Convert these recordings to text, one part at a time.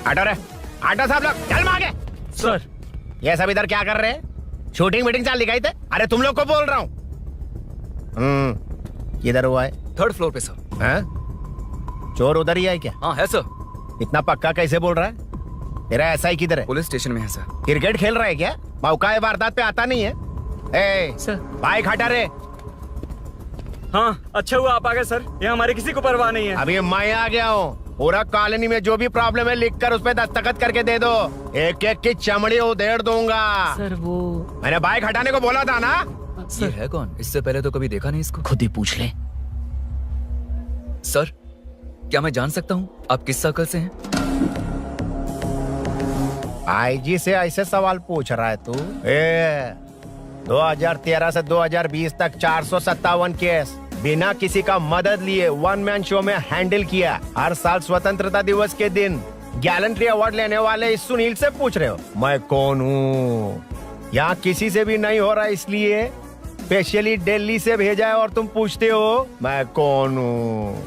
हटो रे, हटो सब लोग, चल मांगे। सर ये सब इधर क्या कर रहे हैं? शूटिंग मीटिंग चाल दिखाई थे? अरे तुम लोग को बोल रहा हूँ। किधर हुआ है? 3rd फ्लोर पे सर। हैं? चोर उधर ही है क्या? हाँ है सर। इतना पक्का कैसे बोल रहा है? तेरा ऐसा ही किधर है? पुलिस स्टेशन में है सर। क्रिकेट खेल रहा है क्या? मौका वारदात पे आता नहीं है? ए, सर। बाइक हटा रे। हाँ अच्छा हुआ आप आ गए सर, ये हमारे किसी को परवाह नहीं है। अभी मैं आ गया हूँ। पूरा कॉलोनी में जो भी प्रॉब्लम है लिख कर उस पे दस्तखत करके दे दो। एक एक की चमड़ी उधेड़ दूंगा। सर वो मैंने बाइक हटाने को बोला था ना? ये है कौन? इससे पहले तो कभी देखा नहीं इसको। खुद ही पूछ ले। सर क्या मैं जान सकता हूँ आप किस सर्कल से हैं? आईजी से ऐसे सवाल पूछ रहा है तू? 2013 से 2020 तक 457 केस बिना किसी का मदद लिए 1 मैन शो में हैंडल किया। हर साल स्वतंत्रता दिवस के दिन गैलेंट्री अवार्ड लेने वाले इस सुनील से पूछ रहे हो मैं कौन हूँ? यहाँ किसी से भी नहीं हो रहा, इसलिए स्पेशली दिल्ली से भेजा है और तुम पूछते हो मैं कौन हूँ?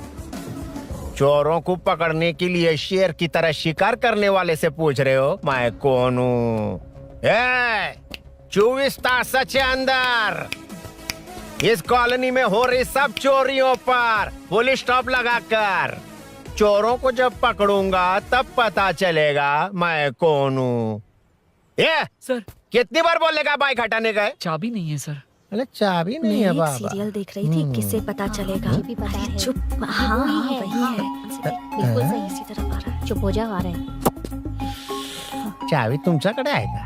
चोरों को पकड़ने के लिए शेर की तरह शिकार करने वाले से पूछ रहे हो मैं कौन हूँ? 24 तास से अंदर इस कॉलोनी में हो रही सब चोरियों पर पुलिस स्टॉप लगाकर चोरों को जब पकड़ूंगा तब पता चलेगा मैं कौन हूँ। ये सर कितनी बार बोलेगा बाइक हटाने का है? चाबी नहीं है सर। अरे चाबी नहीं है मैं एक बाबा। सीरियल देख रही थी, किससे पता चलेगा? भी पता है। चुप। हाँ वही है। बिल्कुल सही। इसी तरफ आ रहा है। चुप हो जा, आ रहे हैं। चाबी तुमच्याकडे आहे का?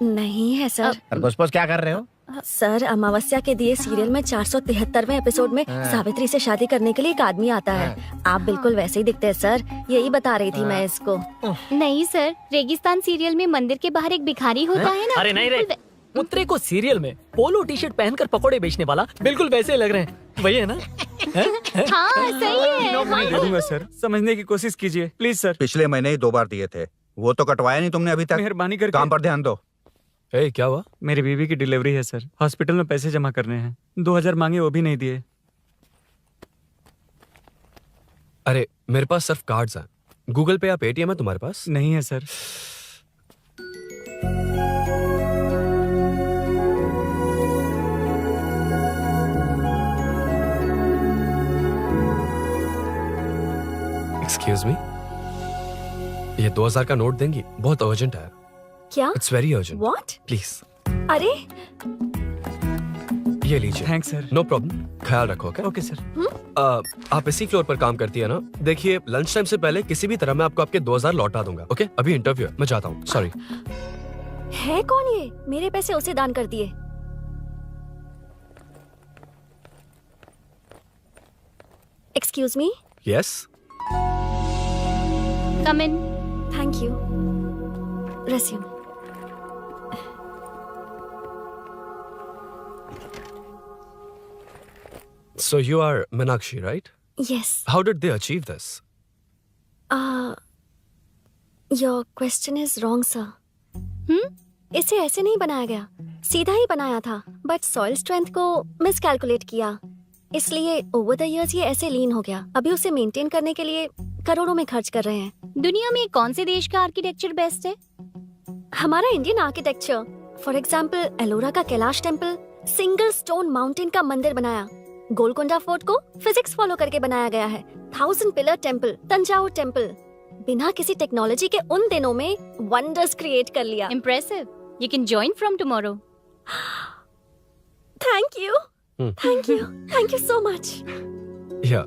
नहीं है सर। खरगोश क्या कर रहे हो? सर अमावस्या के दिए सीरियल में 473वें एपिसोड में सावित्री से शादी करने के लिए एक आदमी आता है। आप बिल्कुल वैसे ही दिखते हैं सर, यही बता रही थी मैं इसको। नहीं सर, रेगिस्तान सीरियल में मंदिर के बाहर एक भिखारी होता है ना। अरे नहीं रे, पुत्रे को सीरियल में पोलो टी शर्ट पहनकर पकोड़े बेचने वाला बिल्कुल वैसे लग रहे हैं, वही है ना? हाँ सही है। दे दूंगा सर, समझने की कोशिश कीजिए प्लीज सर। पिछले महीने ही 2 बार दिए थे, वो तो कटवाया नहीं तुमने अभी तक। मेहरबानी करके। काम पर ध्यान दो। क्या हुआ? मेरी बीवी की डिलीवरी है सर, हॉस्पिटल में पैसे जमा करने हैं। 2000 मांगे, वो भी नहीं दिए। अरे मेरे पास सिर्फ कार्ड्स हैं। गूगल पे या पेटीएम है तुम्हारे पास? नहीं है सर। एक्सक्यूज मी, ये 2000 का नोट देंगी? बहुत अर्जेंट है। क्या? It's very urgent. What? Please अरे ये लीजिए। Thanks sir. नो प्रॉब्लम, ख्याल रखो। Okay okay sir. आप इसी फ्लोर पर काम करती है ना? देखिए लंच टाइम से पहले किसी भी तरह मैं आपको आपके 2000 लौटा दूंगा। ओके अभी इंटरव्यू है, मैं जाता हूँ। सॉरी। है कौन ये? मेरे पैसे उसे दान कर दिए। Excuse me. Yes come in. Thank you. Resume. So you are Meenakshi, right? Yes. How did they achieve this? Your question is wrong, sir. इसे ऐसे नहीं बनाया गया, सीधा ही बनाया था, बट सॉइल स्ट्रेंथ को मिसकैलकुलेट किया, इसलिए ओवर द इयर्स ये ऐसे लीन हो गया। अभी उसे मेंटेन करने के लिए करोड़ों में खर्च कर रहे हैं। दुनिया में कौन से देश का आर्किटेक्चर बेस्ट है? हमारा Indian architecture. For example Ellora का Kailash temple, single stone mountain का मंदिर बनाया। गोलकोंडा फोर्ट को फिजिक्स फॉलो करके बनाया गया है। 1000 पिलर टेम्पल, तंजावुर टेम्पल, बिना किसी टेक्नोलॉजी के उन दिनों में वंडर्स क्रिएट कर लिया। Impressive. You can join from tomorrow. Thank you, thank you, thank you so much. Yeah.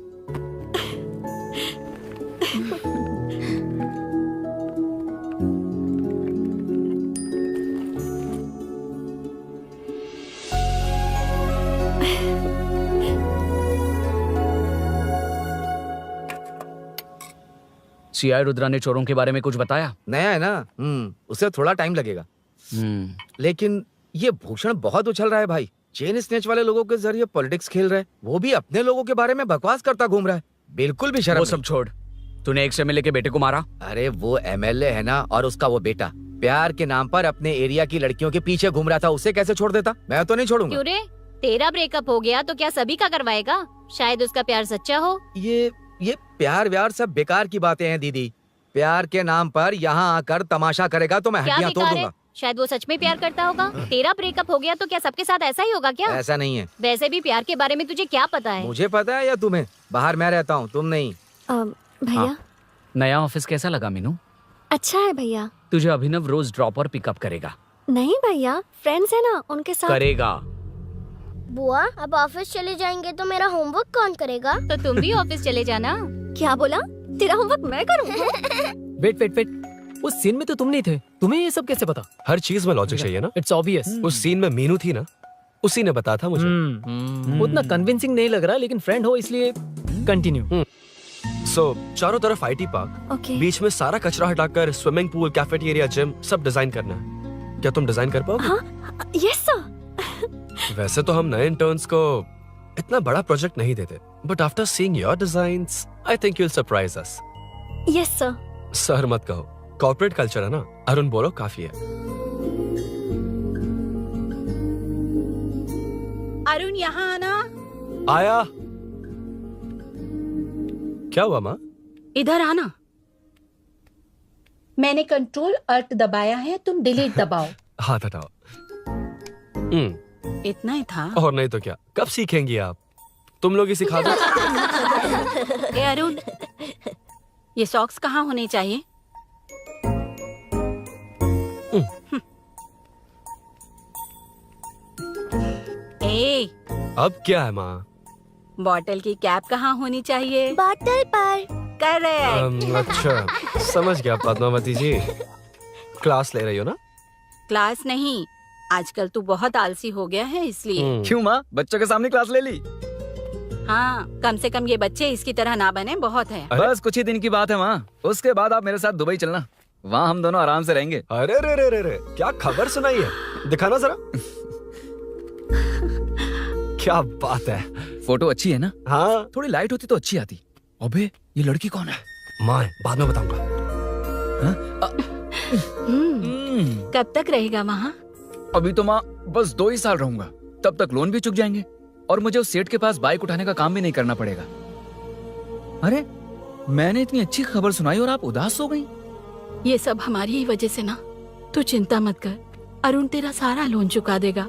CI Rudra ने चोरों के बारे में कुछ बताया? नया है ना, उसे थोड़ा टाइम लगेगा। लेकिन ये भूषण बहुत उछल रहा है भाई। चेन स्नेच वाले लोगों के जरिए पॉलिटिक्स खेल रहा है, वो भी अपने लोगों के बारे में बकवास करता घूम रहा है। बिल्कुल भी शर्म वो सब छोड़, तूने एक एमएलए के बेटे को मारा। अरे वो एमएलए है ना, और उसका वो बेटा प्यार के नाम पर अपने एरिया की लड़कियों के पीछे घूम रहा था, उसे कैसे छोड़ देता? मैं तो नहीं छोड़ूंगा। क्यों रे? तेरा ब्रेकअप हो गया तो क्या सभी का करवाएगा? शायद उसका प्यार सच्चा हो। ये प्यार व्यार सब बेकार की बातें हैं दीदी। प्यार के नाम पर यहाँ आकर तमाशा करेगा तो मैं क्या हड्डियां तोड़ बेकार है? दूंगा। शायद वो सच में प्यार करता होगा। तेरा ब्रेकअप हो गया तो क्या सबके साथ ऐसा ही होगा क्या? ऐसा नहीं है। वैसे भी प्यार के बारे में तुझे क्या पता है? मुझे पता है या तुम्हें? बाहर मैं रहता हूँ, तुम नहीं। भैया हाँ। नया ऑफिस कैसा लगा मीनू? अच्छा है भैया। तुझे अभिनव रोज ड्रॉप और पिकअप करेगा। नहीं भैया, फ्रेंड्स है ना, उनके साथ। करेगा। बुआ अब ऑफिस चले जाएंगे तो मेरा होमवर्क कौन करेगा? तो तुम भी ऑफिस चले जाना। क्या बोला? तेरा होमवर्क मैं करूँ? वेट वेट वेट, उस सीन में तो तुम नहीं थे, तुम्हें ये सब कैसे पता? हर चीज में लॉजिक चाहिए ना। It's obvious. उस सीन में मीनू थी ना, उसी ने बताया था मुझे। उतना कन्विंसिंग नहीं लग रहा, लेकिन फ्रेंड हो इसलिए कंटिन्यू। सो चारों तरफ आईटी पार्क, ओके। बीच में सारा कचरा हटाकर स्विमिंग पूल, कैफेटेरिया, जिम सब डिजाइन करना है। क्या तुम डिजाइन कर पाओगे? हाँ, यस सर। वैसे तो हम नए इंटर्न्स को इतना बड़ा प्रोजेक्ट नहीं देते, but after seeing your designs I think you will surprise us. Yes sir. Sir मत कहो, कॉर्पोरेट कल्चर है ना। अरुण बोलो काफी है। अरुण यहाँ आना। आया। क्या हुआ माँ? इधर आना। मैंने कंट्रोल अल्ट दबाया है, तुम डिलीट दबाओ। हाथ हटाओ। इतना ही था। और नहीं तो क्या, कब सीखेंगी आप? तुम लोग ही सिखा दो। ए अरुण, ये सॉक्स कहाँ होने चाहिए? ए, अब क्या है माँ? बॉटल की कैप कहाँ होनी चाहिए? बॉटल पर। करेक्ट। अच्छा, समझ गया पद्मावती जी। क्लास ले रही हो ना? क्लास नहीं, आजकल तू बहुत आलसी हो गया है इसलिए। क्यों माँ, बच्चों के सामने क्लास ले ली? हाँ, कम से कम ये बच्चे इसकी तरह ना बने, बहुत है। अरे? बस कुछ ही दिन की बात है माँ, उसके बाद आप मेरे साथ दुबई चलना, वहाँ हम दोनों आराम से रहेंगे। अरे रे रे रे रे, क्या खबर सुनाई है? दिखाना जरा। क्या बात है। फोटो अच्छी है ना? हाँ, थोड़ी लाइट होती तो अच्छी आती। अबे ये लड़की कौन है? माँ बाद में बताऊंगा। कब तक रहेगा वहाँ? अभी तो माँ बस 2 ही साल रहूंगा, तब तक लोन भी चुक जाएंगे और मुझे उस सेठ के पास बाइक उठाने का काम भी नहीं करना पड़ेगा। अरे मैंने इतनी अच्छी खबर सुनाई और आप उदास हो गई। ये सब हमारी ही वजह से ना। तू चिंता मत कर, अरुण तेरा सारा लोन चुका देगा।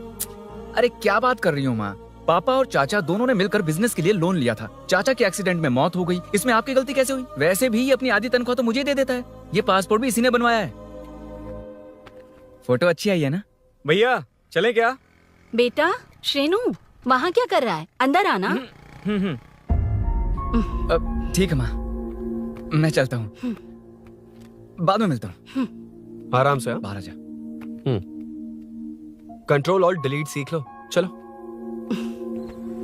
अरे क्या बात कर रही हो माँ? पापा और चाचा दोनों ने मिलकर बिजनेस के लिए लोन लिया था। चाचा के एक्सीडेंट में मौत हो गई, इसमें आपकी गलती कैसे हुई? वैसे भी ये अपनी आधी तनख्वाह तो मुझे दे देता है। ये पासपोर्ट भी इसी ने बनवाया है। फोटो अच्छी आई है ना? भैया चले क्या? बेटा श्रेनु, वहाँ क्या कर रहा है? अंदर आना। ठीक है माँ, मैं चलता हूँ, बाद में मिलता हूँ। आराम से। बाहर आ जा। कंट्रोल और डिलीट सीख लो। चलो।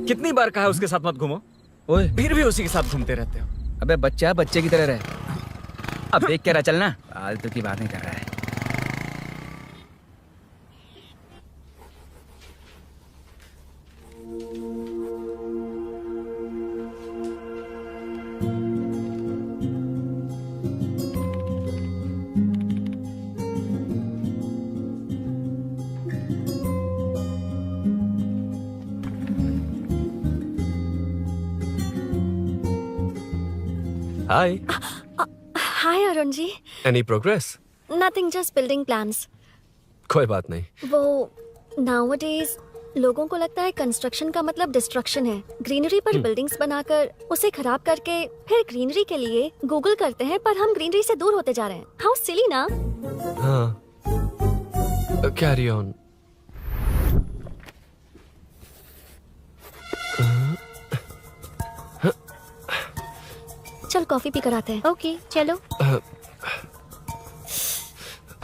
कितनी बार कहा उसके साथ मत घूमो, ओए फिर भी उसी के साथ घूमते रहते हो। अबे बच्चा है, बच्चे की तरह रहे। अब देख के रहा चलना, फालतू की बात नहीं कर रहा है। Hi. Hi Arun ji. Any progress? Nothing, just building plans. कोई बात नहीं। वो नाउअडेज लोगों को लगता है कंस्ट्रक्शन का मतलब डिस्ट्रक्शन है। ग्रीनरी पर बिल्डिंग्स बनाकर उसे खराब करके फिर ग्रीनरी के लिए गूगल करते हैं, पर हम ग्रीनरी से दूर होते जा रहे हैं। हाउ सिली ना। हाँ, कैरी ऑन। चल कॉफी पी कर आते हैं। ओके चलो।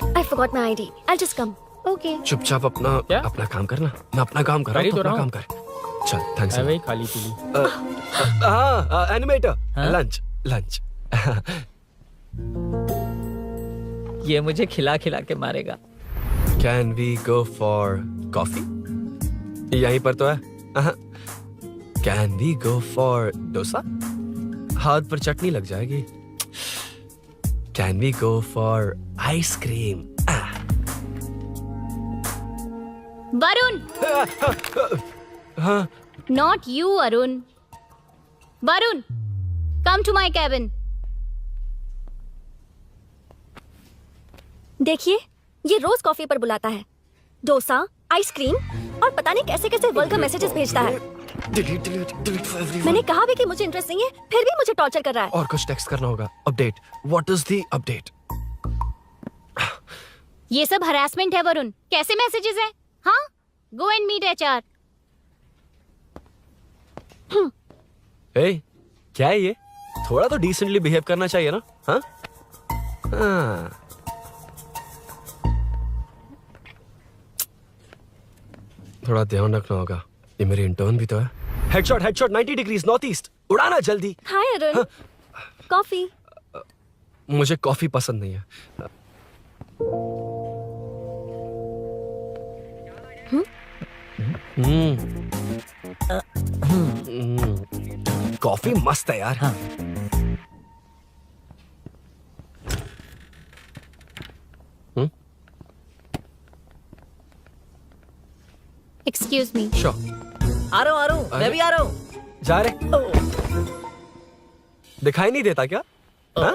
I forgot my ID. I'll just come. Okay. चुपचाप अपना क्या? अपना काम करना। मैं अपना काम कर रहा हूँ, कर ही तो अपना रहा काम कर। चल, थैंक्स। वही खाली पीली। हाँ, एनिमेटर। हाँ? Lunch lunch. ये मुझे खिला खिला के मारेगा। Can we go for coffee? यहीं पर तो है। Can we go for dosa? हाथ पर चटनी लग जाएगी। Can we go for ice cream? Varun, हाँ, not you Arun. Varun, come to my cabin. देखिए, ये रोज कॉफी पर बुलाता है, डोसा, आइसक्रीम और पता नहीं कैसे कैसे वल्गर मैसेजेस भेजता है। मैंने कहा भी कि मुझे इंटरेस्ट नहीं है, फिर भी मुझे टॉर्चर कर रहा है। और कुछ टेक्स्ट करना होगा। Update, what is the update? ये सब हरासमेंट है वरुण। कैसे मैसेजेस है? हाँ, गो एंड मीट HR। ए, क्या है ये? थोड़ा तो डिसेंटली बिहेव करना चाहिए ना? हाँ? हाँ। थोड़ा ध्यान रखना होगा। ये मेरी इंटर्न भी तो है। Headshot 90 degrees north east. उड़ाना जल्दी। हाय अरुण, कॉफी। मुझे कॉफी पसंद नहीं है। कॉफी मस्त है यार। हाँ। Excuse me. श्योर। आ रहा हूँ, मैं भी आ रहा हूँ। जा रहे? दिखाई नहीं देता क्या? हाँ?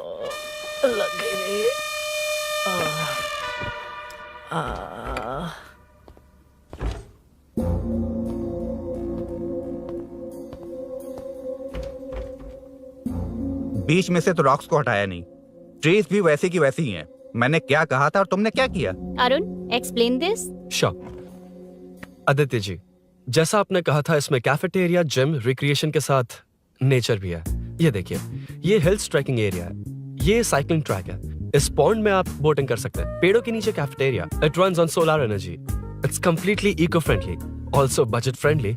लग गई रे। बीच में से तो रॉक्स को हटाया नहीं, ट्रीज भी वैसी की वैसी ही हैं। मैंने क्या कहा था और तुमने क्या किया? Arun, explain this. Sure. Aditya ji, जैसा आपने कहा था, इसमें कैफेटेरिया, जिम, रिक्रिएशन के साथ नेचर भी है। ये देखिए, ये हिल्स ट्रैकिंग एरिया है, ये साइकिलिंग ट्रैक है, इस पॉन्ड में आप बोटिंग कर सकते हैं, पेड़ों के नीचे cafeteria, it runs on solar energy, it's completely eco friendly, also budget friendly,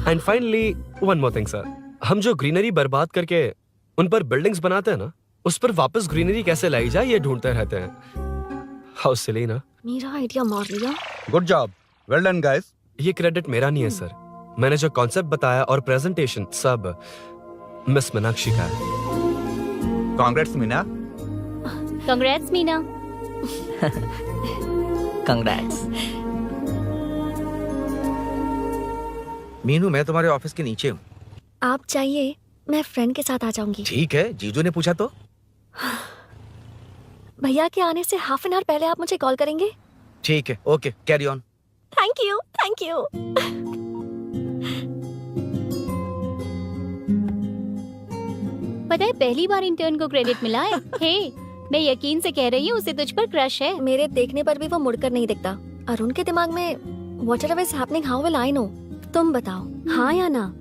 and finally one more thing sir, हम जो ग्रीनरी बर्बाद करके उन पर बिल्डिंग्स बनाते हैं ना, उस पर वापस ग्रीनरी कैसे लाई जाए ये ढूंढते रहते हैं। हाउ सिली ना? मेरा आइडिया मार लिया। Good job, well done guys. ये क्रेडिट मेरा नहीं है सर, मैंने जो कॉन्सेप्ट बताया और प्रेजेंटेशन सब मिस मीनाक्षी का है। Congrats Meena. Congrats Meena. Congrats. Meenu, मैं तुम्हारे ऑफिस के नीचे हूँ। आप चाहिए मैं फ्रेंड के साथ आ जाऊंगी। ठीक है, जीजू ने पूछा तो। भैया के आने से हाफ एन आवर पहले आप मुझे कॉल करेंगे? ठीक है, okay, carry on. Thank you, thank you. पता है, पहली बार इंटर्न को क्रेडिट मिला है। हे, मैं यकीन से कह रही हूँ, उसे तुझ पर क्रश है। मेरे देखने पर भी वो मुड़कर नहीं दिखता। अरुण के दिमाग में whatever is happening, how will I know? तुम बताओ, हाँ या ना?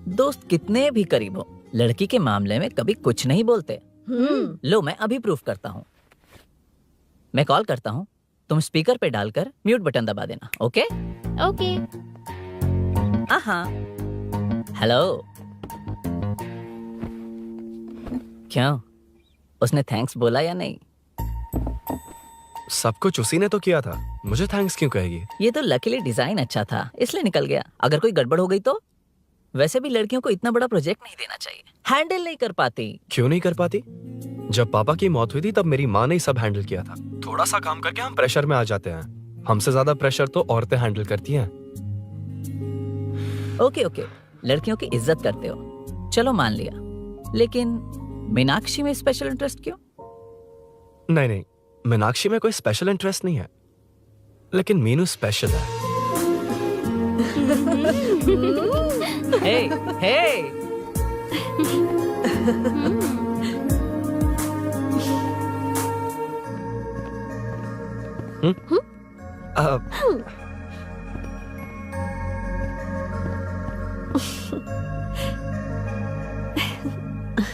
दोस्त कितने भी करीब हो, लड़की के मामले में कभी कुछ नहीं बोलते। लो, मैं अभी प्रूफ करता हूँ। मैं कॉल करता हूँ, तुम स्पीकर पे डालकर म्यूट बटन दबा देना। ओके? ओके। हाँ। हेलो। क्यों, उसने थैंक्स बोला या नहीं? सब कुछ उसी ने तो किया था, मुझे थैंक्स क्यों कहेगी? ये तो लकीली डिजाइन अच्छा था, इसलिए निकल गया। अगर कोई गड़बड़ हो गई तो? वैसे भी लड़कियों को इतना बड़ा प्रोजेक्ट नहीं देना चाहिए, हैंडल नहीं कर पाती। क्यों नहीं कर पाती? जब पापा की मौत हुई थी तब मेरी माँ ने ही सब हैंडल किया था। थोड़ा सा काम करके हम प्रेशर में आ जाते हैं। हमसे ज्यादा प्रेशर तो औरतें हैंडल करती हैं। ओके ओके, लड़कियों की इज्जत करते हो, चलो मान लिया। लेकिन मीनाक्षी में स्पेशल इंटरेस्ट क्यों? नहीं, मीनाक्षी में कोई स्पेशल इंटरेस्ट नहीं है, लेकिन मीनू स्पेशल है। Hey, hey.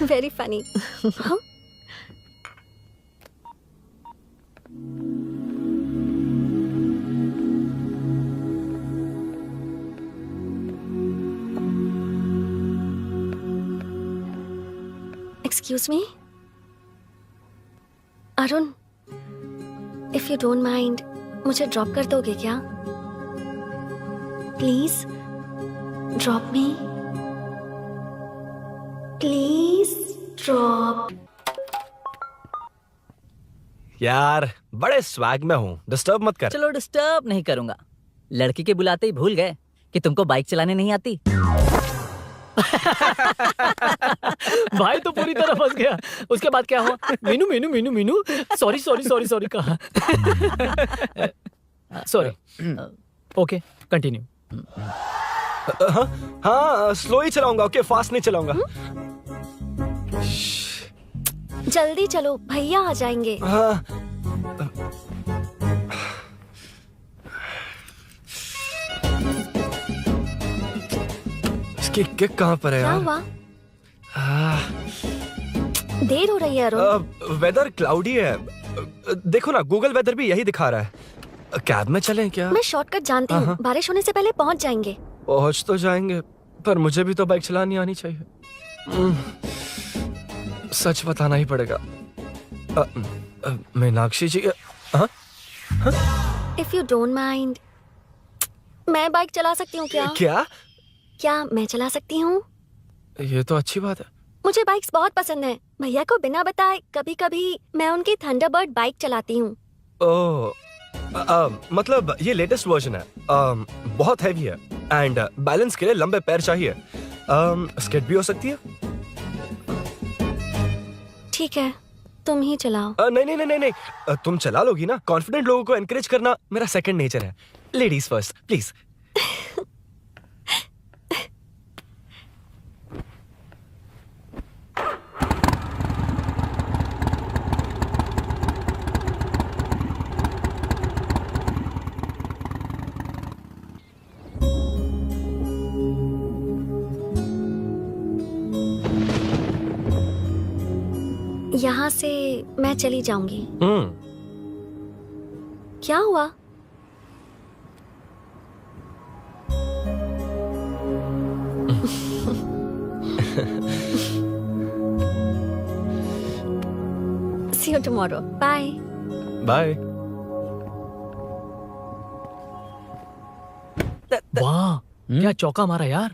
Very funny. Excuse me Arun, if you don't mind, मुझे ड्रॉप कर दोगे क्या? Please drop me, please drop. यार, बड़े स्वैग में हूँ, डिस्टर्ब मत कर। चलो, डिस्टर्ब नहीं करूंगा। लड़की के बुलाते ही भूल गए कि तुमको बाइक चलाने नहीं आती। भाई तो पूरी तरह फंस गया। उसके बाद क्या हुआ? Meenu Meenu Meenu Meenu sorry sorry sorry sorry कहा। सॉरी। Okay continue. हाँ स्लो ही चलाऊंगा, ओके फास्ट नहीं चलाऊंगा। जल्दी चलो, भैया आ जाएंगे। हाँ इसकी किक कहाँ पर है क्या यार? हुआ? देर हो रही है अरुण। वेदर क्लाउडी है। देखो ना गूगल वेदर भी यही दिखा रहा है। कैब में चलें क्या? मैं शॉर्टकट जानती हूँ, बारिश होने से पहले पहुँच जाएंगे। पहुंच तो जाएंगे पर मुझे भी तो बाइक चलानी आनी चाहिए। सच बताना ही पड़ेगा। मीनाक्षी जी। इफ यू डोंट माइंड, मैं बाइक चला सकती हूँ क्या? क्या मैं चला सकती हूँ? ये तो अच्छी बात है। मुझे बाइक्स बहुत पसंद है। भैया को बिना बताए कभी कभी मैं उनकी थंडरबर्ड बाइक चलाती हूँ। ओह मतलब ये लेटेस्ट वर्जन है। बहुत हैवी है एंड बैलेंस के लिए लंबे पैर चाहिए। स्केट भी हो सकती है। ठीक है, तुम ही चलाओ। नहीं नहीं नहीं नहीं, तुम चला लोगी ना। कॉन्फिडेंट लोगों को एनकरेज करना मेरा सेकंड नेचर है। Ladies first please. यहाँ से मैं चली जाऊंगी। क्या हुआ? See you tomorrow. Bye. Bye. वाह क्या चौका मारा यार।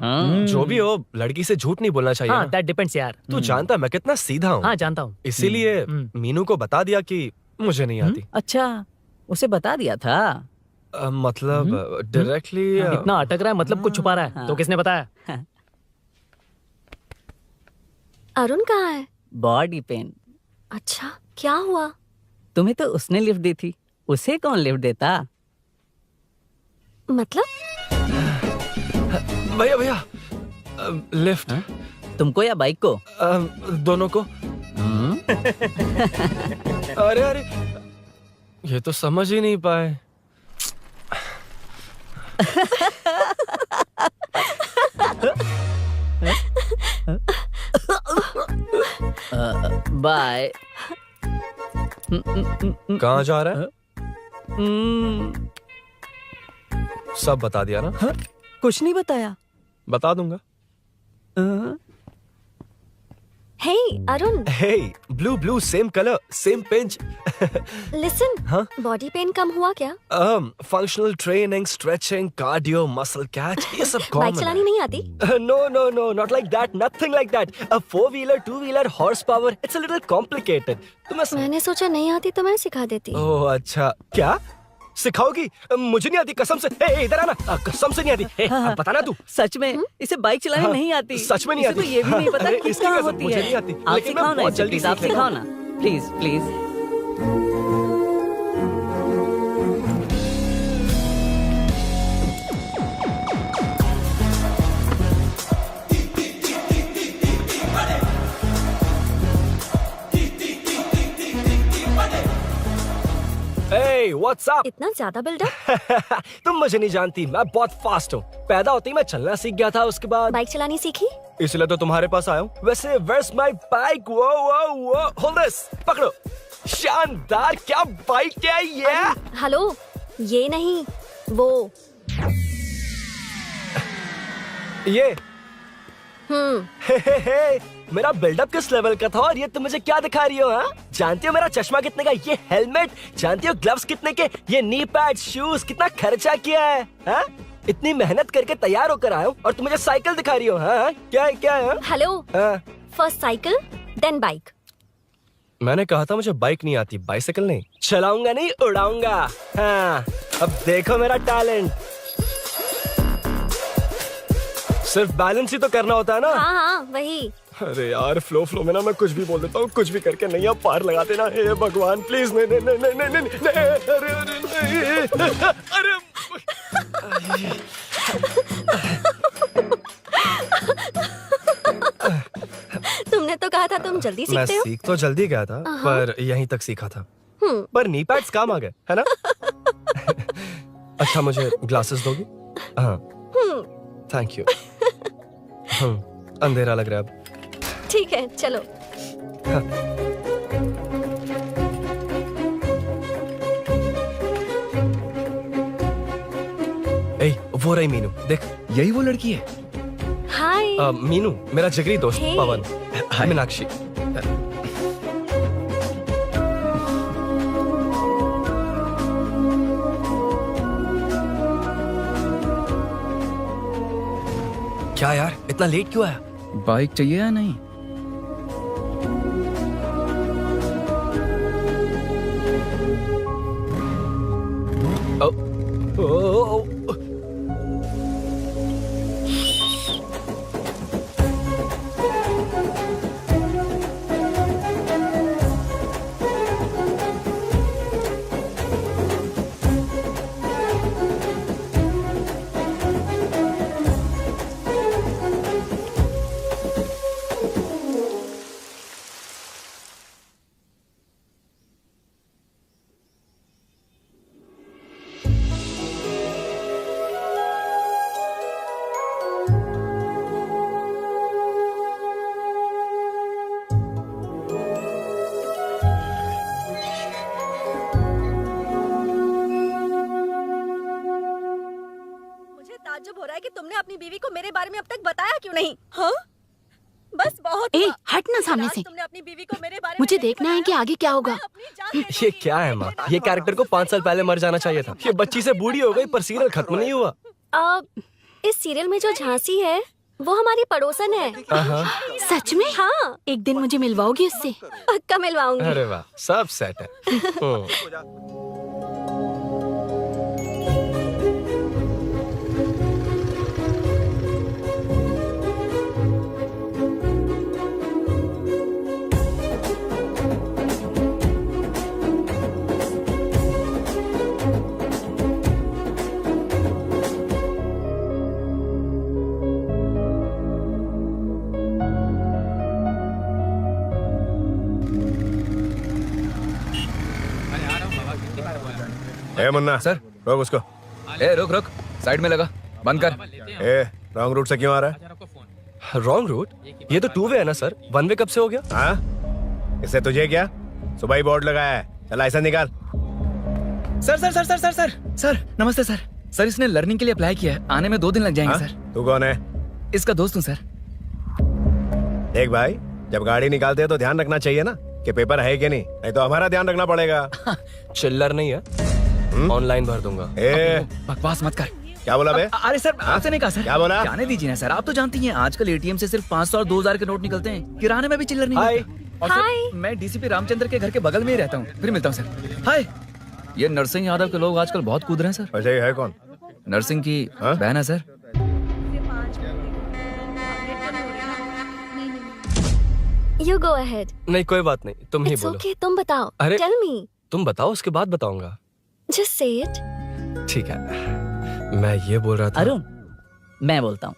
जो भी हो लड़की से झूठ नहीं बोलना चाहिए हाँ ना। दैट डिपेंड्स यार। तू जानता मैं कितना सीधा हूँ। हाँ जानता हूँ। इसीलिए मीनू को बता दिया कि मुझे नहीं आती। अच्छा उसे बता दिया था। मतलब डायरेक्टली इतना अटक रहा है मतलब कुछ छुपा रहा है। तो किसने बताया? अरुण कहाँ है? Body pain. अच्छा क्या हुआ? तुम्हें तो उसने लिफ्ट दी थी, उसे कौन लिफ्ट देता? मतलब? भैया भैया लिफ्ट। तुमको या बाइक को? दोनों को। अरे अरे ये तो समझ ही नहीं पाए। बाय। कहाँ जा रहा है? सब बता दिया ना? कुछ नहीं बताया। बता दूंगा। Hey Arun. Hey blue blue same color same pinch। Listen, हाँ? बॉडी पेन कम हुआ क्या? Functional training stretching cardio muscle catch ये सब कॉमन। बाइक चलानी नहीं आती? No no no not like that nothing like that a 4-wheeler 2-wheeler horsepower it's a little complicated। मैंने सोचा नहीं आती तो मैं सिखा देती। ओह अच्छा क्या सिखाओगी? मुझे नहीं आती कसम से। इधर आना, कसम से नहीं आती। बताना तू। सच में इसे बाइक चलानी नहीं आती। सच में नहीं आती। इसे तो ये भी नहीं पता अरे, कि इसकी कहाँ कसम, होती मुझे है। नहीं आती। आप लेकिन मैं सिखाओ ना बहुत इसे, जल्दी प्लीज आप सीख लेता सिखाओ ना please please. Hey, what's up? इतना ज्यादा बिल्डअप? तुम मुझे नहीं जानती, मैं बहुत फास्ट हूँ। पैदा होते ही मैं चलना सीख गया था, उसके बाद बाइक चलानी सीखी? इसलिए तो तुम्हारे पास आया हूँ। वैसे where's my bike? वो hold this, पकड़ो। शानदार, क्या बाइक है ये? हेलो, ये नहीं वो। ये हे, मेरा बिल्डअप किस लेवल का था और ये तुम मुझे क्या दिखा रही हो? हाँ जानती हो मेरा चश्मा कितने का, ये हेलमेट जानती हो, ग्लव्स कितने के, ये नी पैड शूज कितना खर्चा किया है? हाँ इतनी मेहनत करके तैयार होकर आया हूँ और तुम मुझे साइकिल दिखा रही हो? हाँ क्या है क्या है? Hello, first cycle then bike. मैंने कहा था मुझे बाइक नहीं आती, बाइसाइकिल नहीं। चलाऊंगा नहीं उड़ाऊंगा। हाँ अब देखो मेरा टैलेंट। सिर्फ बैलेंस ही तो करना होता है ना। हाँ हाँ वही। अरे यार फ्लो में ना मैं कुछ भी बोल देता हूँ, कुछ भी करके नहीं आप पार लगा देना। हे भगवान प्लीज, नहीं नहीं नहीं नहीं नहीं नहीं नहीं, अरे अरे नहीं, अरे तुमने तो कहा था तुम जल्दी मैं सीखते हो। सीख तो जल्दी गया था पर यहीं तक सीखा था। पर नी पैड्स काम आ गए है ना। अच्छा मुझे ग्लासेस दोगी? हाँ थैंक यू। अंधेरा लग रहा है अब। ठीक है चलो। ए, वो रही मीनू, देख। यही वो लड़की है। हाय। मीनू मेरा जिगरी दोस्त Hey. पवन। मीनाक्षी। क्या यार इतना लेट क्यों आया? बाइक चाहिए या नहीं? ओ, ओ, ओ, ओ, मुझे ताज्जुब हो रहा है कि तुमने अपनी बीवी को मेरे बारे में अब तक बताया क्यों नहीं? हाँ बस बहुत ए हुआ। हट ना सामने आज से। तुमने अपनी बीवी को मेरे बारे में मुझे नहीं देखना है कि बताया। आगे क्या होगा। मैं अपनी जान दे ये दूंगी। क्या है माँ? ये कैरेक्टर को 5 साल पहले मर जाना चाहिए था। ये बच्ची से बूढ़ी हो गई पर सीरियल खत्म नहीं हुआ। इस सीरियल में जो झांसी है वो हमारी पड़ोसन है। सच में? हाँ एक दिन मुझे मिलवाओगी उससे? पक्का मिलवाऊंगी। अरे वाह सब सेट है। ए मुन्ना सर। रोक उसको। ए रुक रुक, साइड में लगा, बंद कर। ए रॉन्ग रूट से क्यों आ रहा है? Wrong route? ये तो 2 वे है ना सर, 1 वे कब से हो गया? हाँ इससे तुझे क्या? सुबह ही बोर्ड लगाया है, चल लाइसेंस निकाल। Sir sir sir sir sir sir sir नमस्ते सर। सर इसने लर्निंग के लिए अप्लाई किया है, आने में 2 दिन लग जाएंगे हाँ? सर। तू कौन है? इसका दोस्त हूँ सर। देख भाई जब गाड़ी निकालते हैं तो ध्यान रखना चाहिए ना कि पेपर है कि नहीं तो हमारा ध्यान रखना पड़ेगा। चिल्लर नहीं है, ऑनलाइन भर दूंगा। ए बकवास मत कर। क्या बोला बे? अरे सर आपसे नहीं कहा सर। क्या बोला? जाने दीजिए ना सर, आप तो जानती हैं आजकल एटीएम से सिर्फ 500 और 2000 के नोट निकलते हैं, किराने में भी चिल्लर नहीं हाय। मिलता। और सर मैं डीसीपी रामचंद्र के घर के बगल में ही रहता हूँ, फिर मिलता हूँ सर। हाय। ये नरसिंह यादव के लोग आजकल बहुत कूद रहे हैं सर। वैसे ही है कौन? नरसिंह की हाँ? बहन है सर। You go ahead. नहीं कोई बात नहीं, तुम ही It's बोलो। okay, तुम बताओ। अरे- Tell me. तुम बताओ उसके बाद बताऊंगा। Just say it. ठीक है, मैं ये बोल रहा था। अरुण मैं बोलता हूँ,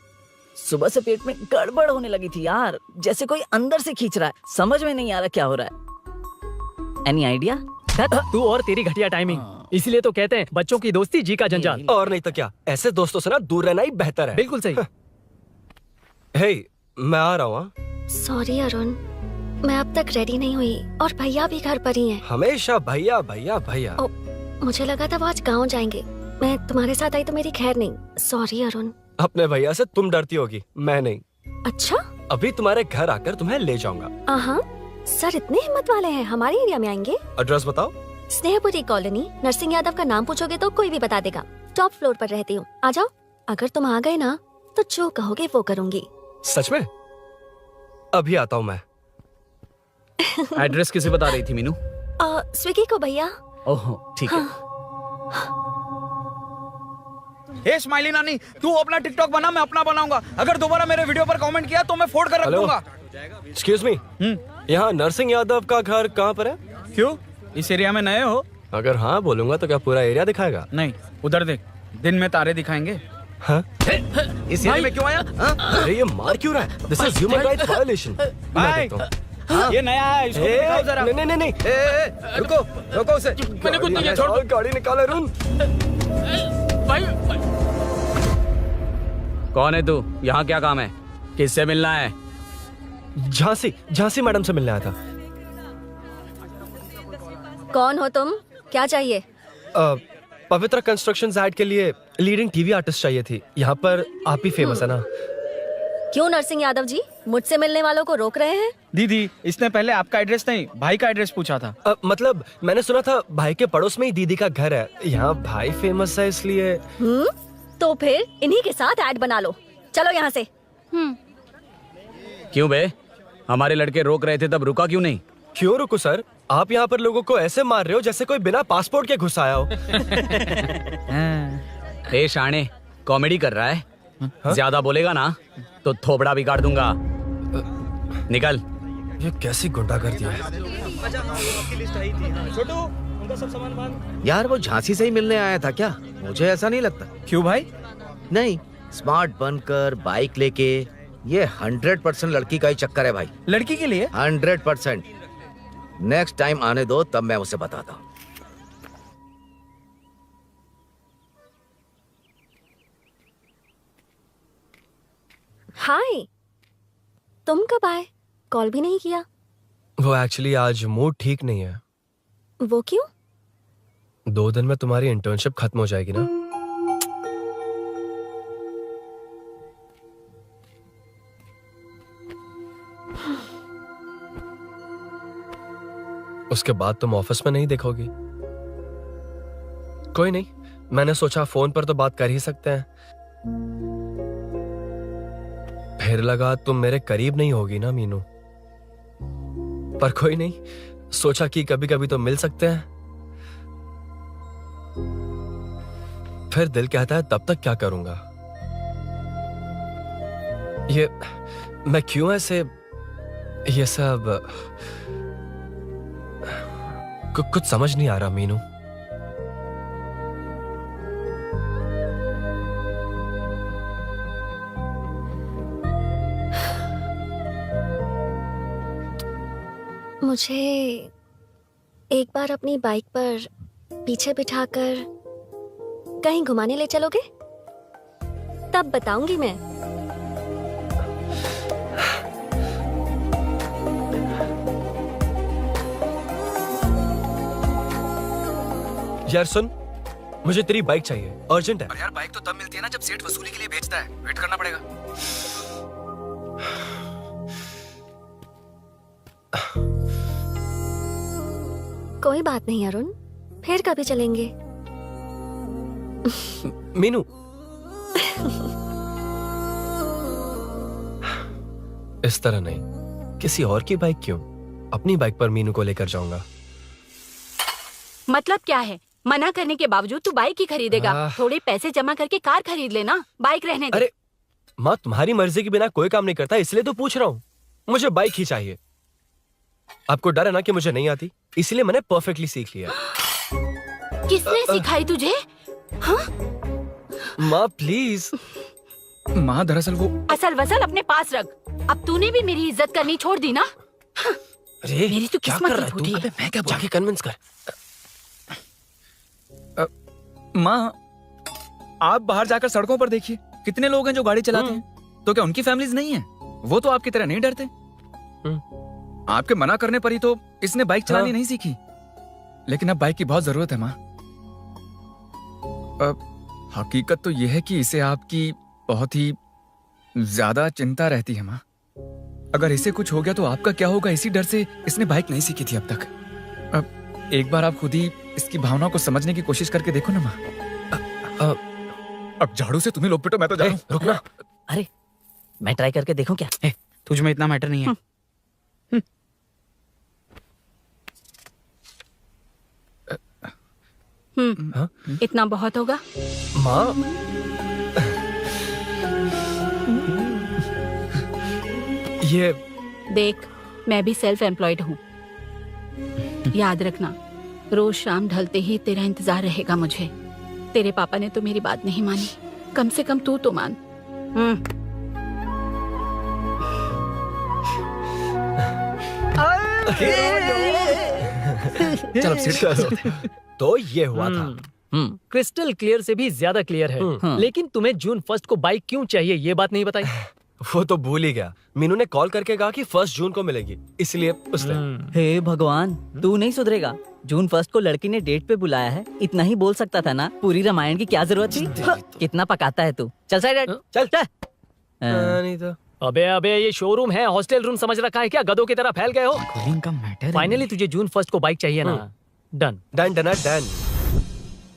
सुबह से पेट में गड़बड़ होने लगी थी यार, जैसे कोई अंदर से खींच रहा है, समझ में नहीं आ रहा क्या हो रहा है। Any idea? तू और तेरी घटिया टाइमिंग, इसीलिए तो कहते हैं बच्चों की दोस्ती जी का जंजाल। और नहीं तो क्या, ऐसे दोस्तों से ना दूर रहना ही बेहतर है। बिल्कुल सही। हे मैं आ रहा हूँ। हाँ? Sorry अरुण, मैं अब तक रेडी नहीं हुई और भैया भी घर पर ही हैं। हमेशा भैया भैया भैया। ओ, मुझे लगा था वो आज गाँव जाएंगे, मैं तुम्हारे साथ आई तो मेरी खैर नहीं। सॉरी अरुण। अपने भैया से तुम डरती होगी, मैं नहीं। अच्छा? अभी तुम्हारे घर आकर तुम्हें ले जाऊंगा। हाँ सर इतने हिम्मत वाले हैं, हमारे एरिया में आएंगे। एड्रेस बताओ। स्नेहपुरी कॉलोनी, नरसिंह यादव का नाम पूछोगे तो कोई भी बता देगा। टॉप फ्लोर पर रहती हूँ, आ जाओ। अगर तुम आ गए ना तो जो कहोगे वो करूँगी। सच में? अभी आता हूँ मैं। एड्रेस किसे बता रही थी मीनू? स्विगी को भैया। ओहो ठीक है। हे स्माइली नानी, तू अपना टिकटॉक बना, मैं अपना बनाऊंगा। अगर दोबारा मेरे वीडियो पर कमेंट किया तो मैं फोड़ कर रख हेलो। दूंगा। एक्सक्यूज मी, यहाँ नरसिंह यादव का घर कहाँ पर है? क्यों, इस एरिया में नए हो? अगर हाँ बोलूंगा तो क्या पूरा एरिया दिखाएगा? नहीं, उधर देख, दिन में तारे दिखाएंगे। हाँ? इस एरिया में क्यों आया? हाँ? अरे ये मार क्यों रहा है? This is human rights violation. भाई, ये नया है, इसको दिखाओ जरा। नहीं नहीं नहीं, रुको रुको उसे। मैंने कुछ नहीं किया, छोड़। गाड़ी निकाल अरुण। कौन है तू? यहाँ क्या काम है? किससे मिलना है? झांसी मैडम से मिलने आया था। कौन हो तुम? क्या चाहिए? पवित्र कंस्ट्रक्शन ऐड के लिए लीडिंग टीवी आर्टिस्ट चाहिए थी। यहाँ पर आप ही फेमस है ना? क्यों नरसिंह यादव जी मुझसे मिलने वालों को रोक रहे हैं? दीदी, इसने पहले आपका एड्रेस नहीं, भाई का एड्रेस पूछा था। मतलब मैंने सुना था भाई के पड़ोस में ही दीदी का घर है। यहाँ भाई फेमस है इसलिए। तो फिर इन्हीं के साथ ऐड बना लो। चलो यहाँ से। क्यों बे? हमारे लड़के रोक रहे थे तब रुका क्यों नहीं? क्यों रुको सर? आप यहाँ पर लोगों को ऐसे मार रहे हो जैसे कोई बिना पासपोर्ट के घुस आया हो। ए शाणे, कॉमेडी कर रहा है? ज्यादा बोलेगा ना तो थोबड़ा बिगाड़ दूंगा। निकल। ये कैसी गुंडागर्दी है? यार वो झांसी से ही मिलने आया था क्या? मुझे ऐसा नहीं लगता। क्यों भाई? नहीं, स्मार्ट बनकर बाइक लेके, ये 100% लड़की का ही चक्कर है भाई। लड़की के लिए? 100%। नेक्स्ट टाइम आने दो, तब मैं उसे बताता हूँ। हाय, तुम कब आए? कॉल भी नहीं किया। वो एक्चुअली आज मूड ठीक नहीं है। वो क्यों? 2 दिन में तुम्हारी इंटर्नशिप खत्म हो जाएगी ना? उसके बाद तुम ऑफिस में नहीं देखोगी। कोई नहीं, मैंने सोचा फोन पर तो बात कर ही सकते हैं। फिर लगा तुम मेरे करीब नहीं होगी ना मीनू। पर कोई नहीं, सोचा कि कभी कभी तो मिल सकते हैं। फिर दिल कहता है तब तक क्या करूंगा। ये मैं क्यों ऐसे ये सब कुछ समझ नहीं आ रहा मीनू। मुझे एक बार अपनी बाइक पर पीछे बिठाकर कहीं घुमाने ले चलोगे? तब बताऊंगी मैं। यार सुन, मुझे तेरी बाइक चाहिए, अर्जेंट है। अरे यार, बाइक तो तब मिलती है ना जब सेठ वसूली के लिए भेजता है। वेट करना पड़ेगा। कोई बात नहीं अरुण, फिर कभी चलेंगे। मीनू, इस तरह नहीं, किसी और की बाइक क्यों? अपनी बाइक पर मीनू को लेकर जाऊंगा। मतलब क्या है? मना करने के बावजूद तू बाइक ही खरीदेगा? थोड़े पैसे जमा करके कार खरीद लेना, बाइक रहने दे। अरे माँ, तुम्हारी मर्जी के बिना कोई काम नहीं करता, इसलिए तो पूछ रहा हूँ। मुझे बाइक ही चाहिए। आपको डर है ना कि मुझे नहीं आती, इसलिए मैंने परफेक्टली सीख लिया। किसने सिखाई तुझे? हाँ? माँ प्लीज। माँ दरअसल वो असल वसल अपने पास रख। अब तूने भी मेरी इज्जत करनी छोड़ दी ना? अरे मेरी तो क्या किस्मत कर ही रहा है फूटी तू? है। मैं क्या जाके कन्विंस कर। माँ, आप बाहर जाकर सड़कों पर देखिए, कितने लोग हैं जो गाड़ी चलाते हैं। तो क्या उनकी फैमिलीज नहीं है? वो तो आपकी तरह नहीं डरते। आपके मना करने पर ही तो इसने बाइक चलानी नहीं सीखी। लेकिन अब बाइक की बहुत जरूरत है माँ। हकीकत तो यह है कि इसे आपकी बहुत ही ज्यादा चिंता रहती है माँ। अगर इसे कुछ हो गया तो आपका क्या होगा, इसी डर से इसने बाइक नहीं सीखी थी अब तक। अब एक बार आप खुद ही इसकी भावना को समझने की कोशिश करके देखो ना माँ। अब झाड़ू से तुम्हें लोग पिटो, मैं तो जा रहा हूं। रुकना। अरे मैं ट्राई करके देखूं क्या? तुझ में इतना मैटर नहीं है। इतना बहुत होगा। माँ, ये देख, मैं भी सेल्फ एम्प्लॉयड हूँ। याद रखना, रोज शाम ढलते ही तेरा इंतजार रहेगा मुझे। तेरे पापा ने तो मेरी बात नहीं मानी, कम से कम तू तो मान। चल अब सीट पे चलते हैं। तो ये हुआ था। क्रिस्टल क्लियर से भी ज्यादा क्लियर है। लेकिन तुम्हें जून 1 को बाइक क्यों चाहिए ये बात नहीं बताई। वो तो भूल ही गया। मीनू ने कॉल करके कहा कि 1 जून को मिलेगी, इसलिए उसने। हे भगवान, तू नहीं सुधरेगा। जून 1 को लड़की ने डेट पे बुलाया है, इतना ही बोल सकता था ना। पूरी रामायण की क्या जरूरत थी। कितना पकाता है तू। चल साइड हट। चल चल। नहीं तो अबे ये शोरूम है, हॉस्टल रूम समझ रखा है क्या? गधों की तरह फैल गए हो। का मैटर फाइनली तुझे जून 1 को बाइक चाहिए ना। Done done done done.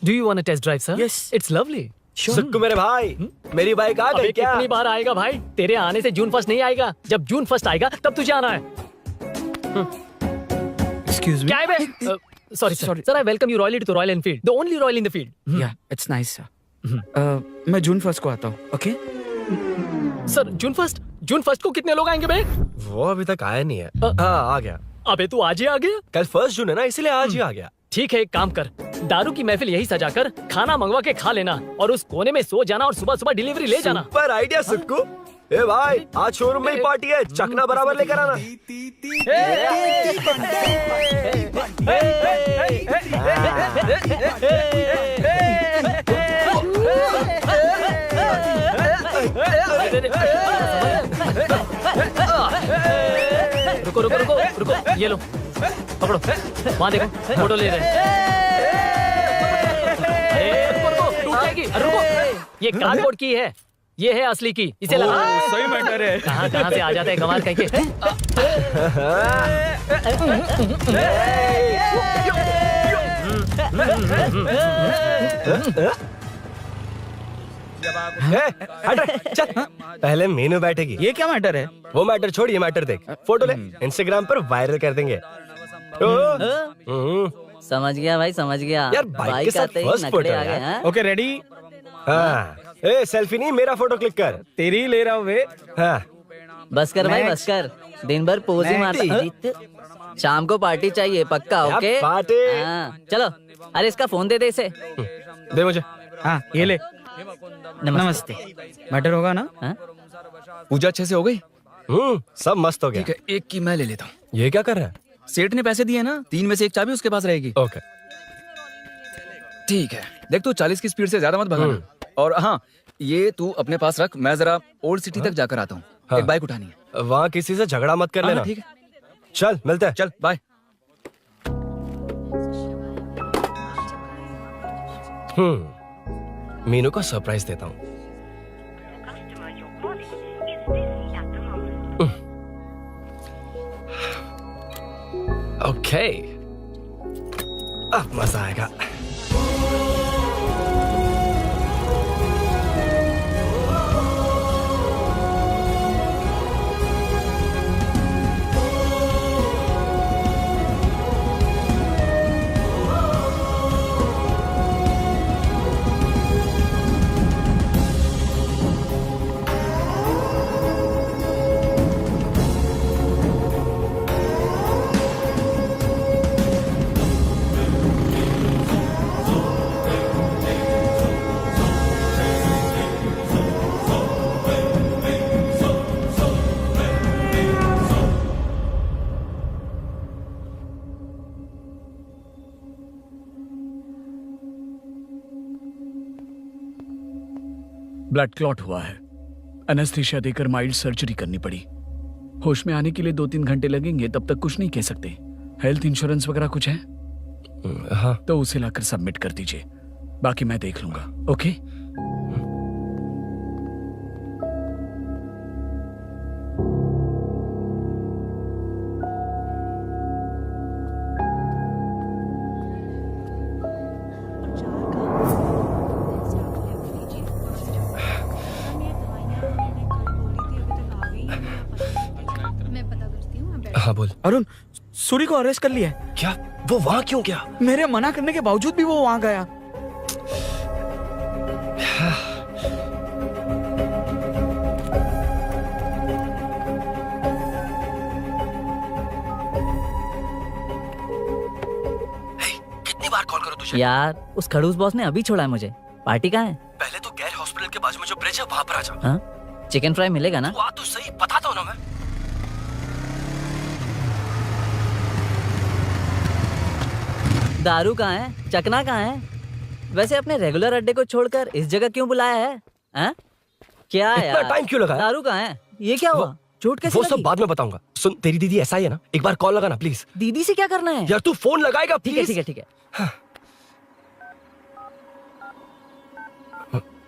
Do you want to test drive sir? Yes. It's lovely. Sukku मेरे भाई, मेरी बाइक आ अबे गई क्या? कितनी बार आएगा भाई? तेरे आने से जून 1 नहीं आएगा। जब जून 1 आएगा तब तुझे आना है। एक्सक्यूज क्या है बे? Sorry sir, I welcome you royally to Royal Enfield, the only royal in the field. Yeah it's nice sir. मैं जून 1 को आता हूँ। ओके सर जून 1 को कितने लोग आएंगे बे? वो अभी तक आया नहीं है। हाँ, आ गया। अबे तू आज ही आ गया? कल 1 जून है ना, इसलिए आज ही आ गया। ठीक है, एक काम कर, दारू की महफिल यही सजाकर खाना मंगवा के खा लेना और उस कोने में सो जाना और सुबह सुबह डिलीवरी ले जाना। Super idea Sukhu. ए भाई, आज शोरूम में ही पार्टी है, चखना बराबर लेकर आना। रुको रुको रुको रुको, ये लो पकड़ो, वहाँ देखो फोटो ले रहे हैं। रुको रुको, टूट जाएगी। रुको, ये कार्डबोर्ड की है, ये है असली की, इसे लगा। सही मैटर है। कहाँ से आ जाते हैं कमाल कहीं के। चल, पहले मीनू बैठेगी। ये क्या मैटर है? वो मैटर छोड़, ये मैटर देख। फोटो ले, इंस्टाग्राम पर वायरल कर देंगे। समझ गया भाई, समझ गया। यार, बाइक के साथ आते ही first नखरे photo आ गए, यार। हाँ? Okay ready. हाँ, ए सेल्फी नहीं, मेरा फोटो क्लिक कर। तेरी ले रहा हूँ वे। हाँ, बस कर भाई, बस कर। दिन भर पोज ही मारता। शाम को पार्टी चाहिए पक्का। क्या ओके पार्टी? हाँ, चलो। अरे इसका फोन दे इसे। दे मुझे। हाँ ये ले। नमस्ते। मैटर होगा ना? हाँ? पूजा अच्छे से हो गई? सब मस्त हो गया। ठीक है, एक की मैं ले लेता हूँ। ये क्या कर रहा है? सेठ ने पैसे दिए ना, 3 में से 1 चाबी उसके पास रहेगी। ओके ठीक है, देख तू 40 की स्पीड से ज्यादा मत भगाना। और हाँ, ये तू अपने पास रख, मैं जरा ओल्ड सिटी तक जाकर आता हूँ। हाँ। एक बाइक उठानी है। वहाँ किसी से झगड़ा मत कर लेना। ठीक है, चल मिलते हैं। चल बाय। मीनू को सरप्राइज देता हूँ। ओके, अब मजा आएगा। ब्लड क्लॉट हुआ है। एनेस्थीसिया देकर माइल्ड सर्जरी करनी पड़ी। होश में आने के लिए 2-3 घंटे लगेंगे, तब तक कुछ नहीं कह सकते। हेल्थ इंश्योरेंस वगैरह कुछ है? हाँ, तो उसे लाकर सबमिट कर दीजिए, बाकी मैं देख लूंगा। ओके? हाँ बोल। अरुण सूरी को अरेस्ट कर लिया है। क्या वो वहां क्यों गया? मेरे मना करने के बावजूद भी वो वहां गया। कितनी बार कॉल करो तुझे? यार उस खड़ूस बॉस ने अभी छोड़ा है मुझे। पार्टी कहाँ है? पहले तो गैर हॉस्पिटल के बाजू में जो ब्रिज है वहां पर आ जा। हाँ? चिकन फ्राई मिलेगा ना? तू आ तो सही, बताता हूं ना मैं। दारू कहाँ है? चकना कहाँ है? वैसे अपने रेगुलर अड्डे को छोड़कर इस जगह क्यों बुलाया है? हैं? क्या इतना यार? टाइम क्यों लगाया? दारू कहाँ है? ये क्या हुआ? चोट कैसे वो सब लगी? बाद में बताऊंगा। सुन, तेरी दीदी ऐसा ही है ना, एक बार कॉल लगाना प्लीज। दीदी से क्या करना है? यार तू फोन लगाएगा ठीक है प्लीज? ठीक है ठीक है।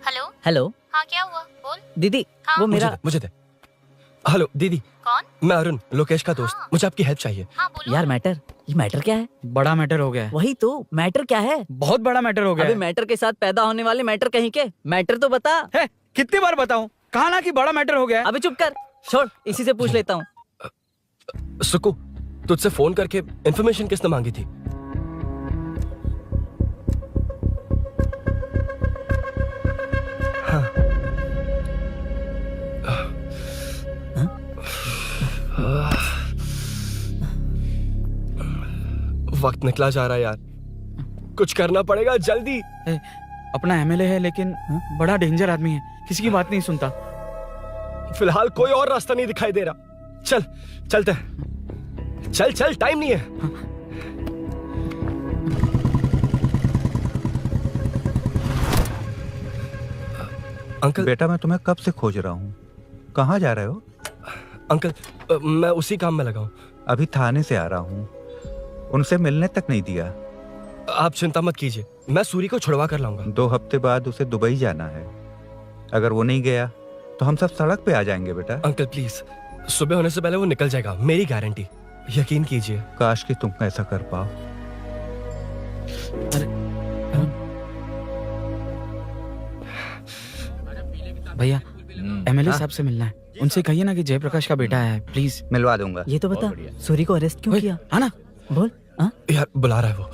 हेलो हेलो हाँ क्या हुआ बोल। दीदी, हाँ। वो मेरा मुझे दे। हेलो दीदी, कौन? मैं अरुण, लोकेश का दोस्त। हाँ। मुझे आपकी हेल्प चाहिए। हाँ बोलो। यार मैटर, ये मैटर क्या है? बड़ा मैटर हो गया है। वही तो, मैटर क्या है? बहुत बड़ा मैटर हो गया अबे है। मैटर के साथ पैदा होने वाले मैटर कहीं के, मैटर तो बता। है, कितनी बार बताऊं? कहा ना कि बड़ा मैटर हो गया है। अबे चुप कर, छोड़, इसी से पूछ लेता हूँ। सुकू, तुझसे फोन करके इन्फॉर्मेशन किसने मांगी थी? वक्त निकला जा रहा है यार, कुछ करना पड़ेगा जल्दी। अपना एमएलए है लेकिन बड़ा डेंजर आदमी है, किसी की बात नहीं सुनता। फिलहाल कोई और रास्ता नहीं दिखाई दे रहा। चल चलते हैं, चल चल, टाइम नहीं है। अंकल। बेटा मैं तुम्हें कब से खोज रहा हूँ, कहाँ जा रहे हो? अंकल, मैं उसी काम में लगा हूँ। अभी थाने से आ रहा हूँ, उनसे मिलने तक नहीं दिया। आप चिंता मत कीजिए, मैं सूरी को छुड़वा कर लाऊंगा। 2 हफ्ते बाद उसे दुबई जाना है, अगर वो नहीं गया तो हम सब सड़क पे आ जाएंगे बेटा। अंकल प्लीज, सुबह होने से पहले वो निकल जाएगा, मेरी गारंटी, यकीन कीजिए। काश कि तुम ऐसा कर पाओ। भैया एमएलए साहब से मिलना है, उनसे कहिए ना कि जयप्रकाश का बेटा है, प्लीज। मिलवा दूंगा। ये तो बता, सूरी को अरेस्ट क्यों किया? हाँ ना, बोल। हाँ? यार बुला रहा है वो।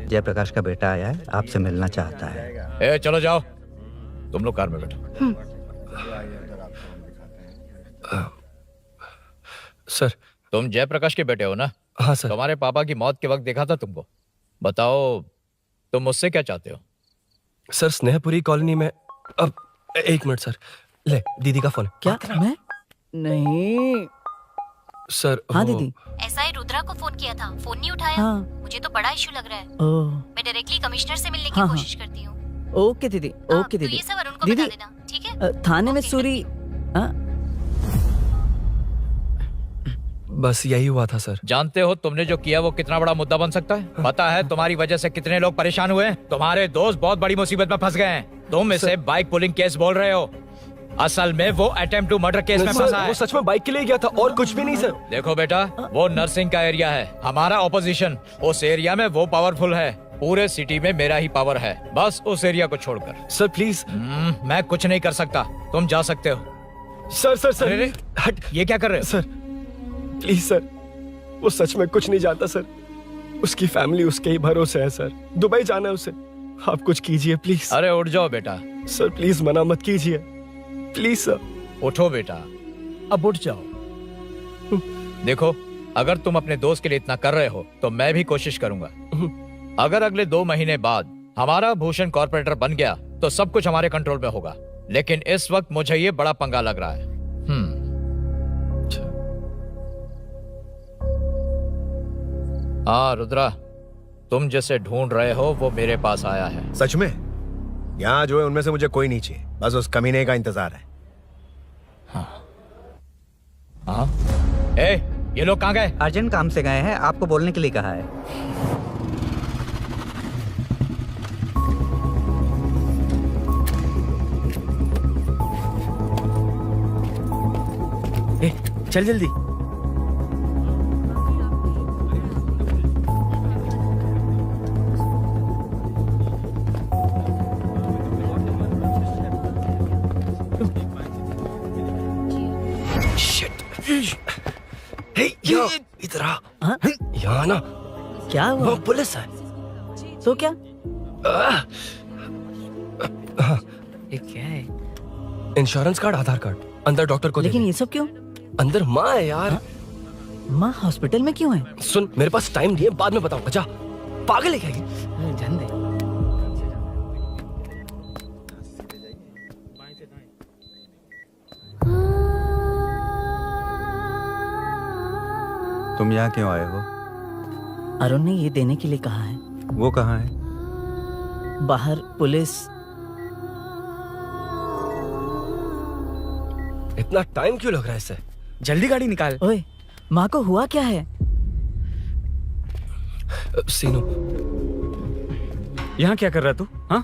जयप्रकाश का बेटा आया है, आपसे मिलना चाहता है। ए, चलो जाओ, तुम लोग कार में बैठो। सर। तुम जयप्रकाश के बेटे हो ना? हाँ सर। तुम्हारे पापा की मौत के वक्त देखा था तुमको। बताओ तुम मुझसे क्या चाहते हो? सर स्नेहपुरी कॉलोनी में, अब 1 मिनट सर, ले दीदी का फोन है। क्या? मैं नहीं सर। हाँ दीदी। एसआई रुद्रा को फोन किया था, फोन नहीं उठाया। हाँ। मुझे तो बड़ा इशू लग रहा है। ओह, मैं डायरेक्टली कमिश्नर से मिलने की हाँ, कोशिश करती हूँ। ओके दीदी, ओके तो दीदी। ये सब अरुण को दीदी, बता देना, ठीक है? थाने में ओके, सूरी। हाँ? बस यही हुआ था सर। जानते हो तुमने जो किया वो कितना बड़ा मुद्दा बन सकता है? पता है तुम्हारी वजह से कितने लोग परेशान हुए हैं? तुम्हारे दोस्त बहुत बड़ी मुसीबत में फंस गए हैं। तुम इसे बाइक पुलिंग केस बोल रहे हो, असल में वो अटेम्प्ट टू मर्डर केस में फंसा है। वो सच में बाइक के लिए गया था और कुछ भी नहीं सर। देखो बेटा, वो नर्सिंग का एरिया है, हमारा ऑपोजिशन उस एरिया में वो पावरफुल है। पूरे सिटी में मेरा ही पावर है, बस उस एरिया को छोड़कर। Sir please. मैं कुछ नहीं कर सकता, तुम जा सकते हो। सर सर सर, अरे, हट। ये क्या कर रहे हो? सर प्लीज सर, वो सच में कुछ नहीं जानता सर, उसकी फैमिली उसके ही भरोसे है सर, दुबई जाना है उसे, आप कुछ कीजिए प्लीज। अरे उठ जाओ बेटा। सर प्लीज मना मत कीजिए, प्लीज सर। उठो बेटा, अब उठ जाओ। देखो, अगर तुम अपने दोस्त के लिए इतना कर रहे हो तो मैं भी कोशिश करूंगा। अगर अगले 2 महीने बाद हमारा भूषण कॉर्पोरेटर बन गया तो सब कुछ हमारे कंट्रोल में होगा, लेकिन इस वक्त मुझे ये बड़ा पंगा लग रहा है। हाँ रुद्रा, तुम जिसे ढूंढ रहे हो वो मेरे पास आया है। सच में? यहाँ जो है उनमें से मुझे कोई नहीं चाहिए, बस उस कमीने का इंतजार है। हाँ? ए, ये लोग कहाँ गए? अर्जेंट काम से गए हैं, आपको बोलने के लिए कहा है। ए, चल जल्दी। इधर आ। यहाँ ना क्या हुआ? वो पुलिस है। तो क्या? हाँ, ये क्या है? इंश्योरेंस कार्ड, आधार कार्ड, अंदर डॉक्टर को। लेकिन ये सब क्यों? अंदर माँ है यार। माँ हॉस्पिटल में क्यों है? सुन, मेरे पास टाइम नहीं है, बाद में बताऊंगा। जा, पागल है क्या ये? जान दे। तुम यहाँ क्यों आए हो? अरुण ने ये देने के लिए कहा है। वो कहाँ है? बाहर पुलिस। इतना टाइम क्यों लग रहा है इसे? जल्दी गाड़ी निकाल। ओए, माँ को हुआ क्या है? सीनू, यहाँ क्या कर रहा तू? हाँ?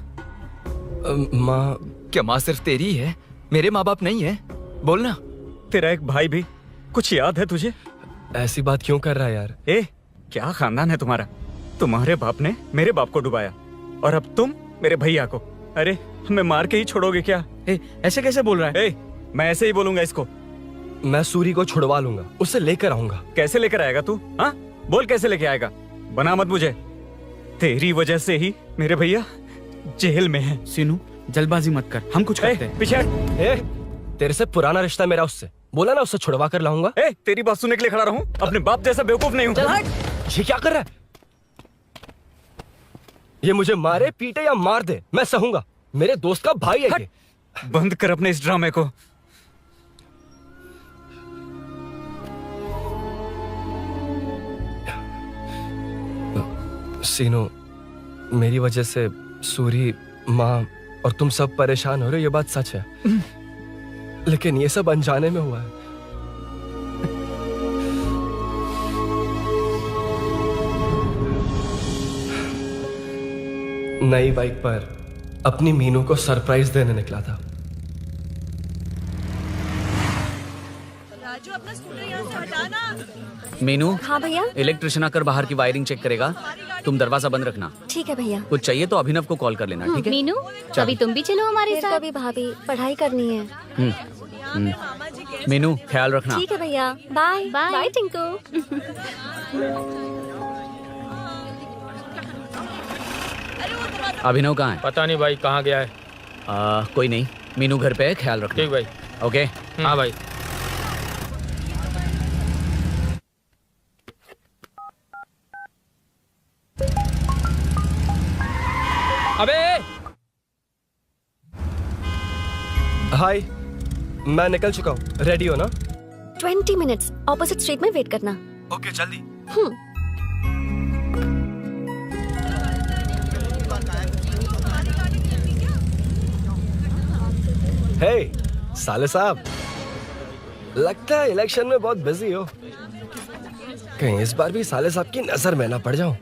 माँ। क्या माँ सिर्फ तेरी है? मेरे माँ बाप नहीं है? बोलना। तेरा एक भाई भी। कुछ याद है तुझे? ऐसी बात क्यों कर रहा है यार? क्या खानदान है तुम्हारा? तुम्हारे बाप ने मेरे बाप को डुबाया और अब तुम मेरे भैया को। अरे हमें मार के ही छोड़ोगे क्या? ऐसे कैसे बोल रहा है? मैं ऐसे ही बोलूंगा इसको। मैं सूरी को छुड़वा लूंगा, उसे लेकर आऊंगा। कैसे लेकर आएगा तू? हाँ, बोल कैसे लेके आएगा? बना मत मुझे। तेरी वजह से ही मेरे भैया जेल में है। सीनू, जल्दबाजी मत कर, हम कुछ करते हैं। पीछे। तेरे से पुराना रिश्ता मेरा उससे। बोला ना उसे छुड़वा कर लाऊंगा। तेरी बात सुनने के लिए खड़ा रहूं? अपने बाप जैसा बेवकूफ नहीं हूं। ये क्या कर रहा है? ये मुझे मारे, पीटे या मार दे, मैं सहूंगा। मेरे दोस्त का भाई है ये। बंद कर अपने इस ड्रामे को। सीनो, मेरी वजह से सूरी, माँ और तुम सब परेशान हो रहे हो, ये बात सच है। लेकिन ये सब अनजाने में हुआ है। नई बाइक पर अपनी मीनू को सरप्राइज देने निकला था। राजू, अपना स्कूटर यहाँ से हटाना। मीनू। हाँ भैया। इलेक्ट्रिशियन आकर बाहर की वायरिंग चेक करेगा, तुम दरवाजा बंद रखना। ठीक है भैया। कुछ चाहिए तो अभिनव को कॉल कर लेना, ठीक है? मीनू, अभी तुम भी चलो हमारे साथ। कभी भाभी, पढ़ाई करनी है। मीनू, ख्याल रखना। ठीक है भैया, बाय बाय टिंकू। अभिनव कहाँ है? पता नहीं भाई, कहाँ गया है। कोई नहीं, मीनू घर पे है, ख्याल रखना। ठीक भाई। ओके। हाँ भाई। अबे हाय, मैं निकल चुका हूँ। रेडी हो ना? 20 मिनट्स ऑपोजिट स्ट्रीट में वेट करना। ओके, जल्दी। हे साले साहब, लगता है इलेक्शन में बहुत बिजी हो। कहीं इस बार भी साले साहब की नजर में ना पड़ जाऊं।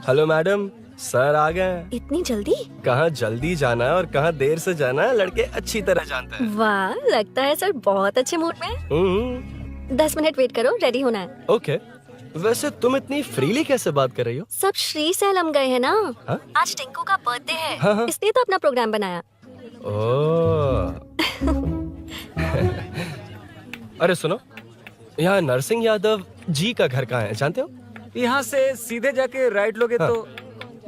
हेलो मैडम, सर आ गए। इतनी जल्दी? कहाँ जल्दी जाना है और कहाँ देर से जाना है, लड़के अच्छी तरह जानते हैं। वाह, लगता है सर बहुत अच्छे मूड में। 10 मिनट वेट करो, रेडी होना है। ओके। वैसे तुम इतनी फ्रीली कैसे बात कर रही हो? सब श्री सैलम गए हैं ना। हा? आज टिंकू का बर्थडे है। हाँ। इसलिए तो अपना प्रोग्राम बनाया। अरे सुनो, यहाँ नरसिंह यादव जी का घर कहाँ है, जानते हो? यहाँ से सीधे जाके राइट लोगे तो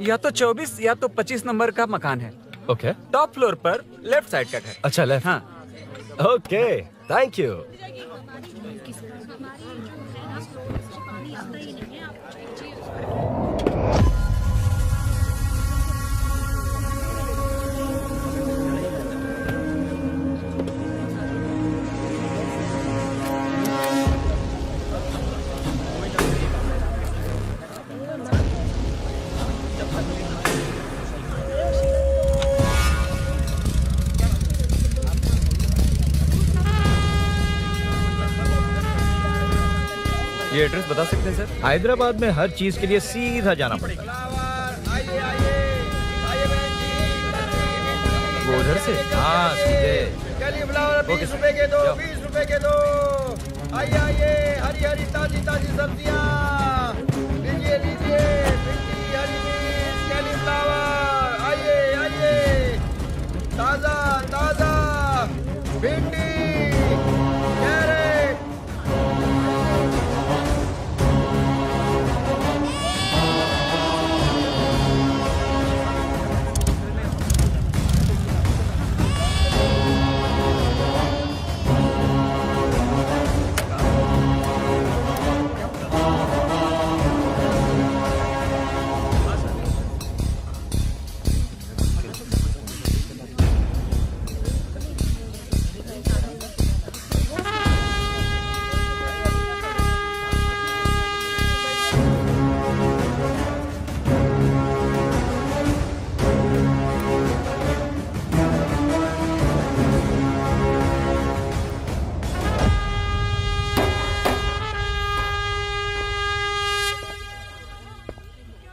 या तो 24 या तो 25 नंबर का मकान है। ओके। टॉप फ्लोर पर लेफ्ट साइड का घर। अच्छा, लेफ्ट। हाँ। Okay, thank you. ये एड्रेस बता सकते हैं सर? हैदराबाद में हर चीज के लिए सीधा जाना पड़ेगा। वो उधर से? हाँ, सीधे। 20 रुपए के दो, 20 रुपए के दो। आइए आइए, हरी हरी ताजी ताजी सब्जियाँ लीजिए लीजिए। भिंडी, हरी मिर्च, कैलीफ्लावर, आइए आइए।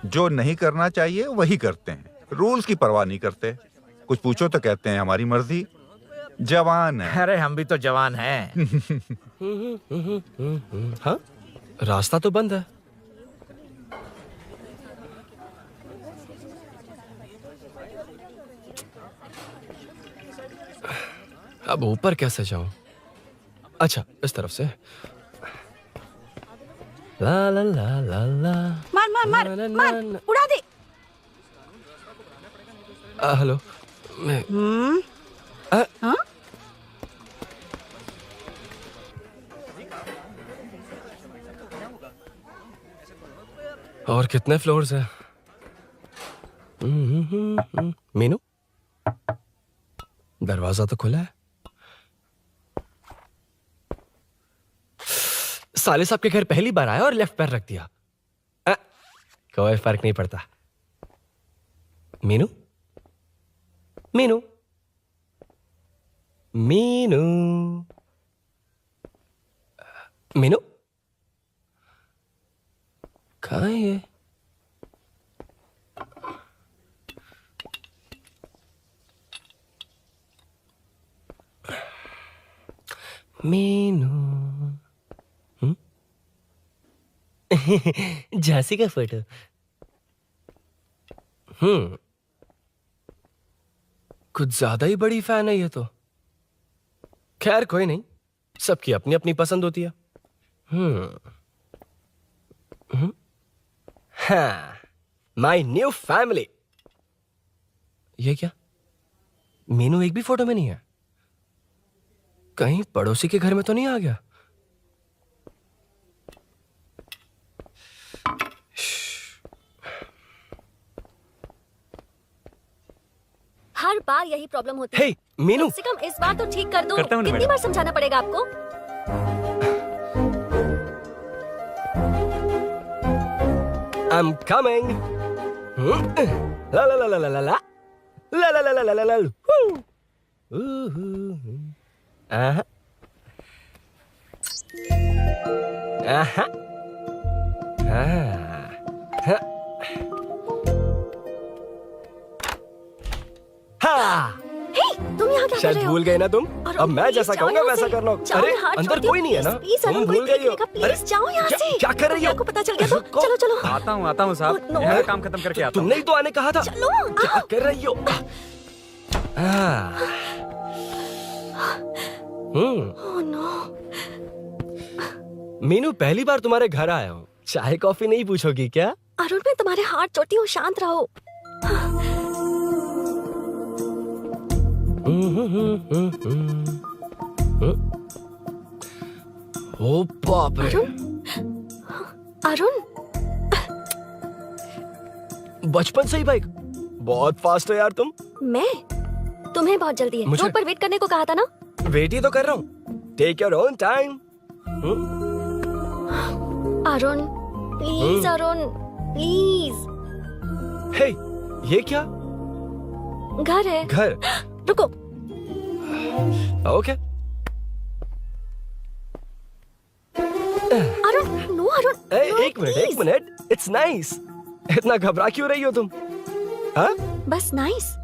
जो नहीं करना चाहिए वही करते हैं, रूल्स की परवाह नहीं करते। कुछ पूछो तो कहते हैं हमारी मर्जी। जवान है। अरे हम भी तो जवान हैं। हाँ, रास्ता तो बंद है। अब ऊपर कैसे जाऊं? अच्छा, इस तरफ से। ला ला ला ला ला। मार मार मार मार, उड़ा दे। हेलो, मैं हाँ? और कितने फ्लोर्स हैं? मीनू, दरवाजा तो खुला है। साले साहब के घर पहली बार आया और लेफ्ट पैर रख दिया। कोई फर्क नहीं पड़ता। मीनू, मीनू, मीनू, मीनू, कहाँ है ये? मीनू, झांसी का फोटो। कुछ ज्यादा ही बड़ी फैन है ये तो। खैर कोई नहीं, सबकी अपनी अपनी पसंद होती है। हाँ, माई न्यू फैमिली। ये क्या? मीनू एक भी फोटो में नहीं है। कहीं पड़ोसी के घर में तो नहीं आ गया? हर बार यही प्रॉब्लम होती है। मीनू, कम से कम इस बार तो ठीक कर दो। करता हूं ना कितनी मैडम। बार समझाना पड़ेगा आपको? I'm coming. La la la la la la la la la la la la la la. Aha. Aha. Ah. हाँ, तुम यहाँ क्या कर शायद रहे हो? भूल गए ना तुम। अरे अब मैं प्लीज जैसा जाओ कहूंगा यहाँ वैसा से। करना। जाओ, अरे हाथ अंदर छोड़ कोई दो, नहीं है ना? प्लीज, तुम अरुण, भूल कोई गई हो। देखेगा, प्लीज जाओ यहाँ से। क्या कर रही हो? आपको पता चल गया तो चलो चलो। आता हूँ साहब, यहाँ का काम खत्म करके आता हूँ। तुमने ही तो आने कहा था। चलो, क्या कर रही हो? Oh no. मीनू, पहली बार तुम्हारे घर आया हूँ। चाय कॉफी नहीं पूछोगी क्या? अरुण, मैं तुम्हारे हाथ चोटी हूँ, शांत रहो। ओ बाप रे। अरुण, बचपन से ही बाइक। बहुत फास्ट हो यार तुम। मैं? तुम्हें बहुत जल्दी है। मुझे- रोड पर वेट करने को कहा था ना? वेट ही तो कर रहा हूँ। Take your own time. Arun, please Arun, please. Hey, ये क्या? घर है। घर? रुको। ओके। अरुण, नो अरुण। एक मिनट, एक मिनट। It's nice. इतना घबरा क्यों रही हो तुम? हाँ? बस नाइस।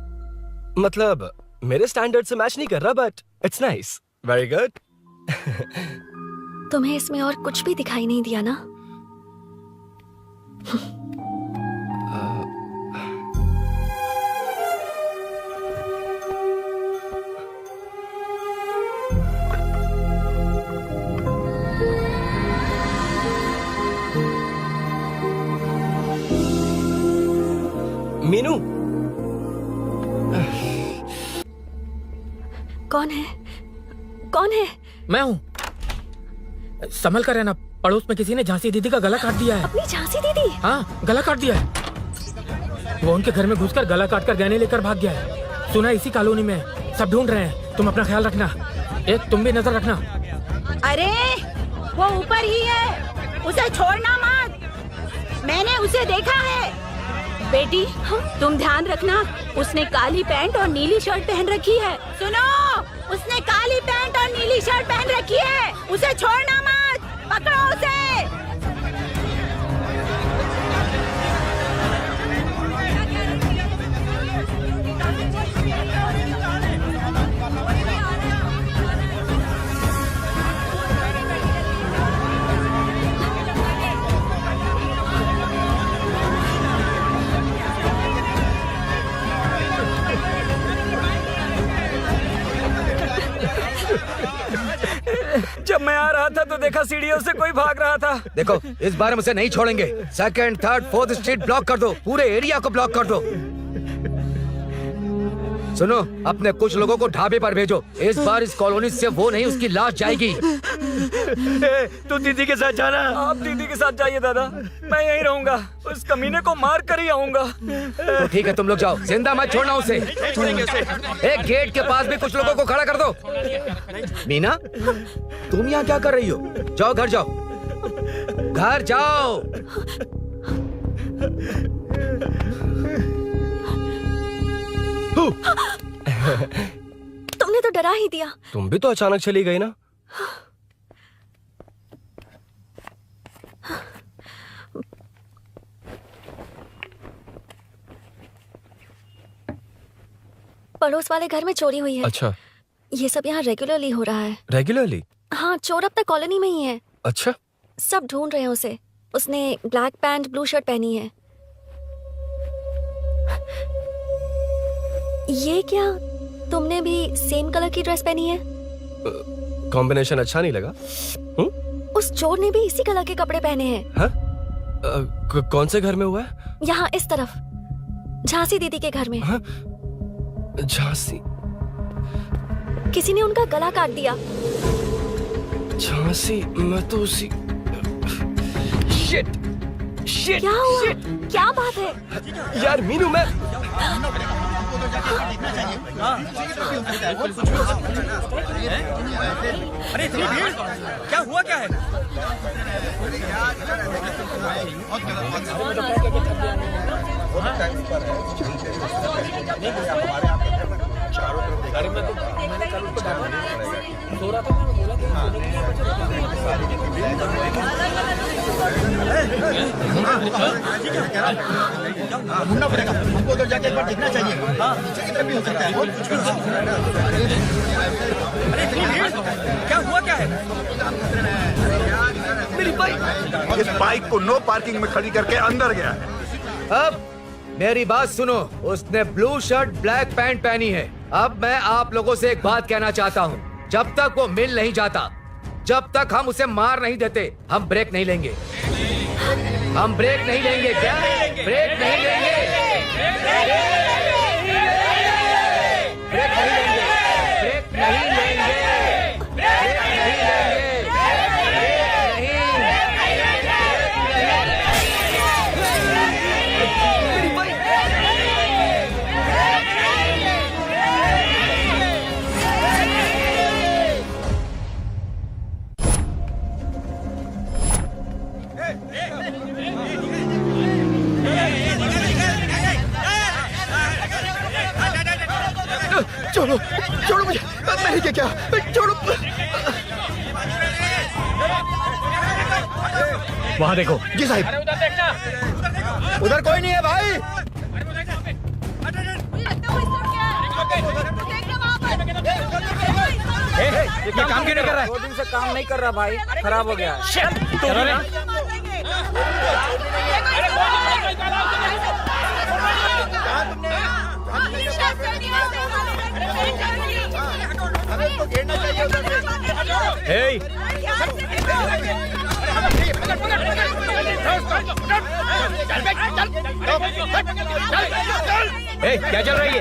मतलब मेरे स्टैंडर्ड से मैच नहीं कर रहा, but it's nice. Very good. तुम्हें इसमें और कुछ भी दिखाई नहीं दिया ना? मीनू, कौन है? कौन है? मैं हूँ। संभल कर रहना, पड़ोस में किसी ने झांसी दीदी का गला काट दिया है। अपनी झांसी दीदी? हाँ, गला काट दिया है। वो उनके घर में घुसकर गला काट कर गहने लेकर भाग गया है। सुना इसी कॉलोनी में है। सब ढूंढ रहे हैं। तुम अपना ख्याल रखना। तुम भी नजर रखना। अरे वो ऊपर ही है, उसे छोड़ना मत। मैंने उसे देखा है। बेटी, तुम ध्यान रखना, उसने काली पैंट और नीली शर्ट पहन रखी है। सुनो, उसने काली पैंट और नीली शर्ट पहन रखी है। उसे छोड़ना मत, पकड़ो उसे। था तो देखा सीढ़ियों से कोई भाग रहा था। देखो इस बार हम उसे नहीं छोड़ेंगे। 2nd, 3rd, 4th street block कर दो, पूरे एरिया को ब्लॉक कर दो। सुनो, अपने कुछ लोगों को ढाबे पर भेजो। इस बार इस कॉलोनी से वो नहीं, उसकी लाश जाएगी। तू दीदी के साथ जाना। आप दीदी के साथ जाइए दादा, मैं यहीं रहूंगा। उस कमीने को मार कर ही आऊंगा। तो ठीक है, तुम लोग जाओ, जिंदा मत छोड़ना उसे। एक गेट के पास भी कुछ लोगों को खड़ा कर दो। मीना, तुम यहाँ क्या कर रही हो? जाओ घर जाओ, घर जाओ। तुमने तो डरा ही दिया। तुम भी तो अचानक चली गई ना। पड़ोस वाले घर में चोरी हुई है। अच्छा, ये सब यहाँ रेगुलरली हो रहा है। रेगुलरली? हाँ, चोर अब तक कॉलोनी में ही है। अच्छा, सब ढूंढ रहे हैं उसे। उसने ब्लैक पैंट ब्लू शर्ट पहनी है। ये क्या, तुमने भी सेम कलर की ड्रेस पहनी है? कॉम्बिनेशन अच्छा नहीं लगा? उस चोर ने भी इसी कलर के कपड़े पहने हैं। हाँ? कौन से घर में हुआ है? यहाँ इस तरफ, झांसी दीदी के घर में। हाँ? झांसी? किसी ने उनका गला काट दिया। झांसी? मैं तो उसी... शिट! शिट! क्या हुआ? क्या बात है? यार मीनू, मैं... अरे इतनी भीड़, क्या हुआ क्या है? ढूंढना पड़ेगा हमको, उधर जाके एक बार देखना चाहिए। हाँ, नीचे की तरफ भी हो सकता है। अरे इतनी भीड़, क्या हुआ क्या है? मेरी बाइक, इस बाइक को नो पार्किंग में खड़ी करके अंदर गया है। अब मेरी बात सुनो, उसने ब्लू शर्ट ब्लैक पैंट पहनी है। अब मैं आप लोगों से एक बात कहना चाहता हूँ, जब तक वो मिल नहीं जाता, जब तक हम उसे मार नहीं देते, हम ब्रेक नहीं लेंगे। हम ब्रेक नहीं लेंगे। क्या? ब्रेक नहीं लेंगे। ब्रेक नहीं लेंगे। ब्रेक नहीं लेंगे। ब्रेक नहीं लेंगे। छोड़ो, छोड़ो मुझे, मैंने क्या किया? छोड़ो। वहाँ देखो। जी साहिब। उधर कोई नहीं है भाई। ये काम क्यों नहीं कर रहा है? 2 दिन से काम नहीं कर रहा भाई, खराब हो गया है। क्या चल रही है?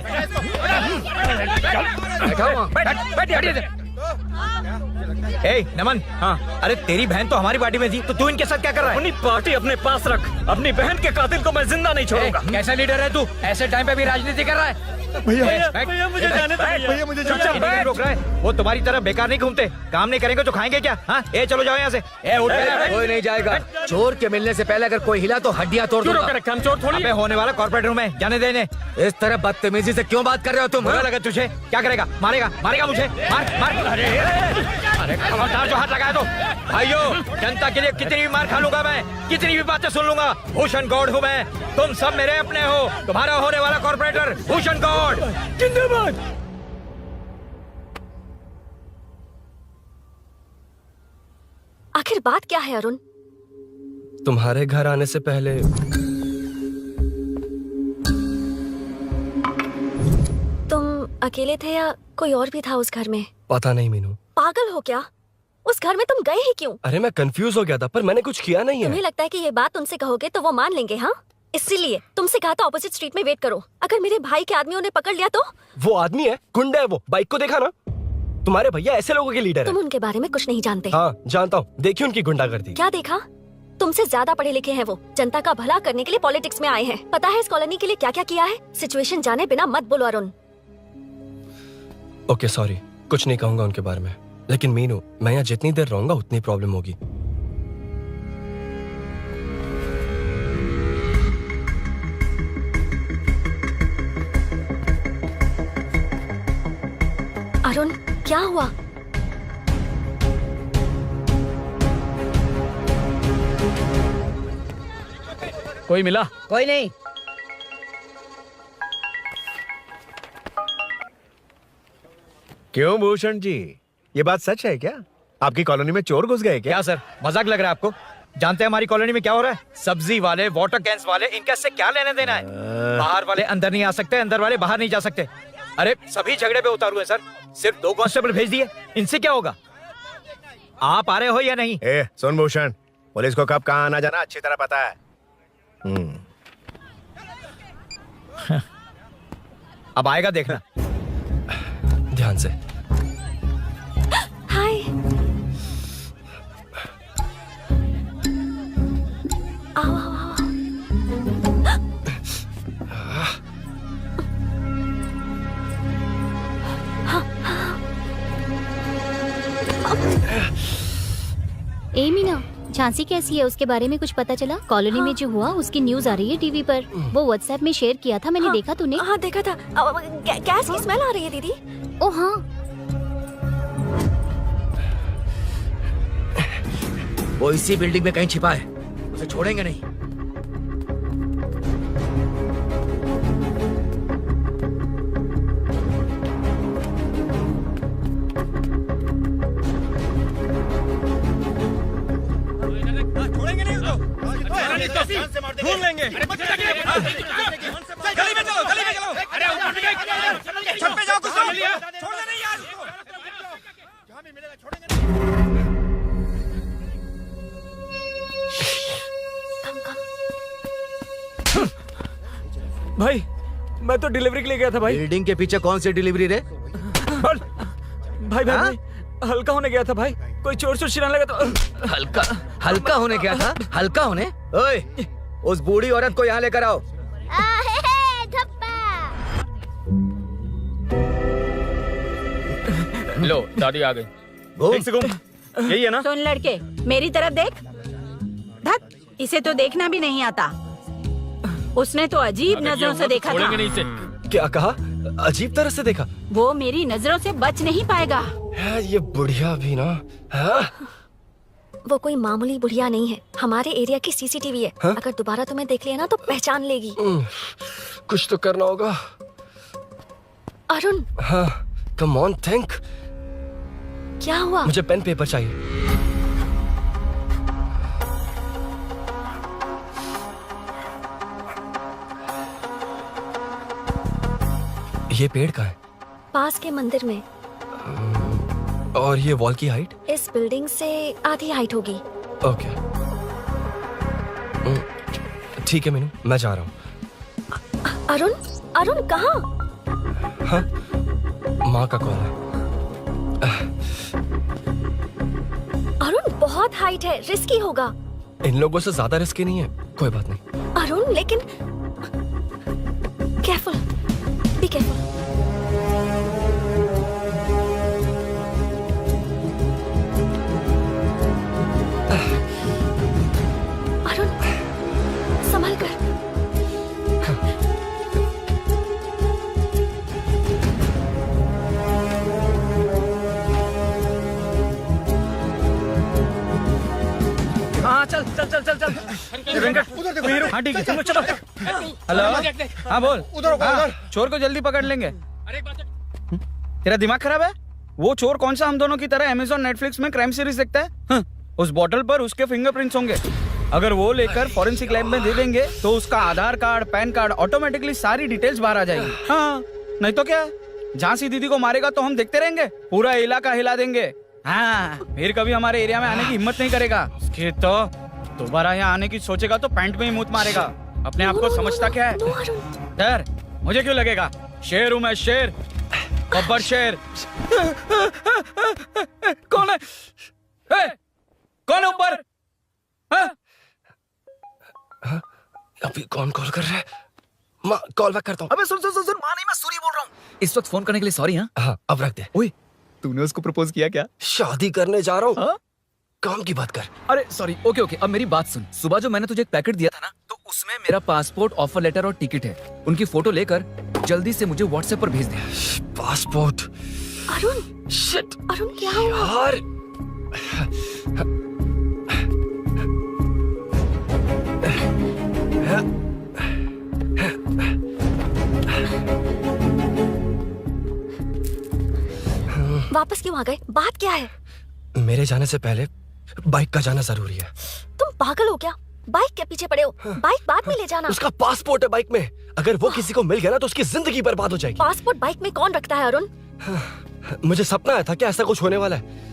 नमन, हाँ, अरे तेरी बहन तो हमारी पार्टी में थी, तो तू इनके साथ क्या कर रहा है? अपनी पार्टी अपने पास रख। अपनी बहन के कातिल को मैं जिंदा नहीं छोड़ूंगा। कैसा लीडर है तू? ऐसे टाइम पे भी राजनीति कर रहा है? भैया मुझे जाने दो। भैया मुझे नहीं रोक रहा है। वो तुम्हारी तरह बेकार नहीं घूमते, काम नहीं करेंगे तो खाएंगे क्या? हाँ, चलो जाओ यहाँ से। उठ कोई नहीं जाएगा। चोर के मिलने से पहले अगर कोई हिला तो हड्डियां तोड़ दूंगा। हम चोर थोड़ी। अबे होने वाला कॉर्पोरेट रूम है, जाने देने। इस तरह बदतमीजी से क्यों बात कर रहे हो तुम? बुरा लगा तुझे? क्या करेगा? मारेगा? मारेगा मुझे? मार मार। अरे खबरदार जो हाथ लगाया तो। भाइयों, जनता के लिए कितनी भी मार खा लूंगा मैं, कितनी भी बातें सुन लूंगा। भूषण गौड़ हूँ मैं, तुम सब मेरे अपने हो। तुम्हारा होने वाला कॉर्पोरेटर भूषण गौड़ जिंदाबाद। आखिर बात क्या है अरुण? तुम्हारे घर आने से पहले तुम अकेले थे या कोई और भी था उस घर में? पता नहीं मीनू। पागल हो क्या? उस घर में तुम गए ही क्यों? अरे मैं कंफ्यूज हो गया था, पर मैंने कुछ किया नहीं है। तुम्हें लगता है कि ये बात उनसे कहोगे तो वो मान लेंगे? हाँ, इसीलिए तुमसे कहा था ऑपोजिट स्ट्रीट में वेट करो। अगर मेरे भाई के आदमियों ने पकड़ लिया तो? वो आदमी है, गुंडा है वो। बाइक को देखा ना? तुम्हारे भैया ऐसे लोगों के लीडर तुम है। उनके बारे में कुछ नहीं जानते। हाँ जानता हूँ, देखी उनकी गुंडागर्दी। क्या देखा? तुमसे ज्यादा पढ़े लिखे हैं वो। जनता का भला करने के लिए पॉलिटिक्स में आए हैं। पता है इस कॉलोनी के लिए क्या क्या किया है? सिचुएशन जाने बिना मत बोलो अरुण। ओके सॉरी, कुछ नहीं कहूंगा उनके बारे में। लेकिन मीनू, मैं यहाँ जितनी देर रहूंगा उतनी प्रॉब्लम होगी। अरुण, क्या हुआ? कोई मिला? कोई नहीं। क्यों भूषण जी, ये बात सच है क्या? आपकी कॉलोनी में चोर घुस गए क्या? क्या सर, मजाक लग रहा है आपको? जानते हैं हमारी कॉलोनी में क्या हो रहा है? सब्जी वाले, वाटर कैंस वाले, इनका इससे क्या लेना देना है? बाहर वाले अंदर नहीं आ सकते, अंदर वाले बाहर नहीं जा सकते। अरे सभी झगड़े पे उतारू है सर। सिर्फ 2 कांस्टेबल भेज दिए, इनसे क्या होगा? आप आ रहे हो या नहीं? ए, सुन भूषण, पुलिस को कब कहाँ आना जाना अच्छी तरह पता है। अब आएगा देखना। ध्यान से। हाय। आओ आओ आओ। ए मीना, झांसी कैसी है? उसके बारे में कुछ पता चला? कॉलोनी में जो हुआ उसकी न्यूज आ रही है टीवी पर। वो व्हाट्सएप में शेयर किया था, मैंने देखा। तूने? हाँ देखा था। गैस की स्मेल आ रही है दीदी। ओ हाँ, वो इसी बिल्डिंग में कहीं छिपा है, उसे छोड़ेंगे नहीं। छोड़ेंगे नहीं उसको। ढूंढ लेंगे। गली में चलो, गली में चलो। अरे ऊपर भी छत पे जाओ, कुछ छोड़ना नहीं यार उसको। जहाँ भी मिलेगा छोड़ेंगे नहीं। भाई, मैं तो डिलीवरी के लिए गया था भाई। बिल्डिंग के पीछे कौन सी डिलीवरी रे? भाई भाई, हल्का होने गया था भाई। कोई चोर चोर चिल्लाने लगा तो। हल्का होने गया था? हल्का होने? ओए, उस बूढ़ी औरत को यहाँ लेकर आओ। लो, दादी आ गई। यही है ना? सुन लड़के, मेरी तरफ देख। धत, इसे तो देखना भी नहीं आता। उसने तो अजीब नजरों से देखा था। नहीं इसे। क्या कहा? अजीब तरह से देखा? वो मेरी नजरों से बच नहीं पाएगा। है ये बुढ़िया भी ना। हाँ? वो कोई मामूली बुढ़िया नहीं है, हमारे एरिया की सीसीटीवी है। हाँ? अगर दोबारा तुम्हें देख लिया ना तो पहचान लेगी। कुछ तो करना होगा। अरुण। हाँ, कम ऑन थिंक। क्या हुआ? मुझे पेन पेपर चाहिए। ये पेड़ का है? पास के मंदिर में। और ये वॉल की हाइट? इस बिल्डिंग से आधी हाइट होगी। ओके, ठीक है मीनू, मैं जा रहा हूँ। अरुण, अरुण कहाँ? हाँ, माँ का कॉल है। अरुण बहुत हाइट है, रिस्की होगा। इन लोगों से ज्यादा रिस्की नहीं है, कोई बात नहीं। अरुण लेकिन केयरफुल, बी केयरफुल। अरुण संभल कर। हाँ चल चल चल चल चल। उधर देखो। हाँ ठीक है, चलो चलो। हेलो, हाँ बोल। उधर उधर। चोर को जल्दी पकड़ लेंगे। तेरा दिमाग खराब है? वो चोर कौन सा हम दोनों की तरह अमेज़न नेटफ्लिक्स में क्राइम सीरीज देखता है? उस बॉटल पर उसके फिंगरप्रिंट्स होंगे। अगर वो लेकर फॉरेंसिक लैब में दे देंगे तो उसका आधार कार्ड, पैन कार्ड, ऑटोमेटिकली सारी डिटेल्स बाहर आ जाएगी। हाँ, नहीं तो क्या? झांसी दीदी को मारेगा तो हम देखते रहेंगे? पूरा इलाका हिला देंगे। हाँ, फिर कभी हमारे एरिया में आने की हिम्मत नहीं करेगा। उसके तो दोबारा यहाँ आने की सोचेगा तो पैंट में ही मूत मारेगा। अपने आप को समझता क्या है? डर मुझे क्यों लगेगा? शेर हूँ मैं, शेर, बब्बर शेर। कौन है? कौन है ऊपर? अभी कौन कॉल कर रहा है? माँ कॉल बैक करता हूँ। अबे सुन सुन सुन सुन, माँ नहीं, मैं सूरी बोल रहा हूँ। इस वक्त फोन करने के लिए सॉरी। हाँ अब रख दे। ओए, तूने उसको प्रपोज किया क्या? शादी करने जा रहा हूँ। काम की बात कर। अरे सॉरी, ओके ओके, अब मेरी बात सुन। सुबह जो मैंने तुझे एक पैकेट दिया था ना, तो उसमें मेरा पासपोर्ट, ऑफर लेटर और टिकट है। उनकी फोटो लेकर जल्दी से मुझे व्हाट्सएप पर भेज दे। पासपोर्ट? अरुण, शिट, अरुण क्या हुआ? यार वापस क्यों आ गए? बात क्या है? मेरे जाने से पहले बाइक का जाना जरूरी है। तुम पागल हो क्या? बाइक के पीछे पड़े हो? बाइक बाद में ले जाना। उसका पासपोर्ट है बाइक में। अगर वो किसी को मिल गया ना तो उसकी जिंदगी बर्बाद हो जाएगी। पासपोर्ट बाइक में कौन रखता है अरुण? मुझे सपना आया था कि ऐसा कुछ होने वाला है।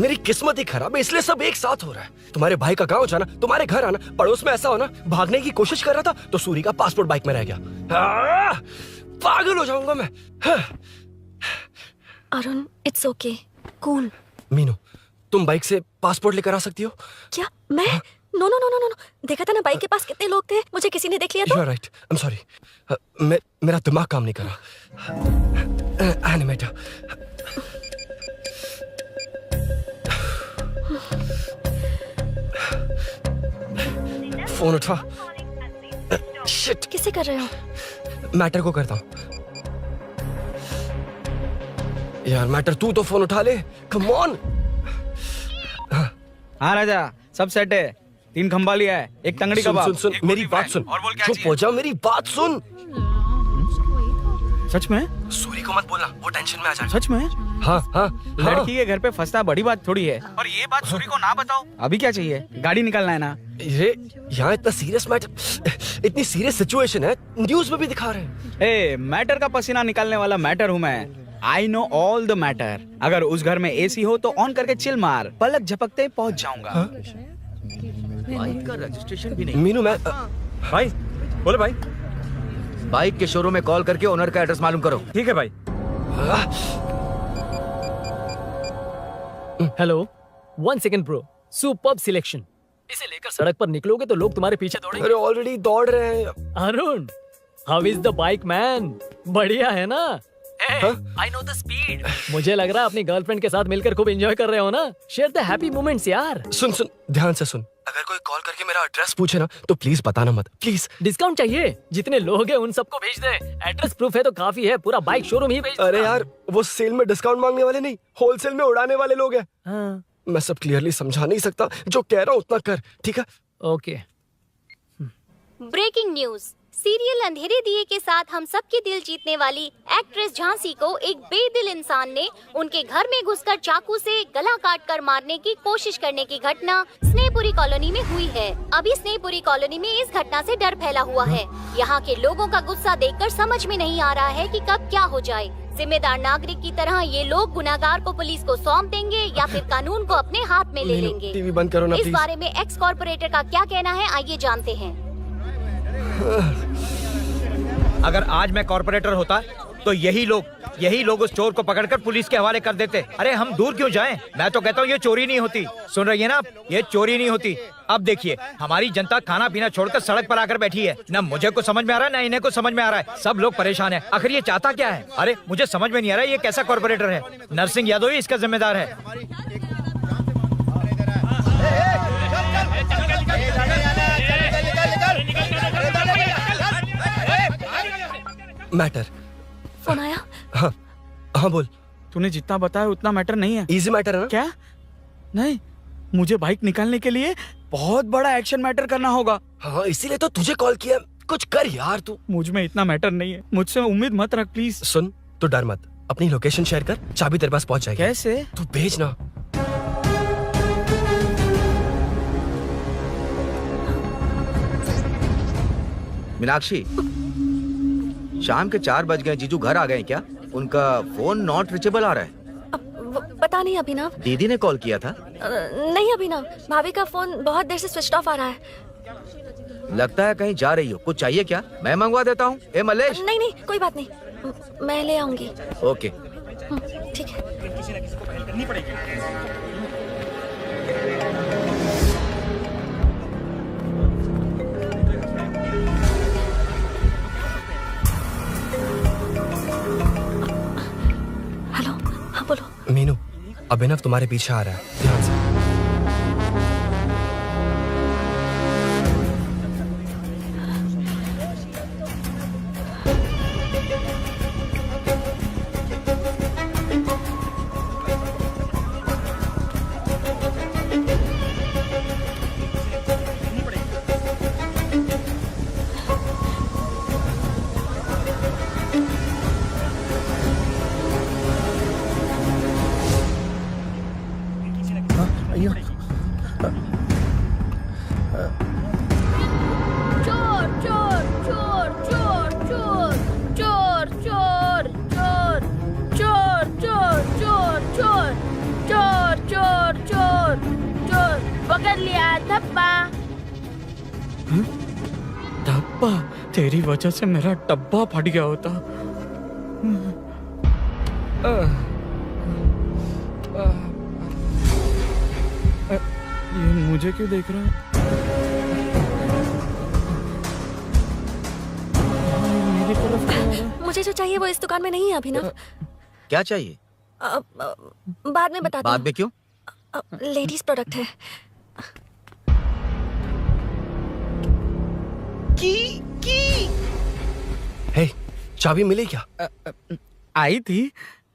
मेरी किस्मत ही खराब है, इसलिए सब एक साथ हो रहा है। तुम्हारे भाई का गांव जाना, तुम्हारे घर आना, पड़ोस में ऐसा होना। भागने की कोशिश कर रहा था तो सूरी का पासपोर्ट बाइक में रह गया। पागल हो जाऊंगा मैं। Arun, it's okay, cool. Meenu, तुम बाइक से पासपोर्ट लेकर आ सकती हो? क्या मैं? No no no no no, देखा था ना बाइक के पास कितने लोग थे। मुझे किसी ने देख लिया तो? You are right. I'm sorry. मेरा दिमाग काम नहीं कर रहा। एनिमेटर। फोन उठा। शिट। किसे कर रहे हो? मैटर को करता हूँ। यार मैटर, तू तो फोन उठा ले। Come on. हाँ राजा, सब सेट है। 3 खंबा लिया है, एक तंगड़ी सुन, कबाब। सुन, सुन, मेरी बात सुन। चुप हो जा, मेरी बात सुन। सच में? सूरी को मत बोलना, वो टेंशन में आ जाएगा। सच में? हाँ हाँ। लड़की के घर पे फंसना बड़ी बात थोड़ी है। और ये बात सूरी को ना बताओ। अभी क्या चाहिए? गाड़ी निकालना है ना? ये यहाँ इतना सीरियस मैटर, इतनी सीरियस सिचुएशन है, न्यूज में भी दिखा रहे हैं। ए, मैटर का पसीना निकालने वाला मैटर हूँ मैं। I know all the matter. अगर उस घर में एसी हो तो ऑन करके चिल मार, पलक झपकते पहुंच जाऊंगा। बाइक का रजिस्ट्रेशन भी नहीं। मीनू, मैं भाई बोले भाई, बाइक के शोरूम में कॉल करके ओनर का एड्रेस मालूम करो। ठीक है भाई। Hello, 1 second bro, superb selection. इसे लेकर सड़क पर निकलोगे तो लोग तुम्हारे पीछे दौड़ेंगे। अरे ऑलरेडी दौड़ रहे हैं। Arun, how is the bike man? बढ़िया है ना? I know the speed. मुझे लग रहा है अपनी गर्लफ्रेंड के साथ मिलकर खूब एंजॉय कर रहे हो ना? शेयर द हैप्पी मोमेंट्स यार। सुन सुन, ध्यान से सुन। अगर कोई कॉल करके मेरा एड्रेस पूछे ना तो प्लीज बताना मत, प्लीज। डिस्काउंट चाहिए? जितने लोग हैं उन सबको भेज दे। एड्रेस प्रूफ है तो काफी है, पूरा बाइक शोरूम ही भेज। अरे यार, वो सेल में डिस्काउंट मांगने वाले नहीं, होलसेल में उड़ाने वाले लोग हैं। हाँ। मैं सब क्लियरली समझा नहीं सकता, जो कह रहा हूँ उतना कर, ठीक है? ओके। Breaking news. सीरियल अंधेरे दिए के साथ हम सबके दिल जीतने वाली एक्ट्रेस झांसी को एक बेदिल इंसान ने उनके घर में घुसकर चाकू से गला काटकर मारने की कोशिश करने की घटना स्नेहपुरी कॉलोनी में हुई है। अभी स्नेहपुरी कॉलोनी में इस घटना से डर फैला हुआ है। यहाँ के लोगों का गुस्सा देखकर समझ में नहीं आ रहा है कि कब क्या हो जाए। जिम्मेदार नागरिक की तरह ये लोग गुनाहगार को पुलिस को सौंप देंगे या फिर कानून को अपने हाथ में ले लेंगे। टीवी बंद करो ना इस प्लीज। बारे में एक्स कॉर्पोरेटर का क्या कहना है, आइए जानते हैं। अगर आज मैं कॉर्पोरेटर होता तो यही लोग उस चोर को पकड़कर पुलिस के हवाले कर देते। अरे हम दूर क्यों जाएं? मैं तो कहता हूँ ये चोरी नहीं होती। सुन रही है ना आप? ये चोरी नहीं होती। अब देखिए, हमारी जनता खाना पीना छोड़कर सड़क पर आकर बैठी है। ना मुझे कुछ समझ में आ रहा है, ना इन्हें कुछ समझ में आ रहा है। सब लोग परेशान हैं। आखिर ये चाहता क्या है? अरे मुझे समझ में नहीं आ रहा है, ये कैसा कॉर्पोरेटर है? नरसिंह यादव ही इसका जिम्मेदार है। मैटर। फोन आया? हाँ हाँ बोल। तूने जितना बताया उतना मैटर नहीं है। इजी मैटर है ना? क्या? नहीं, मुझे बाइक निकालने के लिए बहुत बड़ा एक्शन मैटर करना होगा। हाँ, इसीलिए तो तुझे कॉल किया। कुछ कर यार तू। मुझ में इतना मैटर नहीं है, मुझसे उम्मीद मत रख प्लीज। सुन, तू डर मत, अपनी लोकेशन शेयर कर, चाबी तेरे पास पहुंच जाएगी। कैसे? तू भेज ना। मीनाक्षी, शाम के 4 बज गए, जीजू घर आ गए क्या? उनका फोन नॉट रीचेबल आ रहा है। पता नहीं अभिनव। दीदी ने कॉल किया था? नहीं अभिनव, भाभी का फोन बहुत देर से स्विच ऑफ आ रहा है। लगता है कहीं जा रही हो। कुछ चाहिए क्या? मैं मंगवा देता हूँ। ए मलेश। नहीं नहीं कोई बात नहीं, मैं ले आऊंगी। ओके ठीक है। हेलो, हाँ बोलो। मीनू, अभिनव तुम्हारे पीछे आ रहा है, ध्यान से। चोर चोर चोर चोर चोर चोर चोर चोर चोर चोर चोर चोर चोर चोर चोर पकड़ लिया धप्पा। धब्बा, तेरी वजह से मेरा डब्बा फट गया होता। ये मुझे क्यों देख रहा है? मेरी तरफ क्यों आ रहा है? मुझे जो चाहिए वो इस दुकान में नहीं है अभिनव। क्या चाहिए? बाद में बताती बाद में क्यों? लेडीज प्रोडक्ट है। हे, चाबी मिली क्या? आई थी,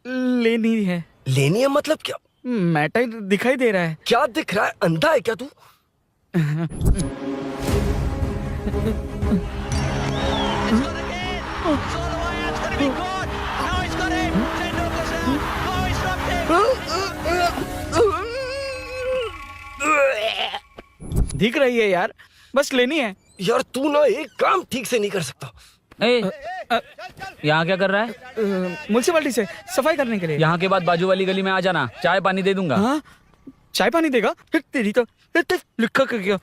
लेनी है। लेनी है मतलब क्या? मैटर दिखाई दे रहा है। क्या दिख रहा है? अंधा है क्या तू? दिख रही है यार, बस लेनी है। यार तू ना एक काम ठीक से नहीं कर सकता। यहाँ क्या कर रहा है? म्युनिसिपैलिटी से सफाई करने के लिए। यहाँ के बाद बाजू वाली गली में आ जाना, चाय पानी दे दूंगा। हाँ? चाय पानी देगा? तेरी तो लिखा कर गया।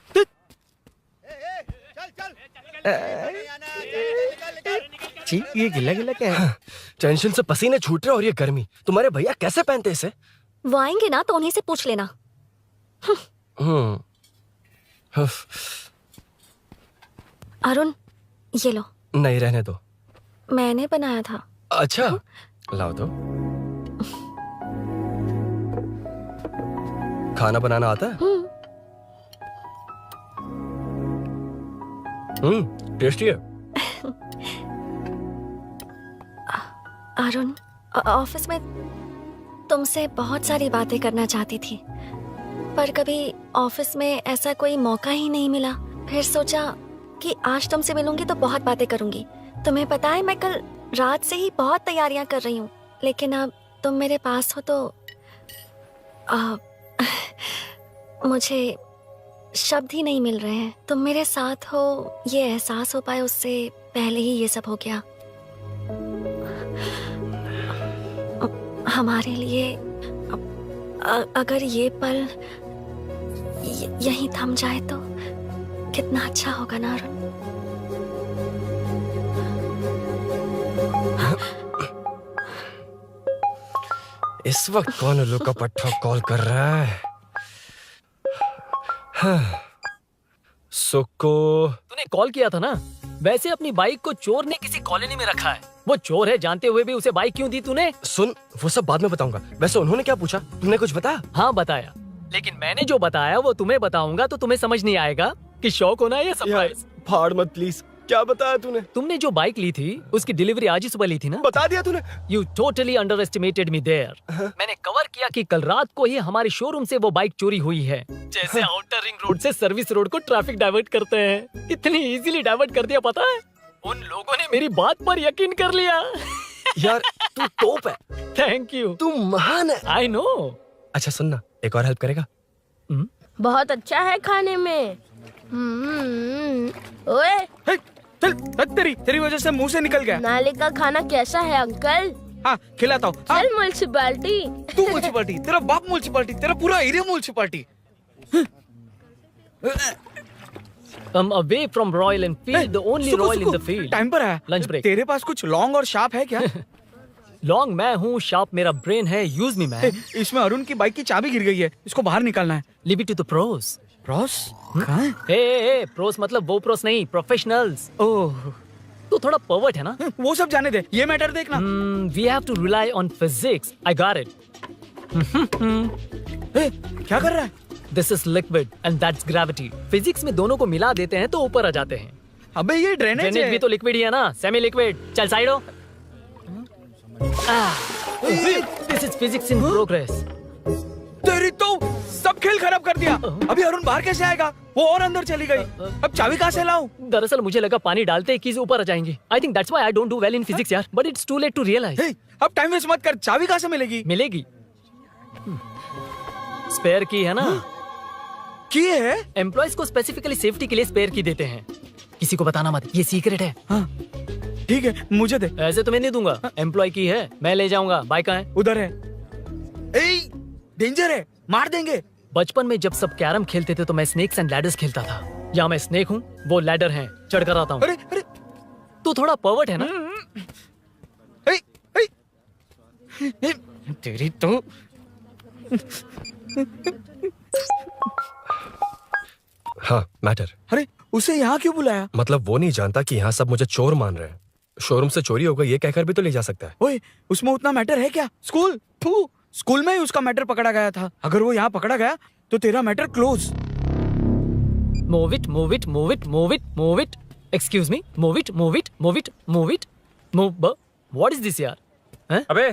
ये गिला गिला क्या है? टेंशन से पसीने छूट रहे और ये गर्मी, तुम्हारे भैया कैसे पहनते इसे? वो आएंगे ना तो उन्हीं से पूछ लेना। अरुण, ये लो। नहीं, रहने दो। मैंने बनाया था। अच्छा, लाओ तो। खाना बनाना आता है? टेस्टी है। अरुण, ऑफिस में तुमसे बहुत सारी बातें करना चाहती थी, पर कभी ऑफिस में ऐसा कोई मौका ही नहीं मिला। फिर सोचा कि आज तुमसे मिलूंगी तो बहुत बातें करूंगी। तुम्हें पता है मैं कल रात से ही बहुत तैयारियां कर रही हूँ, लेकिन अब तुम मेरे पास हो तो मुझे शब्द ही नहीं मिल रहे हैं। तुम मेरे साथ हो ये एहसास हो पाए उससे पहले ही ये सब हो गया। हमारे लिए अगर ये पल यहीं थम जाए तो कितना अच्छा होगा ना अरुण। इस वक्त कौन उल्लू का पट्टा कॉल कर रहा है? सुक्को, तूने कॉल किया था ना? वैसे अपनी बाइक को चोर ने किसी कॉलोनी में रखा है। वो चोर है जानते हुए भी उसे बाइक क्यों दी तूने? सुन, वो सब बाद में बताऊंगा। वैसे उन्होंने क्या पूछा? तुमने कुछ बताया? हाँ बताया, लेकिन मैंने जो बताया वो तुम्हें बताऊंगा तो तुम्हें समझ नहीं आएगा कि शौक होना है या सरप्राइज। फाड़ मत प्लीज। क्या बताया तूने? तुमने जो बाइक ली थी उसकी डिलीवरी आज ही सुबह ली थी ना? बता दिया तूने। You totally underestimated me there. मैंने कवर किया कि कल रात को ही हमारे शोरूम से वो बाइक चोरी हुई है। जैसे आउटर रिंग रोड से सर्विस रोड को ट्रैफिक डाइवर्ट करते हैं, इतनी इजीली डाइवर्ट कर दिया। पता है, उन लोगों ने मेरी बात पर यकीन कर लिया। यार तू टॉप है। Thank you. तू महान है। I know. अच्छा सुनना, एक और हेल्प करेगा? बहुत अच्छा है खाने में। ओए, चल, तेरी वजह से मुंह से निकल गया। नाले का खाना कैसा है अंकल? हाँ खिलाता हूँ। हाँ? चल म्युनिसिपैलिटी। तू म्युनिसिपैलिटी, तेरा बाप म्युनिसिपैलिटी, तेरा पूरा area municipality. away from Royal Enfield, the only Royal in the field. Time पर है। Lunch break. तेरे पास कुछ लॉन्ग और शार्प है क्या? लॉन्ग मैं हूँ, शार्प मेरा ब्रेन है, यूज मी मैन। इसमें अरुण की बाइक की चाबी गिर गई है, इसको बाहर निकालना है। Leave it to the pros. Pros कहाँ है? ए प्रोस मतलब वो प्रोस नहीं, प्रोफेशनल्स। ओह तू थोड़ा पर्वर्ट है ना? वो सब जाने दे, ये मैटर देखना। We have to rely on physics. I got it. क्या कर रहा है? This is liquid and that's gravity. Physics में दोनों को मिला देते हैं तो ऊपर आ जाते हैं। अबे ये ड्रेनेज है। भी तो लिक्विड ही है ना, सेमी लिक्विड। चल साइड हो। This is physics in progress. तेरी तो सब खेल खराब कर दिया। अभी अरुण बाहर कैसे आएगा? वो और अंदर चली गई। अब चाबी कहाँ से लाऊं? दरअसल मुझे लगा पानी डालते ही कीज ऊपर आ जाएंगी। I think that's why I don't do well in physics यार। But it's too late to realize. अब टाइम वेस्ट मत कर, चाबी कहाँ से मिलेगी? मिलेगी। स्पेयर की है ना? की है? एम्प्लॉयज को स्पेसिफिकली सेफ्टी के लिए स्पेयर की देते हैं। किसी को बताना मत, ये सीक्रेट है। हाँ ठीक है, मुझे दे। ऐसे तो मैं नहीं दूंगा। एम्प्लॉय की है, मैं ले जाऊंगा। बाइक कहाँ है? उधर है। डेंजर है, मार देंगे। बचपन में जब सब कैरम खेलते थे तो मैं स्नेक्स एंड लैडर्स खेलता था। या मैं स्नेक हूँ, वो लैडर है, चढ़ कर आता हूँ। अरे अरे तू थोड़ा पर्वर्ट है ना? तेरी तो हाँ मैटर। अरे उसे यहाँ क्यों बुलाया? मतलब वो नहीं जानता कि यहाँ सब मुझे चोर मान रहे हैं। शोरूम से चोरी हो गई ये कहकर भी तो ले जा सकता है। ओए उसमें उतना मैटर है क्या? स्कूल में ही उसका मैटर पकड़ा गया था। अगर वो यहाँ पकड़ा गया तो तेरा matter close. Move it, move it, move it, move it, move it. Excuse me, move it, move it, move it, move it, move. What is this यार? हैं? अबे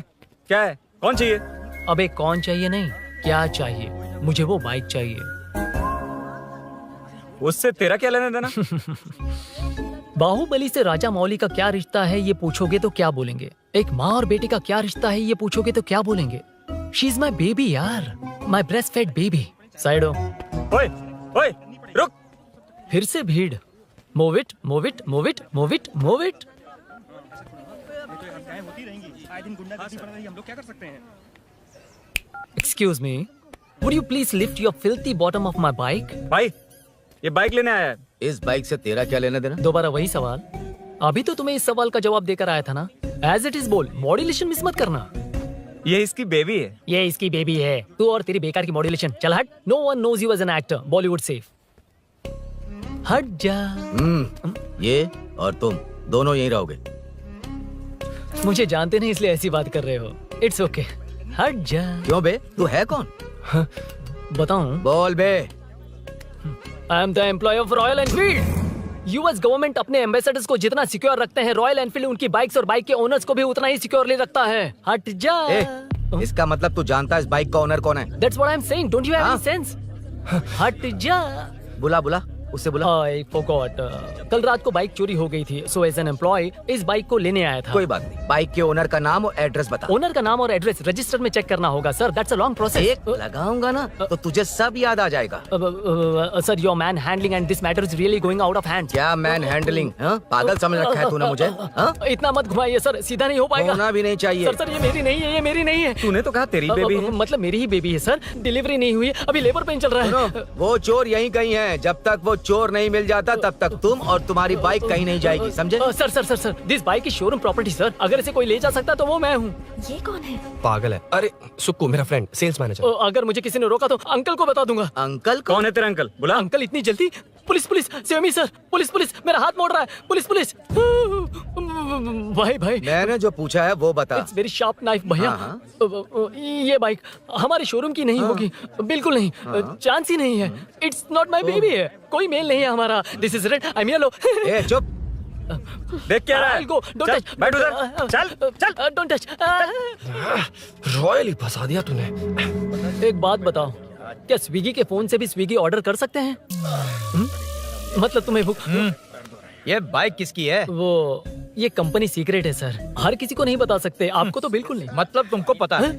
क्या है? कौन चाहिए? अबे कौन चाहिए नहीं, क्या चाहिए? मुझे वो बाइक चाहिए। उससे तेरा क्या लेना देना? बाहुबली से राजा मौली का क्या रिश्ता है ये पूछोगे तो क्या बोलेंगे? एक माँ और बेटे का क्या रिश्ता है ये पूछोगे तो क्या बोलेंगे? शी इज माई बेबी यार, my breast fed baby. Side हो। ओए ओए रुक। फिर से भीड़। Move it, move it, move it, move it, move it. Excuse me, would you please lift your filthy bottom of my bike? भाई ये बाइक लेने आया है। इस बाइक से तेरा क्या लेना देना? दोबारा वही सवाल। अभी तो तुम्हें इस सवाल का जवाब देकर आया था ना। एज इट इज बोल, मॉड्यूलेशन मिस मत करना। ये इसकी बेबी है। ये इसकी बेबी है। तू और तेरी बेकार की मॉड्यूलेशन। चल हट। No one knows you as an actor. Bollywood safe. हट जा। ये और तुम दोनों यहीं रहोगे। मुझे जानते नहीं इसलिए ऐसी बात कर रहे हो। It's okay. हट जा। क्यों बे, तू है कौन? बताऊं? बोल बे। I am the employ of Royal Enfield. US government अपने एम्बेसडर्स को जितना सिक्योर रखते हैं, रॉयल एनफील्ड उनकी बाइक्स और बाइक के ओनर्स को भी उतना ही सिक्योरली रखता है। हट जा। इसका मतलब तू जानता है इस बाइक का ओनर कौन है? That's what I'm saying. Don't you have any sense? हट जा। बुला बुला, उससे बुला। I forgot. कल रात को बाइक चोरी हो गई थी, so as an employee इस बाइक को लेने आया था। कोई बात नहीं, बाइक के ओनर का नाम और एड्रेस बता। ओनर का नाम और एड्रेस रजिस्टर में चेक करना होगा sir. That's a long process. एक लगाऊंगा ना तो तुझे सब याद आ जाएगा। Sir your man handling and this matter is really going out of hand. क्या मैन हैंडलिंग? पागल समझ रखा है तूने मुझे? इतना मत घुमाइए सर, सीधा नहीं हो पाएगा। होना भी नहीं चाहिए। सर ये मेरी नहीं है, ये मेरी नहीं है। तूने तो कहा तेरी बेबी है। मतलब मेरी ही बेबी है सर। डिलीवरी नहीं हुई, अभी लेबर पेन चल रहा है। वो चोर यहीं कहीं है। जब तक वो चोर नहीं मिल जाता तब तक तुम और तुम्हारी बाइक कहीं नहीं जाएगी, समझे? Sir sir sir sir this bike is showroom property sir. अगर इसे कोई ले जा सकता तो वो मैं हूँ। ये कौन है? पागल है। अरे सुक्कू मेरा फ्रेंड, सेल्स मैनेजर। अगर मुझे किसी ने रोका तो अंकल को बता दूंगा। अंकल? कौन है तेरा अंकल? बुला। अंकल इतनी जल्दी? Police police, save me sir. Police police, मेरा हाथ मोड़ रहा है। Police police. भाई भाई मैंने जो पूछा है वो बता। इट्स वेरी शार्प नाइफ भैया। ये बाइक हमारे शोरूम की नहीं होगी, बिल्कुल नहीं। चांस ही नहीं है। इट्स नॉट माय बेबी है, कोई मेल नहीं है हमारा। This is red, I am yellow. ए चुप। देख क्या रहा है? Go, don't touch. बैठ उधर। चल डोंट टच। रॉयल ही फंसा दिया तूने। एक बात बताओ, क्या स्विगी के फोन से भी स्विगी ऑर्डर कर सकते हैं? मतलब तुम्हें ये बाइक किसकी है? वो ये कंपनी सीक्रेट है सर, हर किसी को नहीं बता सकते। आपको तो बिल्कुल नहीं। मतलब तुमको पता है?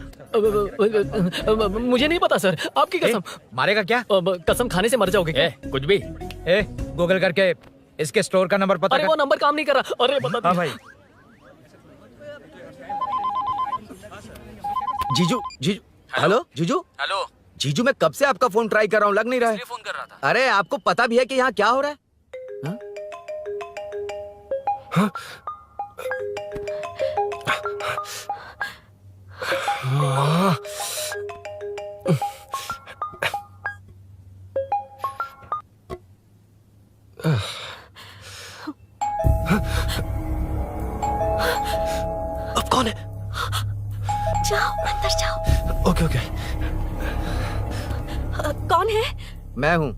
मुझे नहीं पता सर, आपकी कसम। मारेगा क्या? कसम खाने से मर जाओगे। कुछ भी। गूगल करके इसके स्टोर का नंबर पता अरे कर। वो नंबर काम नहीं कर रहा। अरे बता। हाँ भाई। जीजू जीजू हेलो जीजू हेलो जीजू, मैं कब से आपका फोन ट्राई कर रहा हूँ, लग नहीं रहा है। फोन कर रहा था। अरे आपको पता भी है कि यहाँ क्या हो रहा है? हाँ? हाँ? अब कौन है? जाओ अंदर जाओ। Okay okay. कौन है? मैं हूँ।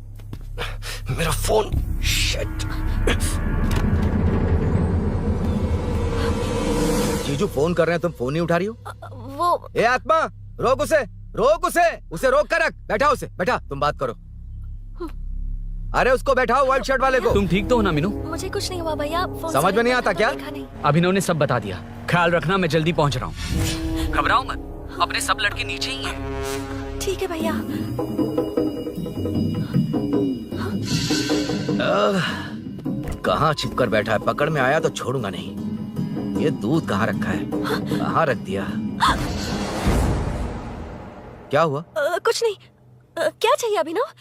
मेरा फोन। शिट। जीजू फोन कर रहे हैं, तुम फोन नहीं उठा रही हो? वो ए आत्मा, रोक उसे, रोक उसे रोक कर रख। बैठा उसे, बैठा, तुम बात करो। अरे उसको बैठाओ, व्हाइट शर्ट वाले को। तुम ठीक तो हो ना मीनू? मुझे कुछ नहीं हुआ भैया। फोन समझ में नहीं आता क्या? अभिनव ने सब बता दिया। ख्याल रखना, मैं जल्दी पहुंच रहा हूँ। घबराओ मत, अपने सब लड़के नीचे ही हैं। ठीक है भैया। कहाँ छिप कर बैठा है, पकड़ में आया तो छोड़ूंगा नहीं। ये दूध कहाँ रखा है, कहाँ रख दिया? क्या हुआ? कुछ नहीं। क्या चाहिए अभिनव?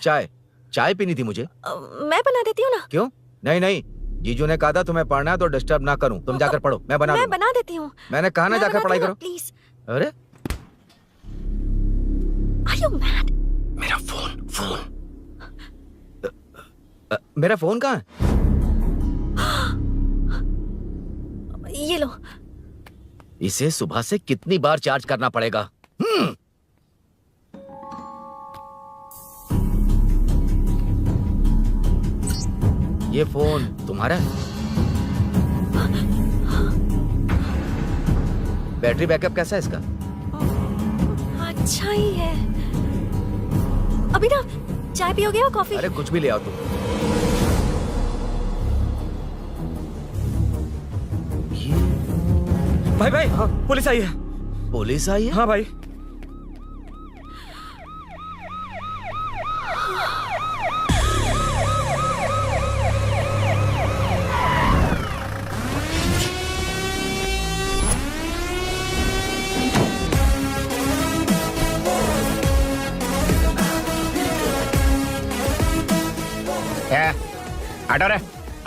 चाय पीनी थी मुझे। मैं बना देती हूँ ना। क्यों? नहीं, जीजू ने कहा था तुम्हें पढ़ना है तो डिस्टर्ब ना करूं, तुम जाकर पढ़ो, मैं बना देती हूँ। मैंने कहा ना जाकर पढ़ाई करो प्लीज। अरे Are you mad? मेरा फोन मेरा फोन कहाँ है? ये लो। इसे सुबह से कितनी बार चार्ज करना पड़ेगा? ये फोन तुम्हारा है? बैटरी बैकअप कैसा है इसका? अच्छा ही है। अभिनव, चाय पियोगे या कॉफी? अरे कुछ भी ले आओ तुम। भाई हाँ, पुलिस आई है। पुलिस आई है? हाँ भाई।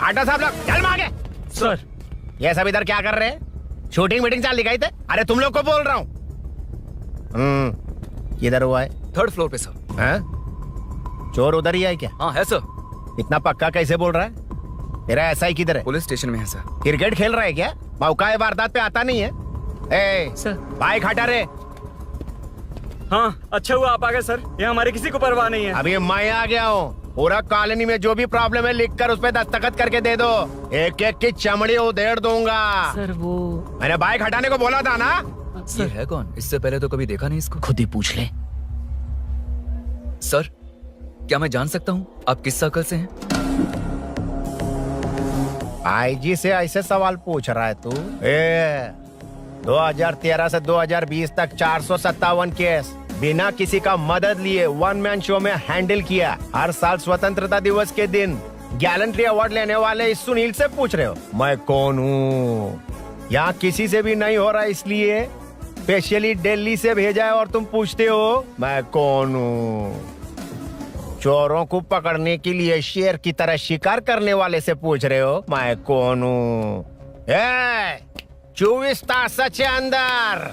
आटो साहब लोग चल मांगे। सर ये सब इधर क्या कर रहे हैं? शूटिंग मीटिंग चाल दिखाई थे? अरे तुम लोग को बोल रहा हूँ। किधर हुआ है? 3rd फ्लोर पे सर। हैं? चोर उधर ही है क्या? हाँ है सर। इतना पक्का कैसे बोल रहा है? तेरा ऐसा ही किधर है? पुलिस स्टेशन में है सर। क्रिकेट खेल रहा है क्या? मौका वारदात पे आता नहीं है? ए सर बाइक हटा रे। हाँ अच्छा हुआ आप आ गए सर, ये हमारे किसी को परवाह नहीं है। अभी मैं आ गया हूँ। पूरा कॉलोनी में जो भी प्रॉब्लम है लिख कर उस पर दस्तखत करके दे दो। एक एक की चमड़ी उधेड़ दूंगा। सर वो मैंने बाइक हटाने को बोला था ना? ये है कौन? इससे पहले तो कभी देखा नहीं इसको। खुद ही पूछ ले। सर क्या मैं जान सकता हूँ आप किस सर्कल से हैं? आईजी से ऐसे सवाल पूछ रहा है तू? 2013 से 2020 तक 457 केस बिना किसी का मदद लिए 1 मैन शो में हैंडल किया। हर साल स्वतंत्रता दिवस के दिन गैलेंट्री अवार्ड लेने वाले इस सुनील से पूछ रहे हो मैं कौन हूँ? यहाँ किसी से भी नहीं हो रहा, इसलिए स्पेशली दिल्ली से भेजा है और तुम पूछते हो मैं कौन हूँ? चोरों को पकड़ने के लिए शेर की तरह शिकार करने वाले से पूछ रहे हो मैं कौन हूँ? 24 तास से अंदर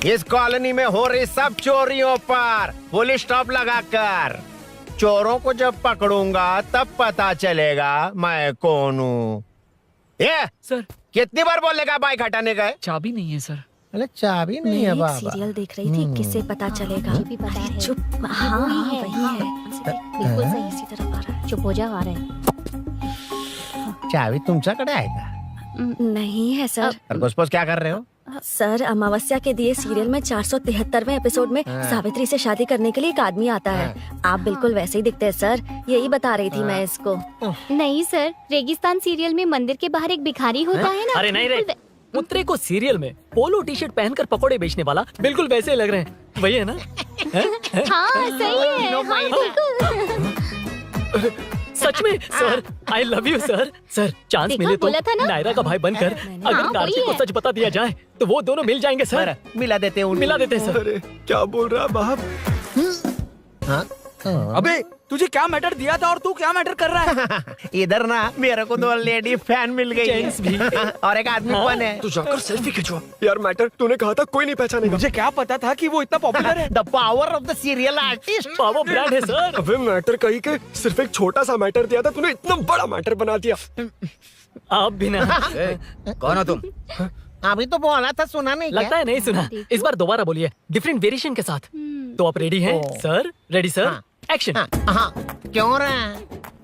इस कॉलोनी में हो रही सब चोरियों पर पुलिस स्टॉप लगाकर चोरों को जब पकड़ूंगा तब पता चलेगा मैं कौन हूँ। ये सर कितनी बार बोलेगा बाइक हटाने का? चाबी नहीं है सर। अरे चाबी नहीं है बाबा। सीरियल देख रही थी, किससे पता चलेगा? भी पता है। चुप। हाँ वही है। बिल्कुल सही। इसी तरफ आ रहा है। चुप हो जा, आ रहे हैं। चाबी तुमच्याकडे आहे का? नहीं है सर। खरगोश क्या कर रहे हो? सर अमावस्या के दिए सीरियल में 473वें एपिसोड में सावित्री से शादी करने के लिए एक आदमी आता है। आप बिल्कुल वैसे ही दिखते हैं सर, यही बता रही थी मैं इसको। नहीं सर, रेगिस्तान सीरियल में मंदिर के बाहर एक भिखारी होता है ना। अरे नहीं रे, पुत्रे को सीरियल में पोलो टी शर्ट पहनकर पकोड़े बेचने वाला बिल्कुल वैसे लग रहे हैं। वही है ना? हाँ सही है। हाँ, बिल्कुल। सच में sir, I love you sir. Sir chance देखा, मिले तो बोला था ना? नायरा का भाई बनकर अगर हाँ, कार्तिक वही को है। सच बता दिया जाए तो वो दोनों मिल जाएंगे सर। मिला देते उनको। मिला देते सर। अरे क्या बोल रहा है बाप? हाँ? अबे तुझे क्या मैटर दिया था और तू क्या मैटर कर रहा है? इधर ना मेरे को 2 लेडी फैन मिल गई है। जेंट्स भी। और एक आदमी कौन है? तू जाकर सेल्फी खिंचवा। यार मैटर तूने कहा था कोई नहीं पहचानेगा। मुझे क्या पता था कि वो इतना पॉपुलर है। The power of the serial artist. Power brand है सर। अबे मैटर कही के सिर्फ एक छोटा सा मैटर दिया था, तूने इतना बड़ा मैटर बना दिया। आप भी ना। कौन हो तुम? अभी तो बोला था, सुना नहीं लगता है नहीं सुना। इस बार दोबारा बोलिए डिफरेंट वेरिएशन के साथ। तो आप रेडी हैं सर? Ready sir? एक्शन। हाँ, क्यों रहा?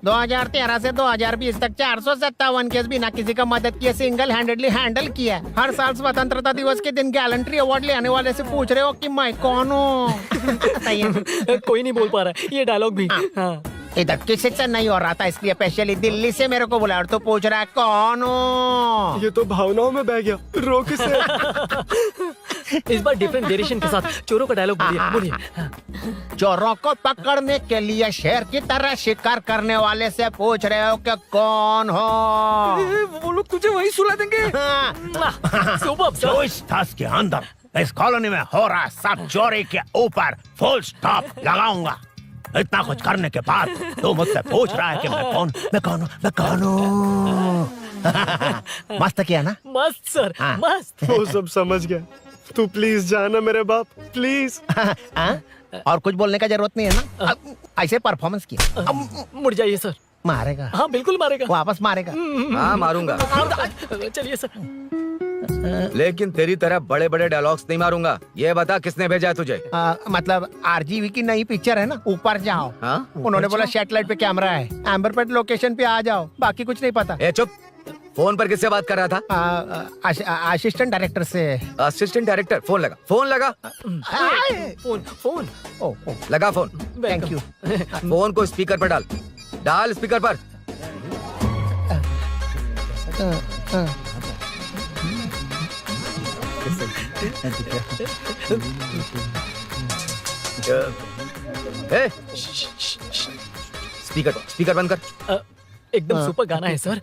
2013 से 2020 तक 457 केस बिना किसी का मदद किए सिंगल हैंडेडली हैंडल किया। हर साल स्वतंत्रता दिवस के दिन गैलेंट्री अवार्ड लेने वाले से पूछ रहे हो कि मैं कौन हूँ? कोई नहीं बोल पा रहा है ये डायलॉग भी। हाँ। इधर किसी से नहीं हो रहा था, इसलिए स्पेशली दिल्ली से मेरे को बुलाया और तो पूछ रहा है कौन हूँ? ये तो भावनाओं में बह गया। रोक इसे। इस बार डिफरेंट वेरिएशन के साथ चोरों का डायलॉग बोलिए बोलिए। चोरों को पकड़ने के लिए शेर की तरह शिकार करने वाले से पूछ रहे हो कि कौन हो? वो लोग तुझे वही सुला देंगे। सुबह जो इस दस के अंदर इस कॉलोनी में हो रहा सब चोरी के ऊपर फुल स्टॉप लगाऊंगा। इतना कुछ करने के बाद तू मुझसे पूछ रहा है कि मैं कौन हूँ? मस्त किया ना? मस्त सर, मस्त। वो सब समझ गया। तू प्लीज जाना मेरे बाप, प्लीज। और कुछ बोलने का जरूरत नहीं है ना? ऐसे परफॉर्मेंस किया। मुड़ जाइए सर। मारेगा? हाँ बिल्कुल मारेगा। वापस मारेगा? हाँ मारूंगा। चलिए सर। लेकिन तेरी तरह बड़े बड़े डायलॉग्स नहीं मारूंगा। ये बता किसने भेजा है तुझे? मतलब आरजीवी की नई पिक्चर है ना, ऊपर जाओ। हाँ? उन्होंने बोला सैटेलाइट पे कैमरा है, एम्बरपेट लोकेशन पे आ जाओ, बाकी कुछ नहीं पता। ए चुप। फोन पर किससे बात कर रहा था? असिस्टेंट डायरेक्टर से। Assistant director? फोन लगा, फोन लगा। फोन लगा फोन। Thank you. फोन को स्पीकर पर डाल। डाल स्पीकर पर। ए, स्पीकर बंद कर। एकदम सुपर गाना है सर।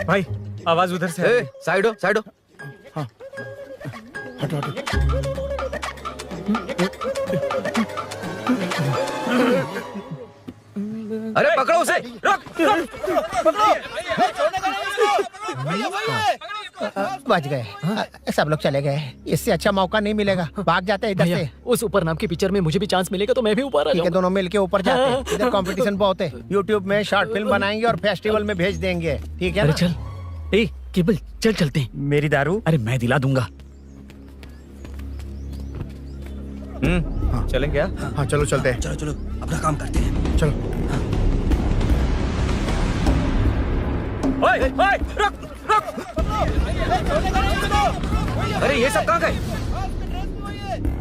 भाई आवाज उधर से। साइड हो, साइड हो। हटो हटो। अरे पकड़ो उसे। रुक, बच गए। सब लोग चले गए। इससे अच्छा मौका नहीं मिलेगा, भाग जाते हैं इधर से। उस ऊपर नाम की पिक्चर में मुझे भी चांस मिलेगा तो मैं भी ऊपर आ ठीक है, जाऊंगा। दोनों मिलके ऊपर जाते हैं। इधर कंपटीशन बहुत है। यूट्यूब में शॉर्ट फिल्म बनाएंगे और फेस्टिवल में भेज देंगे। ठीक है अरे ना? चल, ए केबल चल चलते हैं। मेरी दारू? अरे मैं दिला दूंगा। चलें क्या? हाँ चलो चलते हैं। चलो चलो अपना काम करते हैं। चलो। ओए, ओए, रुक, रुक। अरे ये सब कहाँ गए?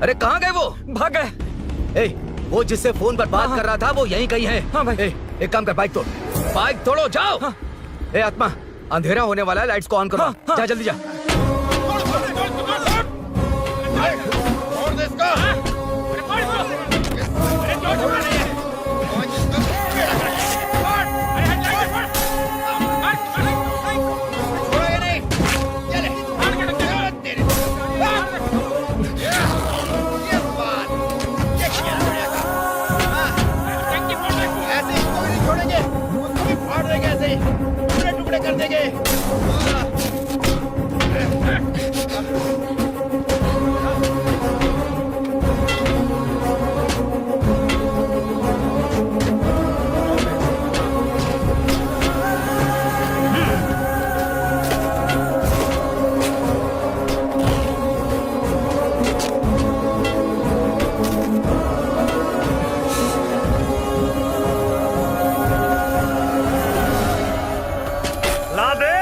अरे कहाँ गए वो? भाग गए। ए, वो जिससे फोन पर बात कर रहा था वो यहीं कहीं है। हाँ भाई। एक काम कर, बाइक तोड़। बाइक तोड़ो, जाओ। ए आत्मा, अंधेरा होने वाला है, लाइट्स को ऑन करो। जा जल्दी जा। टुकड़े कर देंगे। ला दे।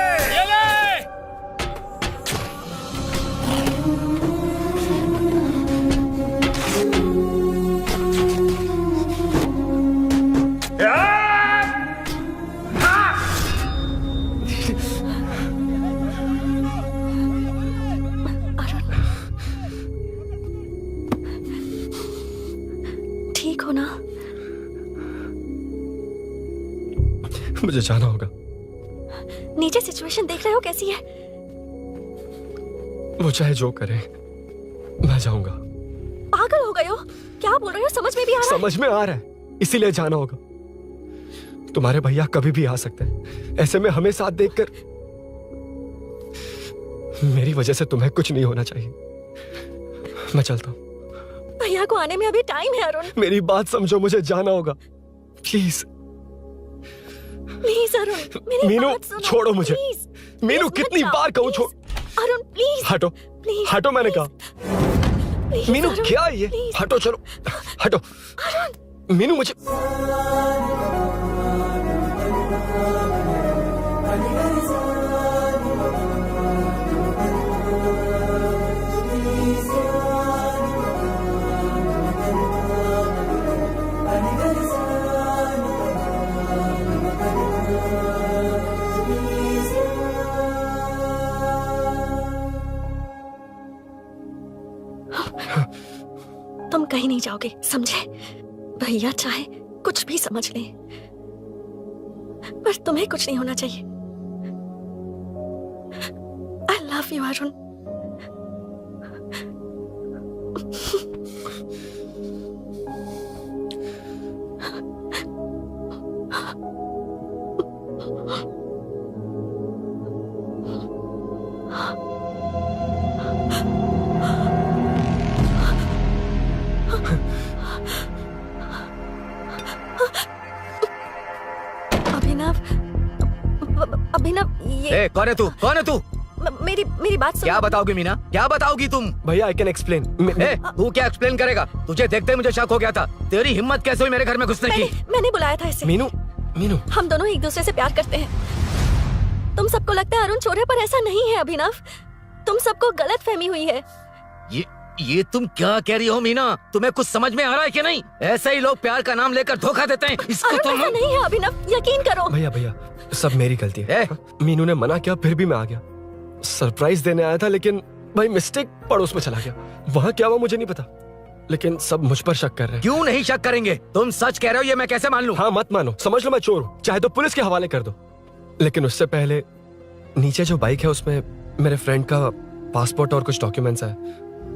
मुझे जाना होगा। नीचे सिचुएशन देख रहे हो कैसी है? वो चाहे जो करे, मैं जाऊंगा। पागल हो गए हो? क्या बोल रहे हो? समझ में भी आ रहा है? समझ में आ रहा है, इसीलिए जाना होगा। तुम्हारे भैया कभी भी आ सकते हैं, ऐसे में हमें साथ देखकर मेरी वजह से तुम्हें कुछ नहीं होना चाहिए। मैं चलता हूँ। भैया को आने में अभी टाइम है अरुण। मेरी बात समझो, मुझे जाना होगा। प्लीज प्लीज अरुण, मेरी मीनू, बात सुनो। छोड़ो मुझे। प्लीज, मीनू, प्लीज कितनी मत बार जाओ, कहूँ छोड़। अरुण प्लीज। हटो, प्लीज, हटो, मैंने कहा। प्लीज, मीनू अरुण, क्या है ये? प्लीज। हटो, चलो हटो। मीनू मुझे तुम कहीं नहीं जाओगे, समझे? भैया चाहे कुछ भी समझ ले, पर तुम्हें कुछ नहीं होना चाहिए। I love you Arun. Abhinav, ये कौन है तू? कौन है तू? मेरी बात सुनो। क्या बताओगी मीना? क्या बताओगी तुम? भैया आई कैन एक्सप्लेन। तू क्या एक्सप्लेन करेगा? तुझे देखते ही मुझे शक हो गया था। तेरी हिम्मत कैसे हुई मेरे घर में घुसने की? मैंने बुलाया था इसे। मीनू, मीनू, हम दोनों एक दूसरे से प्यार करते हैं। तुम सबको लगता है अरुण चोर है, पर ऐसा नहीं है अभिनव। तुम सबको गलत फहमी हुई है। ये तुम क्या कह रही हो मीना? तुम्हें कुछ समझ में आ रहा है कि नहीं? ऐसे ही लोग प्यार का नाम लेकर धोखा देते हैं। इसको अरुण ऐसा नहीं है अभिनव, यकीन करो। भैया भैया, सब मेरी गलती है। मीनू ने मना किया, फिर भी मैं आ गया। सरप्राइज देने आया था, लेकिन भाई मिस्टेक पड़ोस में चला गया। वहाँ क्या हुआ मुझे नहीं पता, लेकिन सब मुझ पर शक कर रहे हैं। क्यों नहीं शक करेंगे? तुम सच कह रहे हो, ये मैं कैसे मान लूं? हाँ मत मानो, समझ लो मैं चोर हूँ, चाहे तो पुलिस के हवाले कर दो। लेकिन उससे पहले नीचे जो बाइक है उसमें मेरे फ्रेंड का पासपोर्ट और कुछ डॉक्यूमेंट्स है,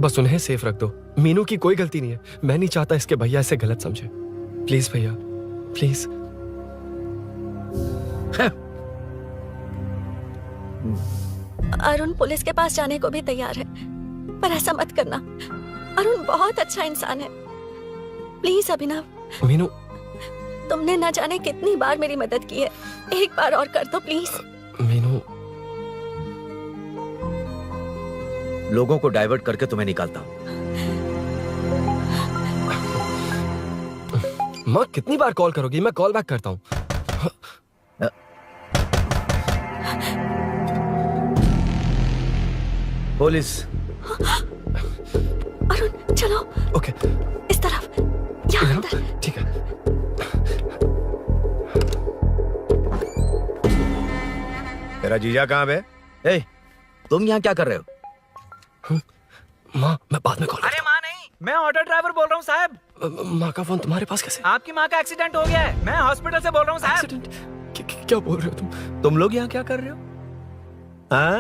बस उन्हें सेफ रख दो। मीनू की कोई गलती नहीं है। मैं नहीं चाहता इसके भैया इसे गलत समझे। प्लीज भैया, प्लीज। अरुण पुलिस के पास जाने को भी तैयार है, पर ऐसा मत करना। अरुण बहुत अच्छा इंसान है। प्लीज अभिनव। मीनू, तुमने न जाने कितनी बार मेरी मदद की है, एक बार और कर दो प्लीज। मीनू, लोगों को डाइवर्ट करके तुम्हें निकालता हूँ। माँ कितनी बार कॉल करोगी? मैं कॉल बैक करता हूँ। पुलिस। अरुण चलो। ओके, इस तरफ, यहाँ अंदर। ठीक है। तेरा जीजा कहाँ पे? ए, तुम यहाँ क्या कर रहे हो? माँ, मैं बाद में कॉल। अरे माँ नहीं, मैं ऑटो ड्राइवर बोल रहा हूँ साहब। माँ का फोन तुम्हारे पास कैसे? आपकी माँ का एक्सीडेंट हो गया है, मैं हॉस्पिटल से बोल रहा हूँ साहब। एक्सीडेंट? क्या बोल रहे हो तुम लोग यहाँ क्या कर रहे हो? हाँ,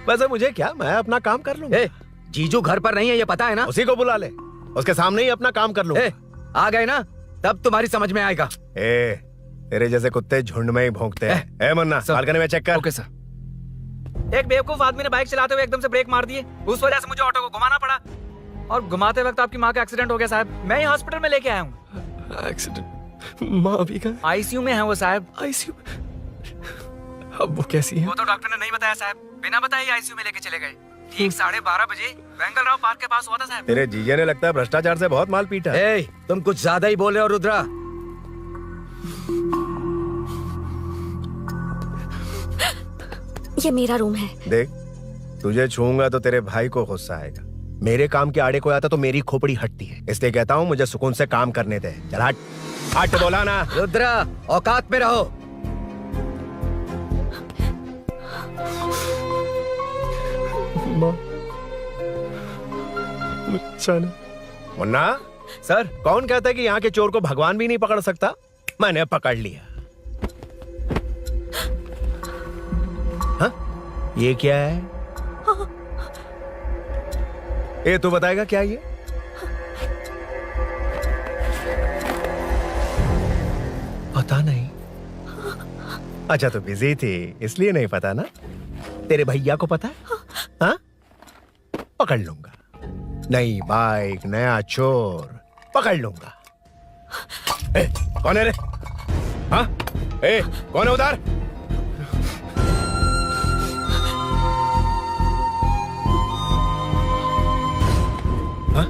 वैसे मुझे क्या, मैं अपना काम कर लूंगा। जीजू घर पर नहीं है, ये पता है ना? उसी को बुला ले, उसके सामने ही अपना काम कर लूंगा। आ गए ना, तब तुम्हारी समझ में आएगा। तेरे जैसे कुत्ते झुंड में ही भौंकते हैं। मुन्ना, बालकनी में चेक कर। Okay sir. एक बेवकूफ आदमी ने बाइक चलाते हुए एकदम से ब्रेक मार दिए, उस वजह से मुझे ऑटो को घुमाना पड़ा, और घुमाते वक्त आपकी माँ का एक्सीडेंट हो गया साहब। मैं ही हॉस्पिटल में लेके आया हूँ। एक्सीडेंट? माँ अभी कहाँ? आईसीयू में है वो साहब। आईसीयू? अब वो कैसी है? वो तो डॉक्टर ने नहीं बताया साहब, बिना बताए आईसीयू में लेके चले गए। ठीक 12:30 बजे वेंगल राव पार्क के पास हुआ था साहब। तेरे जीजे ने लगता है भ्रष्टाचार से बहुत माल पीटा। तुम कुछ ज्यादा ही बोल रहे हो रुद्रा। ये मेरा रूम है। देख, तुझे छूऊंगा तो तेरे भाई को गुस्सा आएगा। मेरे काम के आड़े को आता तो मेरी खोपड़ी हटती है, इसलिए कहता हूँ मुझे सुकून से काम करने दे। चल हट, हट बोला ना। रुद्रा, औकात में रहो। मुन्ना सर, कौन कहता है कि यहाँ के चोर को भगवान भी नहीं पकड़ सकता? मैंने पकड़ लिया। ये क्या है? ये तू बताएगा क्या ये? पता नहीं। अच्छा तो बिजी थी इसलिए नहीं पता ना? तेरे भैया को पता है? हाँ? पकड़ लूंगा। नई बाइक, नया चोर, पकड़ लूंगा। कौन है रे? हाँ? कौन है उधर? हाँ?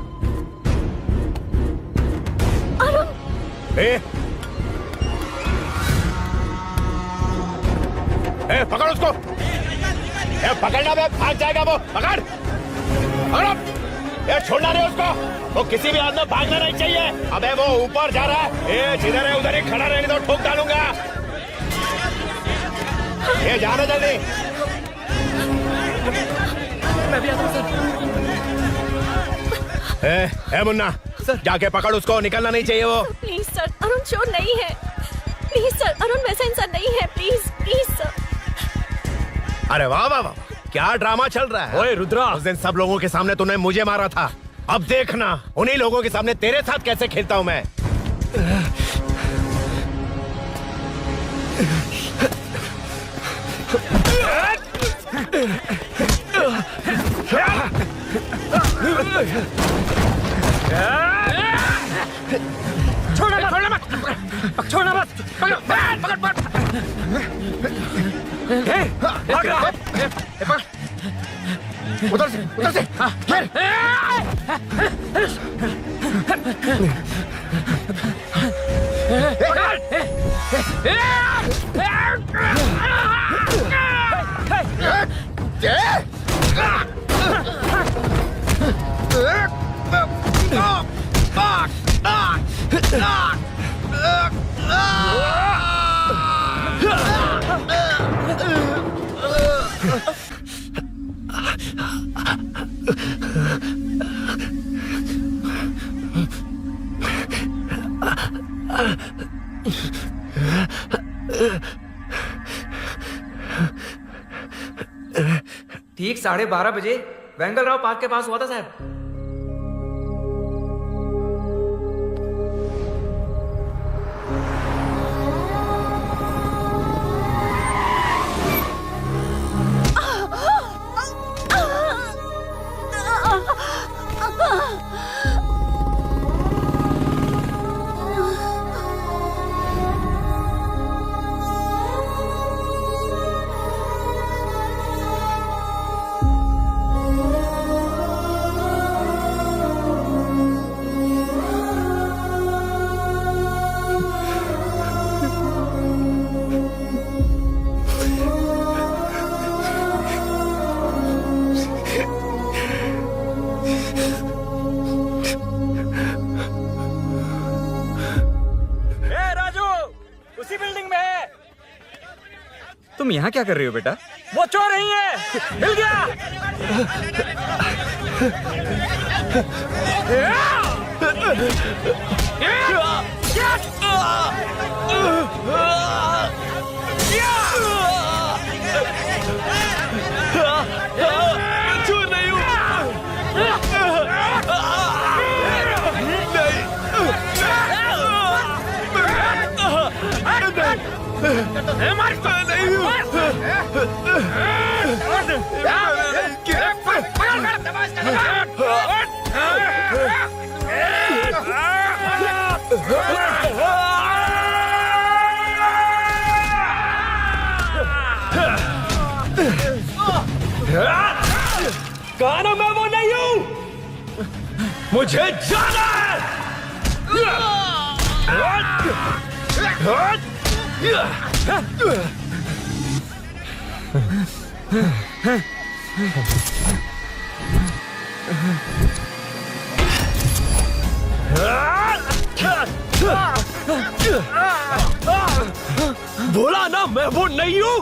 पकड़ उसको। पकड़ना बे, भाग जाएगा वो। पकड़ पकड़ो। छोड़ना नहीं उसको। वो किसी भी हाथ में भागना नहीं चाहिए। अबे वो ऊपर जा रहा है। जिधर है उधर ही खड़ा रहने दो, ठोक डालूंगा। जाना जल्दी। मैं भी आता हूं सर। मुन्ना जाके पकड़ उसको, निकलना नहीं चाहिए वो। प्लीज सर, अरुण चोर नहीं है। प्लीज सर, अरुण वैसा इंसान नहीं है। Please please sir. अरे वाह वाह वाह, क्या ड्रामा चल रहा है। ओए रुद्रा, उस दिन सब लोगों के सामने तूने मुझे मारा था। अब देखना उन्हीं लोगों के सामने तेरे साथ कैसे खेलता हूं मैं। छोड़ना मत, छोड़ना मत, पकड़ पकड़ पकड़। उधर से ठीक 12:30 बजे वेंगल राव पार्क के पास हुआ था साहब। तुम यहाँ क्या कर रहे हो बेटा? वो चोर नहीं है, मिल गया। चोर नहीं हूँ। कहा मैं वो नहीं हूं, मुझे जाना है। बोला ना मैं वो नहीं हूं।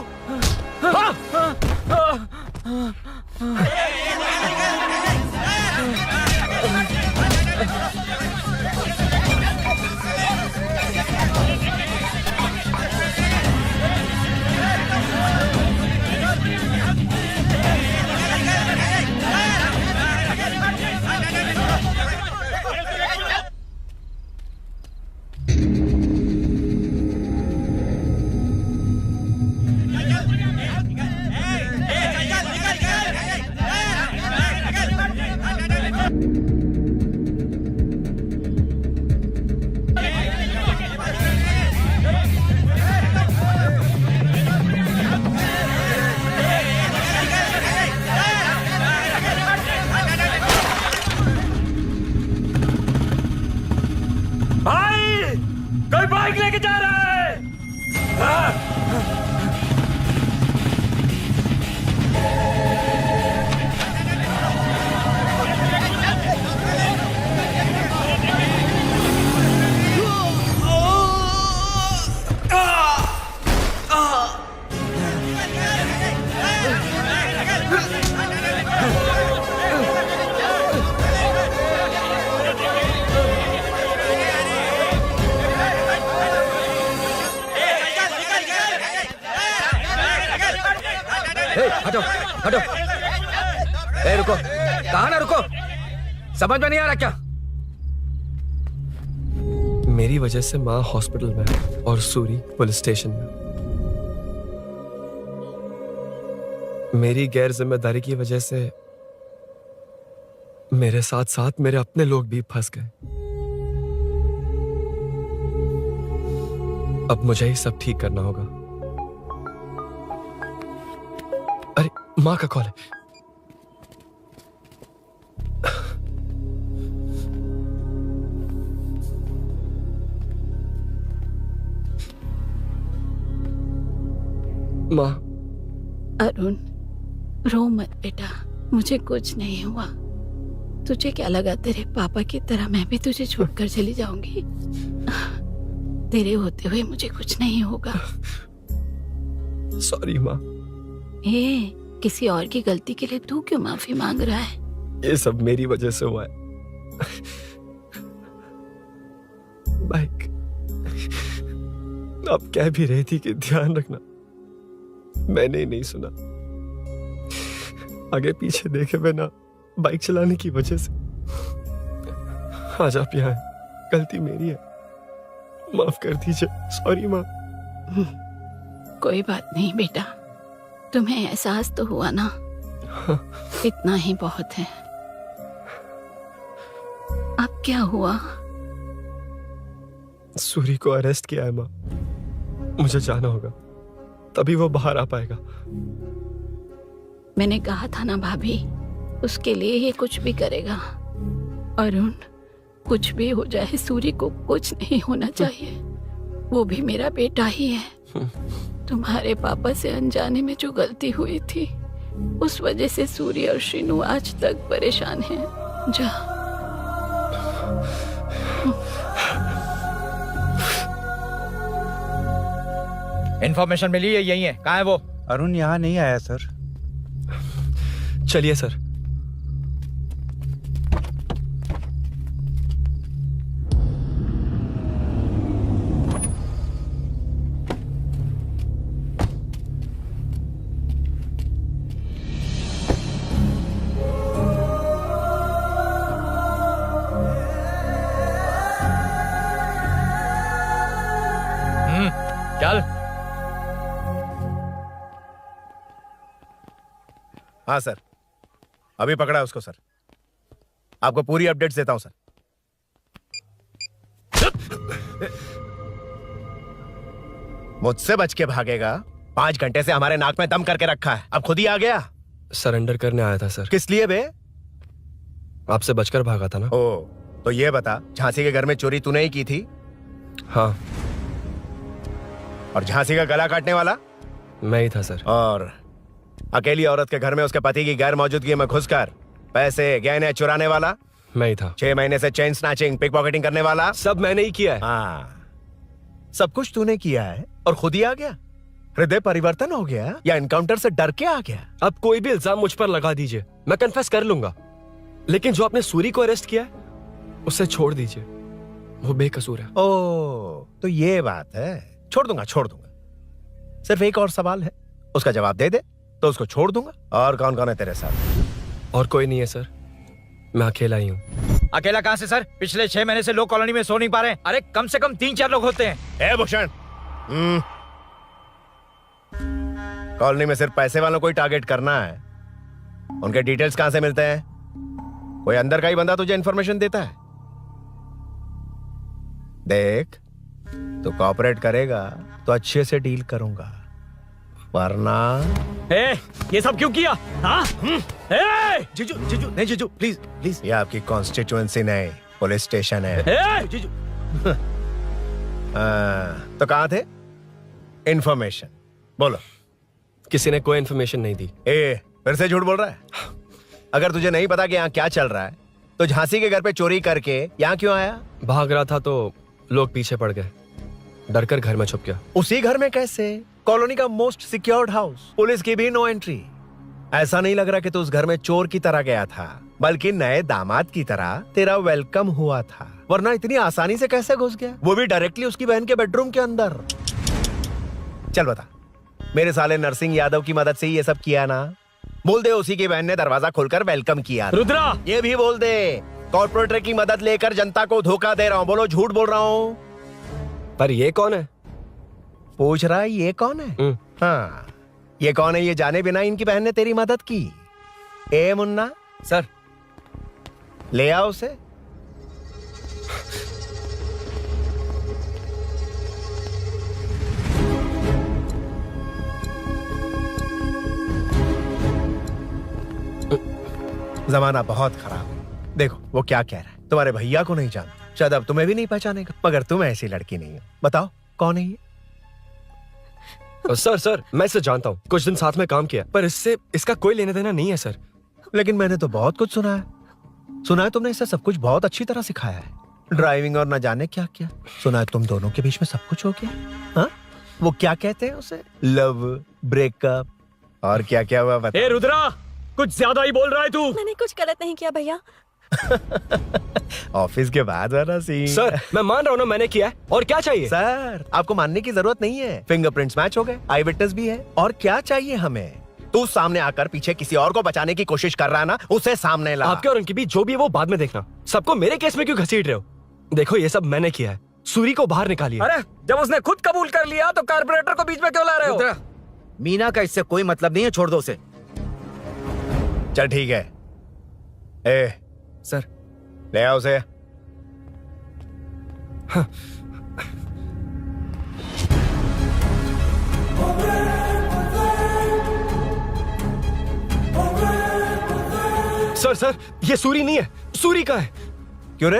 हटो हटो। ए रुको, कहा ना रुको, समझ में नहीं आ रहा क्या? मेरी वजह से माँ हॉस्पिटल में है और सूरी पुलिस स्टेशन में। मेरी गैर जिम्मेदारी की वजह से मेरे साथ साथ मेरे अपने लोग भी फंस गए। अब मुझे ही सब ठीक करना होगा। अरे माँ का कॉल है। माँ। अरुण, रो मत बेटा, मुझे कुछ नहीं हुआ। तुझे क्या लगा तेरे पापा की तरह मैं भी तुझे छोड़कर चली जाऊंगी? तेरे होते हुए मुझे कुछ नहीं होगा। सॉरी माँ। ए, किसी और की गलती के लिए तू क्यों माफी मांग रहा है? ये सब मेरी वजह से हुआ है। बाइक, आप कह भी रही थी कि ध्यान रखना, मैंने ही नहीं सुना। आगे पीछे देखे बिना बाइक चलाने की वजह से आज आप यहाँ हैं। गलती मेरी है, माफ कर दीजिए। सॉरी माँ। कोई बात नहीं बेटा, तुम्हें एहसास तो हुआ ना? हाँ। इतना ही बहुत है। अब क्या हुआ? सूरी को अरेस्ट किया है माँ। मुझे जाना होगा, तभी वो बाहर आ पाएगा। मैंने कहा था ना भाभी, उसके लिए ये कुछ भी करेगा। अरुण, कुछ भी हो जाए सूरी को कुछ नहीं होना चाहिए। वो भी मेरा बेटा ही है। तुम्हारे पापा से अनजाने में जो गलती हुई थी, उस वजह से सूरी और श्रीनु आज तक परेशान हैं। जा। इन्फॉर्मेशन मिली है, यही है। कहाँ है वो? अरुण यहाँ नहीं आया सर। चलिए सर। चल। हाँ सर, अभी पकड़ा उसको सर। आपको पूरी अपडेट्स देता हूं सर। मुझसे बच के भागेगा? 5 घंटे से हमारे नाक में दम करके रखा है, अब खुद ही आ गया। सरेंडर करने आया था सर। किस लिए बे? आपसे बचकर भागा था ना। ओ, तो ये बता, झांसी के घर में चोरी तूने ही की थी? हाँ। और झांसी का गला काटने वाला? मैं ही था सर। और अकेली औरत के घर में उसके पति की गैर मौजूदगी में घुसकर पैसे गहने चुराने वाला? मैं ही था। 6 महीने से चेन स्नैचिंग, पिक पॉकेटिंग करने वाला? सब मैंने ही किया है। हाँ, सब कुछ तूने किया है और खुद ही आ गया? हृदय परिवर्तन हो गया या एनकाउंटर से डर के आ गया? अब कोई भी इल्जाम मुझ पर लगा दीजिए, मैं कन्फेस कर लूंगा। लेकिन जो आपने सूरी को अरेस्ट किया है, उसे छोड़ दीजिए, वो बेकसूर है। ओ, तो ये बात है। छोड़ दूंगा, छोड़ दूंगा। सिर्फ एक और सवाल है, उसका जवाब दे दे तो उसको छोड़ दूंगा। और कौन कौन है तेरे साथ? और कोई नहीं है सर, मैं अकेला ही हूँ। अकेला कहाँ से सर? पिछले 6 महीने से लोग कॉलोनी में सो नहीं पा रहे हैं। अरे कम से कम 3-4 लोग होते हैं। ए भूषण, कॉलोनी में सिर्फ पैसे वालों को ही टारगेट करना है। उनके डिटेल्स कहां से मिलते हैं? कोई अंदर का ही बंदा तुझे इंफॉर्मेशन देता है? देख, तो कोऑपरेट करेगा तो अच्छे से डील करूंगा, वरना ये सब क्यों किया? हाँ? जीजू, जीजू, नहीं जीजू, प्लीज प्लीज। ये आपकी कॉन्स्टिट्यूएंसी नहीं, पुलिस स्टेशन है। जीजू। तो कहाँ थे? इंफॉर्मेशन बोलो। किसी ने कोई इंफॉर्मेशन नहीं दी। फिर से झूठ बोल रहा है? अगर तुझे नहीं पता कि यहाँ क्या चल रहा है, तो झांसी के घर पे चोरी करके यहाँ क्यों आया? भाग रहा था तो लोग पीछे पड़ गए, डरकर घर में छुप गया। उसी घर में कैसे? कॉलोनी का मोस्ट सिक्योर्ड हाउस, पुलिस की भी नो एंट्री। ऐसा नहीं लग रहा कि तू उस घर में चोर की तरह गया था, बल्कि नए दामाद की तरह तेरा वेलकम हुआ था। वरना इतनी आसानी से कैसे घुस गया, वो भी डायरेक्टली उसकी बहन के बेडरूम के अंदर? चल बता, मेरे साले नरसिंह यादव की मदद से ही ये सब किया ना। बोल दे उसी की बहन ने दरवाजा खोलकर वेलकम किया। रुद्रा, ये भी बोल दे कॉर्पोरेटर की मदद लेकर जनता को धोखा दे रहा हूँ। बोलो झूठ बोल रहा हूँ। पर ये कौन है? पूछ रहा है ये कौन है? हाँ, ये कौन है ये जाने बिना इनकी बहन ने तेरी मदद की। ए मुन्ना सर, ले आओ उसे। जमाना बहुत खराब है। देखो वो क्या कह रहा है। तुम्हारे भैया को नहीं जानता, शायद अब तुम्हें भी नहीं पहचानेगा, मगर तुम ऐसी लड़की नहीं हो। बताओ कौन है ये? सर मैं इसे जानता हूँ, कुछ दिन साथ में काम किया, पर इससे इसका कोई लेना देना नहीं है सर। लेकिन मैंने तो बहुत कुछ सुना है। सुना है तुमने इसे सब कुछ बहुत अच्छी तरह सिखाया है, ड्राइविंग और न जाने क्या क्या। सुना है तुम दोनों के बीच में सब कुछ हो गया। हाँ, वो क्या कहते हैं उसे, लव, ब्रेकअप और क्या क्या हुआ बता। ए रुद्रा, कुछ ज्यादा ही बोल रहा है तू। मैंने कुछ गलत नहीं किया भैया। ऑफिस के बाद वाला सीन। सर मैं मान रहा हूँ ना मैंने किया है, और क्या चाहिए? सर आपको मानने की जरूरत नहीं है, फिंगरप्रिंट्स मैच हो गए, आई विटनेस भी है, और क्या चाहिए हमें? तू सामने आकर पीछे किसी और को बचाने की कोशिश कर रहा है ना, उसे सामने ला। आपके और उनके बीच जो भी है वो बाद में देखना, सबको मेरे केस में क्यों घसीट रहे हो? देखो ये सब मैंने किया है, सूरी को बाहर निकालिए। अरे जब उसने खुद कबूल कर लिया तो कारपोरेटर को बीच में क्यों ला रहे हो? मीना का इससे कोई मतलब नहीं है, छोड़ दो उसे। चल ठीक है। ए सर, ले आओ उसे। सर ये सूरी नहीं है, सूरी का है। क्यों रे,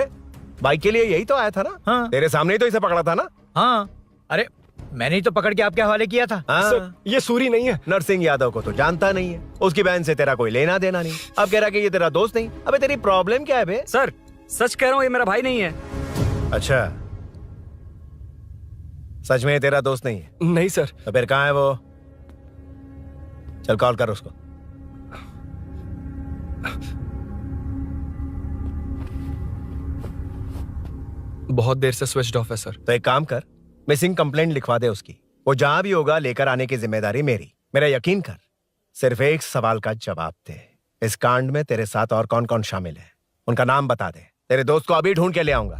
बाइक के लिए यही तो आया था ना? हाँ। तेरे सामने ही तो इसे पकड़ा था ना? हाँ, अरे मैंने ही तो पकड़ के आपके हवाले किया था। हाँ। सर ये सूरी नहीं है। नरसिंह यादव को तो जानता नहीं है, उसकी बहन से तेरा कोई लेना देना नहीं। अब कह रहा कि ये तेरा दोस्त नहीं। अबे तेरी प्रॉब्लम क्या है बे? सर सच कह रहा हूँ, ये मेरा भाई नहीं है। अच्छा, सच में ये तेरा दोस्त नहीं है? नहीं सर। तो फिर कहाँ है वो? चल कॉल कर उसको। बहुत देर से स्विच ऑफ है सर। तो एक काम कर, मिसिंग कंप्लेंट लिखवा दे उसकी। वो जहां भी होगा लेकर आने की जिम्मेदारी मेरी। मेरा यकीन कर, सिर्फ एक सवाल का जवाब दे, इस कांड में तेरे साथ और कौन कौन शामिल है, उनका नाम बता दे। तेरे दोस्त को अभी ढूंढ के ले आऊंगा।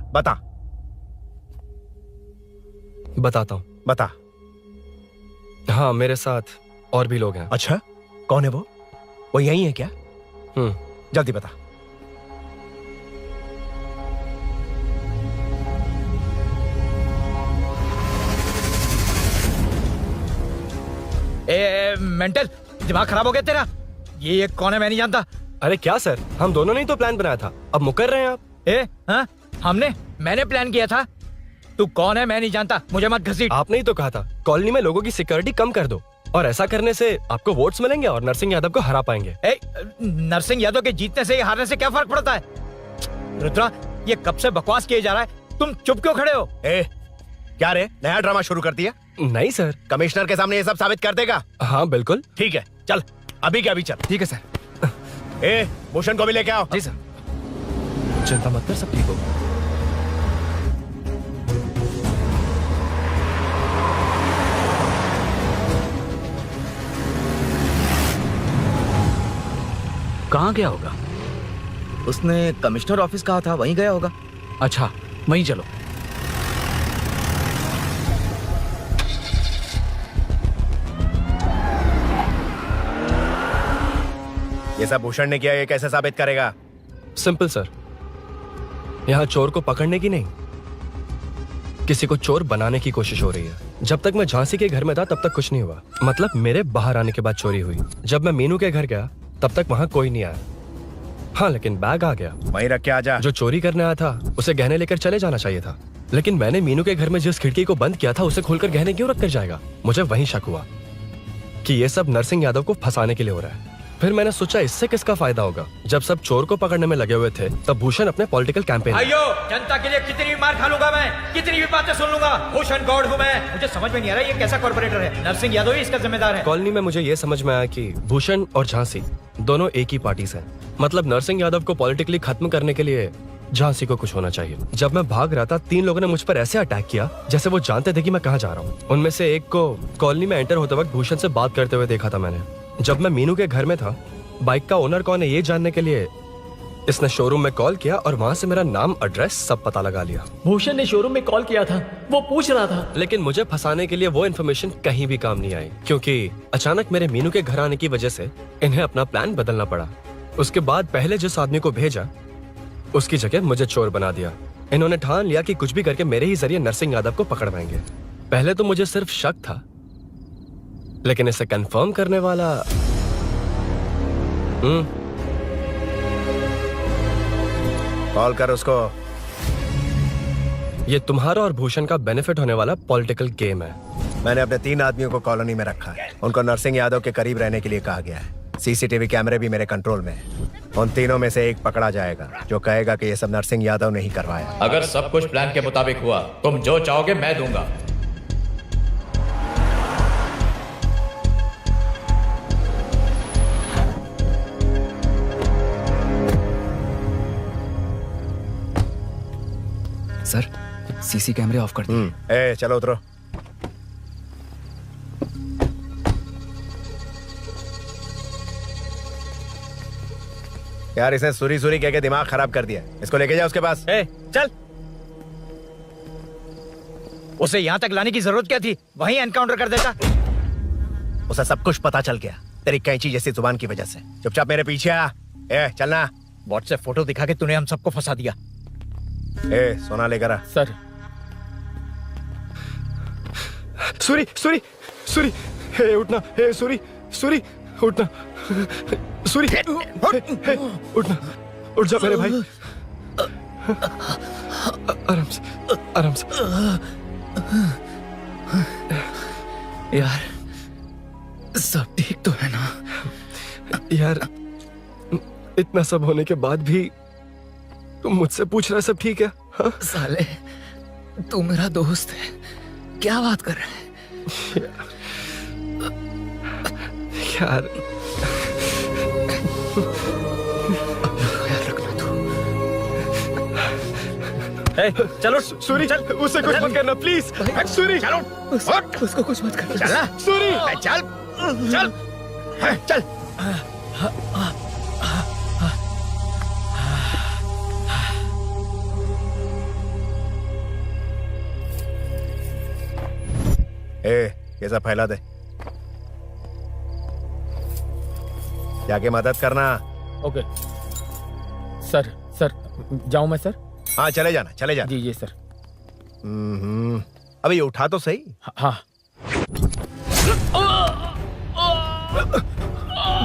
बताता हूँ। बता। हाँ मेरे साथ और भी लोग हैं। अच्छा, कौन है वो? वो यही है क्या? जल्दी बता। मेंटल दिमाग खराब हो गया तेरा? ये कौन है मैं नहीं जानता। अरे क्या सर, हम दोनों ने ही तो प्लान बनाया था, अब मुकर रहे हैं आप? हाँ मैंने प्लान किया था। तू कौन है मैं नहीं जानता, मुझे मत घसीट। आपने ही तो कहा था कॉलोनी में लोगों की सिक्योरिटी कम कर दो, और ऐसा करने से आपको वोट्स मिलेंगे और नरसिंह यादव को हरा पाएंगे। नरसिंह यादव के जीतने से हारने से क्या फर्क पड़ता है? रुद्रा, ये कब से बकवास किए जा रहा है, तुम चुप क्यों खड़े हो? क्या रे, नया ड्रामा शुरू कर दिया? नहीं सर। कमिश्नर के सामने ये सब साबित कर देगा? हाँ बिल्कुल। ठीक है, चल अभी के अभी चल। ठीक है सर। भूषण को भी लेके आओ। जी सर। चिंता मत कर, सब ठीक होगा। कहाँ गया होगा? उसने कमिश्नर ऑफिस कहा था, वहीं गया होगा। अच्छा वहीं चलो। ये सब भूषण ने किया, ये कैसे साबित करेगा? सिंपल सर, यहाँ चोर को पकड़ने की नहीं, किसी को चोर बनाने की कोशिश हो रही है। जब तक मैं झांसी के घर में था तब तक कुछ नहीं हुआ, मतलब मेरे बाहर आने के बाद चोरी हुई। जब मैं मीनू के घर गया तब तक वहां कोई नहीं आया। हाँ लेकिन बैग आ गया। वहीं रख के आ जा। जो चोरी करने आया था उसे गहने लेकर चले जाना चाहिए था, लेकिन मैंने मीनू के घर में जिस खिड़की को बंद किया था उसे खोलकर गहने क्यों रख कर जाएगा? मुझे वहीं शक हुआ कि ये सब नरसिंह यादव को फंसाने के लिए हो रहा है। फिर मैंने सोचा इससे किसका फायदा होगा। जब सब चोर को पकड़ने में लगे हुए थे तब भूषण अपने पॉलिटिकल कैंपेन। भाइयों, जनता के लिए कितनी भी मार खा लूंगा मैं, कितनी भी बातें सुन लूंगा, भूषण गौड़ हूँ मैं। मुझे समझ में नहीं आ रहा ये कैसा कॉर्पोरेटर है। नरसिंह यादव ही इसका जिम्मेदार है। कॉलोनी में मुझे ये समझ में आया कि भूषण और झांसी दोनों एक ही पार्टी से हैं। मतलब नरसिंह यादव को पॉलिटिकली खत्म करने के लिए झांसी को कुछ होना चाहिए। जब मैं भाग रहा था 3 लोगों ने मुझ पर ऐसे अटैक किया जैसे वो जानते थे कि मैं कहाँ जा रहा हूँ। उनमें से एक को कॉलोनी में एंटर होते वक्त भूषण से बात करते हुए देखा था मैंने। जब मैं मीनू के घर में था, बाइक का ओनर कौन है ये जानने के लिए इसने शोरूम में कॉल किया और वहाँ से मेरा नाम, एड्रेस सब पता लगा लिया। भूषण ने शोरूम में कॉल किया था, वो पूछ रहा था। लेकिन मुझे फंसाने के लिए वो इन्फॉर्मेशन कहीं भी काम नहीं आई, क्योंकि अचानक मेरे मीनू के घर आने की वजह से इन्हें अपना प्लान बदलना पड़ा। उसके बाद पहले जिस आदमी को भेजा उसकी जगह मुझे चोर बना दिया। इन्होंने ठान लिया कि कुछ भी करके मेरे ही जरिए नरसिंह यादव को पकड़वाएंगे। पहले तो मुझे सिर्फ शक था, लेकिन इसे कंफर्म करने वाला कॉल कर उसको। ये तुम्हारा और भूषण का बेनिफिट होने वाला पॉलिटिकल गेम है। मैंने अपने 3 आदमियों को कॉलोनी में रखा है। उनको नरसिंह यादव के करीब रहने के लिए कहा गया है। सीसीटीवी कैमरे भी मेरे कंट्रोल में है। उन तीनों में से एक पकड़ा जाएगा जो कहेगा कि ये सब नरसिंह यादव ने ही करवाया। अगर सब कुछ प्लान के मुताबिक हुआ, तुम जो चाहोगे मैं दूंगा। सर, सीसी कैमरे ऑफ कर दिए। चलो उतरो। यार इसने सुरी सुरी कह के दिमाग खराब कर दिया। इसको लेके जाओ उसके पास। चल। उसे यहाँ तक लाने की जरूरत क्या थी? वहीं एनकाउंटर कर देता। उसे सब कुछ पता चल गया तेरी कैंची जैसी जुबान की वजह से। चुपचाप मेरे पीछे आ। चलना। व्हाट्सएप फोटो दिखा के तूने हम सबको फंसा दिया। सोना लेकर आ। सर। सूरी सूरी सूरी, उठना। सूरी सूरी उठना। सूरी उठना। उठ जा मेरे भाई। आराम से आराम से। यार सब ठीक तो है ना? यार इतना सब होने के बाद भी तुम मुझसे पूछ रहा सब ठीक है? हाँ? साले तू मेरा दोस्त है, क्या बात कर रहा है? यार चलो सूरी, चल उसे कुछ मत करना प्लीज। सूरी चलो, उसको कुछ मत करना। चल सूरी, चल चल चल। ये सब फैला दे। जाके मदद करना। Okay sir. सर जाऊं मैं सर? हाँ चले जाना, चले जाना। जी सर। अबे ये उठा तो सही। हाँ।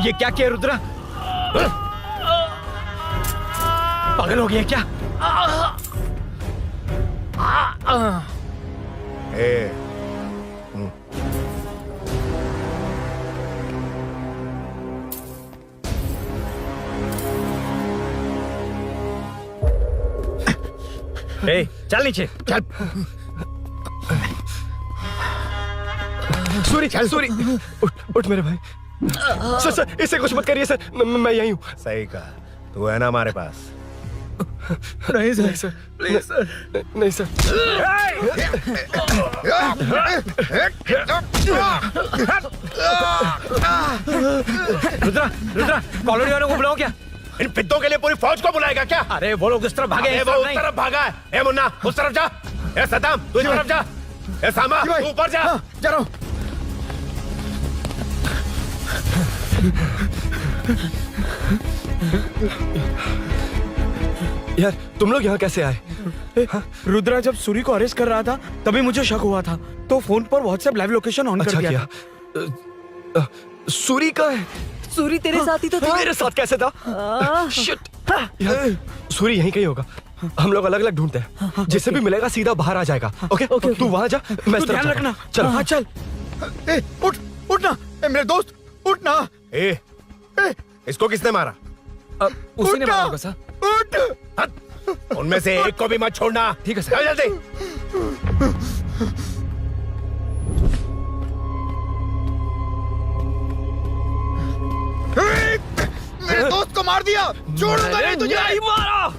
ये क्या किया रुद्रा? पागल हो गया क्या? चल नीचे चल। सूरी सूरी उठ मेरे भाई। सर इसे कुछ मत करिए सर, मैं यहीं हूँ। सही कहा। तू है ना हमारे पास? नहीं सर प्लीज सर। नहीं सर। रुद्रा रुद्रा कॉलोनी वालों को बुलाओ क्या? इन पिद्दों के लिए पूरी फौज को बुलाएगा क्या? अरे वो लोग उस तरफ भागे। वो उस तरफ भागा है। ए मुन्ना उस तरफ जा। ए सदाम तू इस तरफ जा। ए सामा तू ऊपर जा। जा रहा हूं। यार तुम लोग यहाँ कैसे आए? रुद्रा जब सूरी को अरेस्ट कर रहा था तभी मुझे शक हुआ था, तो फोन पर व्हाट्सएप लाइव लोकेशन ऑन कर दिया। सूरी का है? सूरी तेरे साथ ही तो था। मेरे साथ कैसे था? शिट। यार सूरी यहीं कहीं होगा। हम लोग अलग अलग ढूंढते हैं। जिसे भी मिलेगा सीधा बाहर आ जाएगा। ओके तू वहां जा, मैं इस तरफ ध्यान रखना। चल। हाँ चल। उठ उठना मेरे दोस्त, उठना। इसको किसने मारा? उसी ने मारा होगा सर। उठ। उनमें से एक को भी मत छोड़ना। ठीक है सर। जल्दी। मेरे दोस्त को मार दिया। छोड़ूंगा नहीं तुझे। नहीं मारा।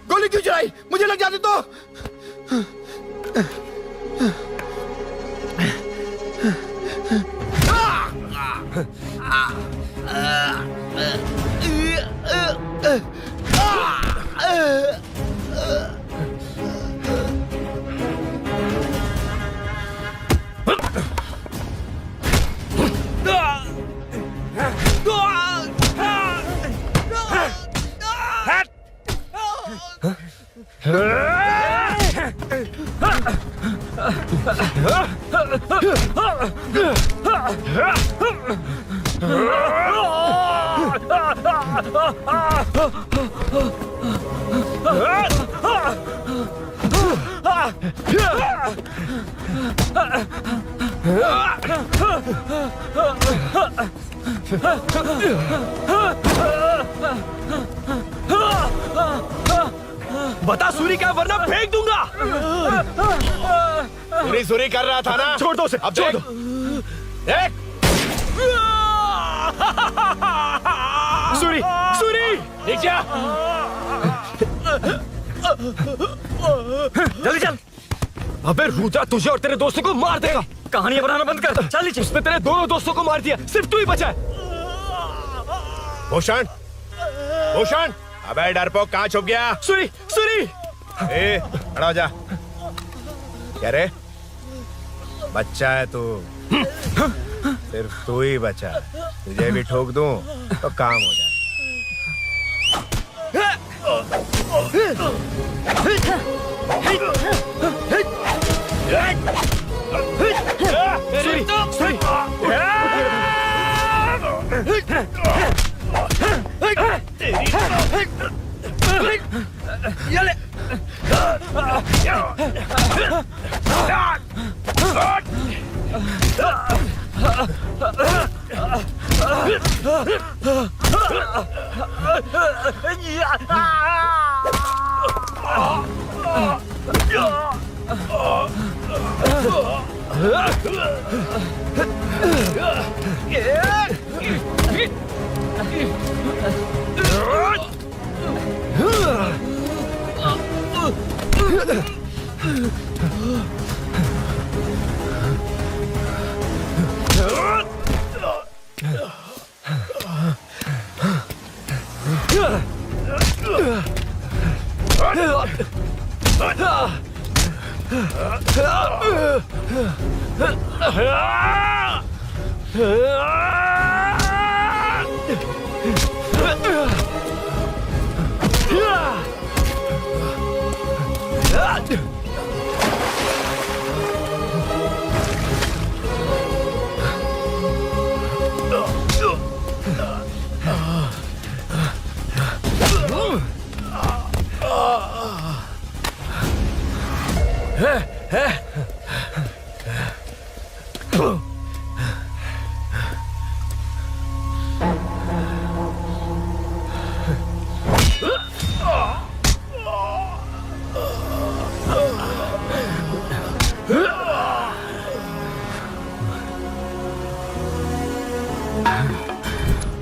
गोली क्यों चलाई? मुझे लग जाती तो। बता सूरी क्या, वरना फेंक दूंगा। सूरी सूरी कर रहा था ना, छोड़ दो उसे, अब छोड़ दो। देख सूरी, सूरी, नीचे आ। जल्दी चल। अबे रुद्रा तुझे और तेरे दोस्तों को मार देगा। कहानियां बनाना बंद कर। चल नीचे। उसने तेरे दोनों दोस्तों को मार दिया, सिर्फ तू ही बचा है। भूषण, भूषण, अबे डरपोक कहाँ छुप गया? सूरी, सूरी। ए, खड़ा हो जा। क्या रे? बच्चा है तू, सिर्फ तू ही बचा है। तुझे भी ठोक दूं तो काम हो जाए।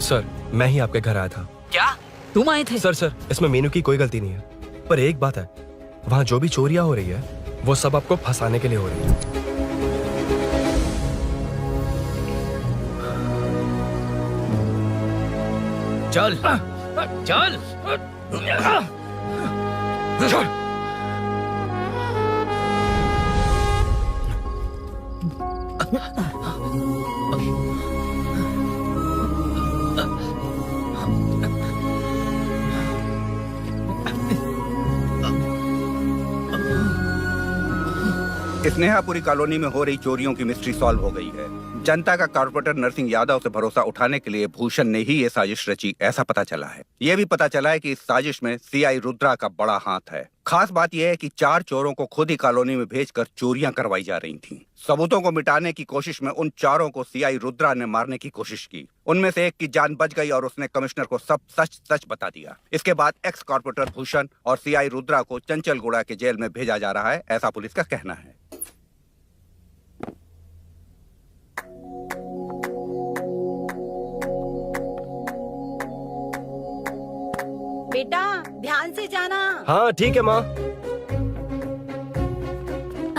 सर, मैं ही आपके घर आया था। क्या तुम आए थे? सर, इसमें मीनू की कोई गलती नहीं है, पर एक बात है, वहाँ जो भी चोरियां हो रही है वो सब आपको फंसाने के लिए हो रही है। चल चल चल। स्नेहापुरी कॉलोनी में हो रही चोरियों की मिस्ट्री सॉल्व हो गई है। जनता का कॉर्पोरेटर नरसिंह यादव से भरोसा उठाने के लिए भूषण ने ही ये साजिश रची, ऐसा पता चला है। ये भी पता चला है कि इस साजिश में सीआई रुद्रा का बड़ा हाथ है। खास बात यह है कि 4 चोरों को खुद ही कॉलोनी में भेजकर चोरियां करवाई जा रही थीं। सबूतों को मिटाने की कोशिश में उन चारों को सीआई रुद्रा ने मारने की कोशिश की। उनमें से एक की जान बच गई और उसने कमिश्नर को सब सच सच बता दिया। इसके बाद एक्स कॉर्पोरेटर भूषण और सीआई रुद्रा को चंचलगुड़ा के जेल में भेजा जा रहा है, ऐसा पुलिस का कहना है। बेटा ध्यान से जाना। हाँ ठीक है माँ।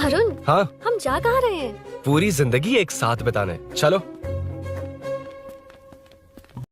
अरुण, हाँ हम जा कहाँ रहे हैं? पूरी जिंदगी एक साथ बिताने, चलो।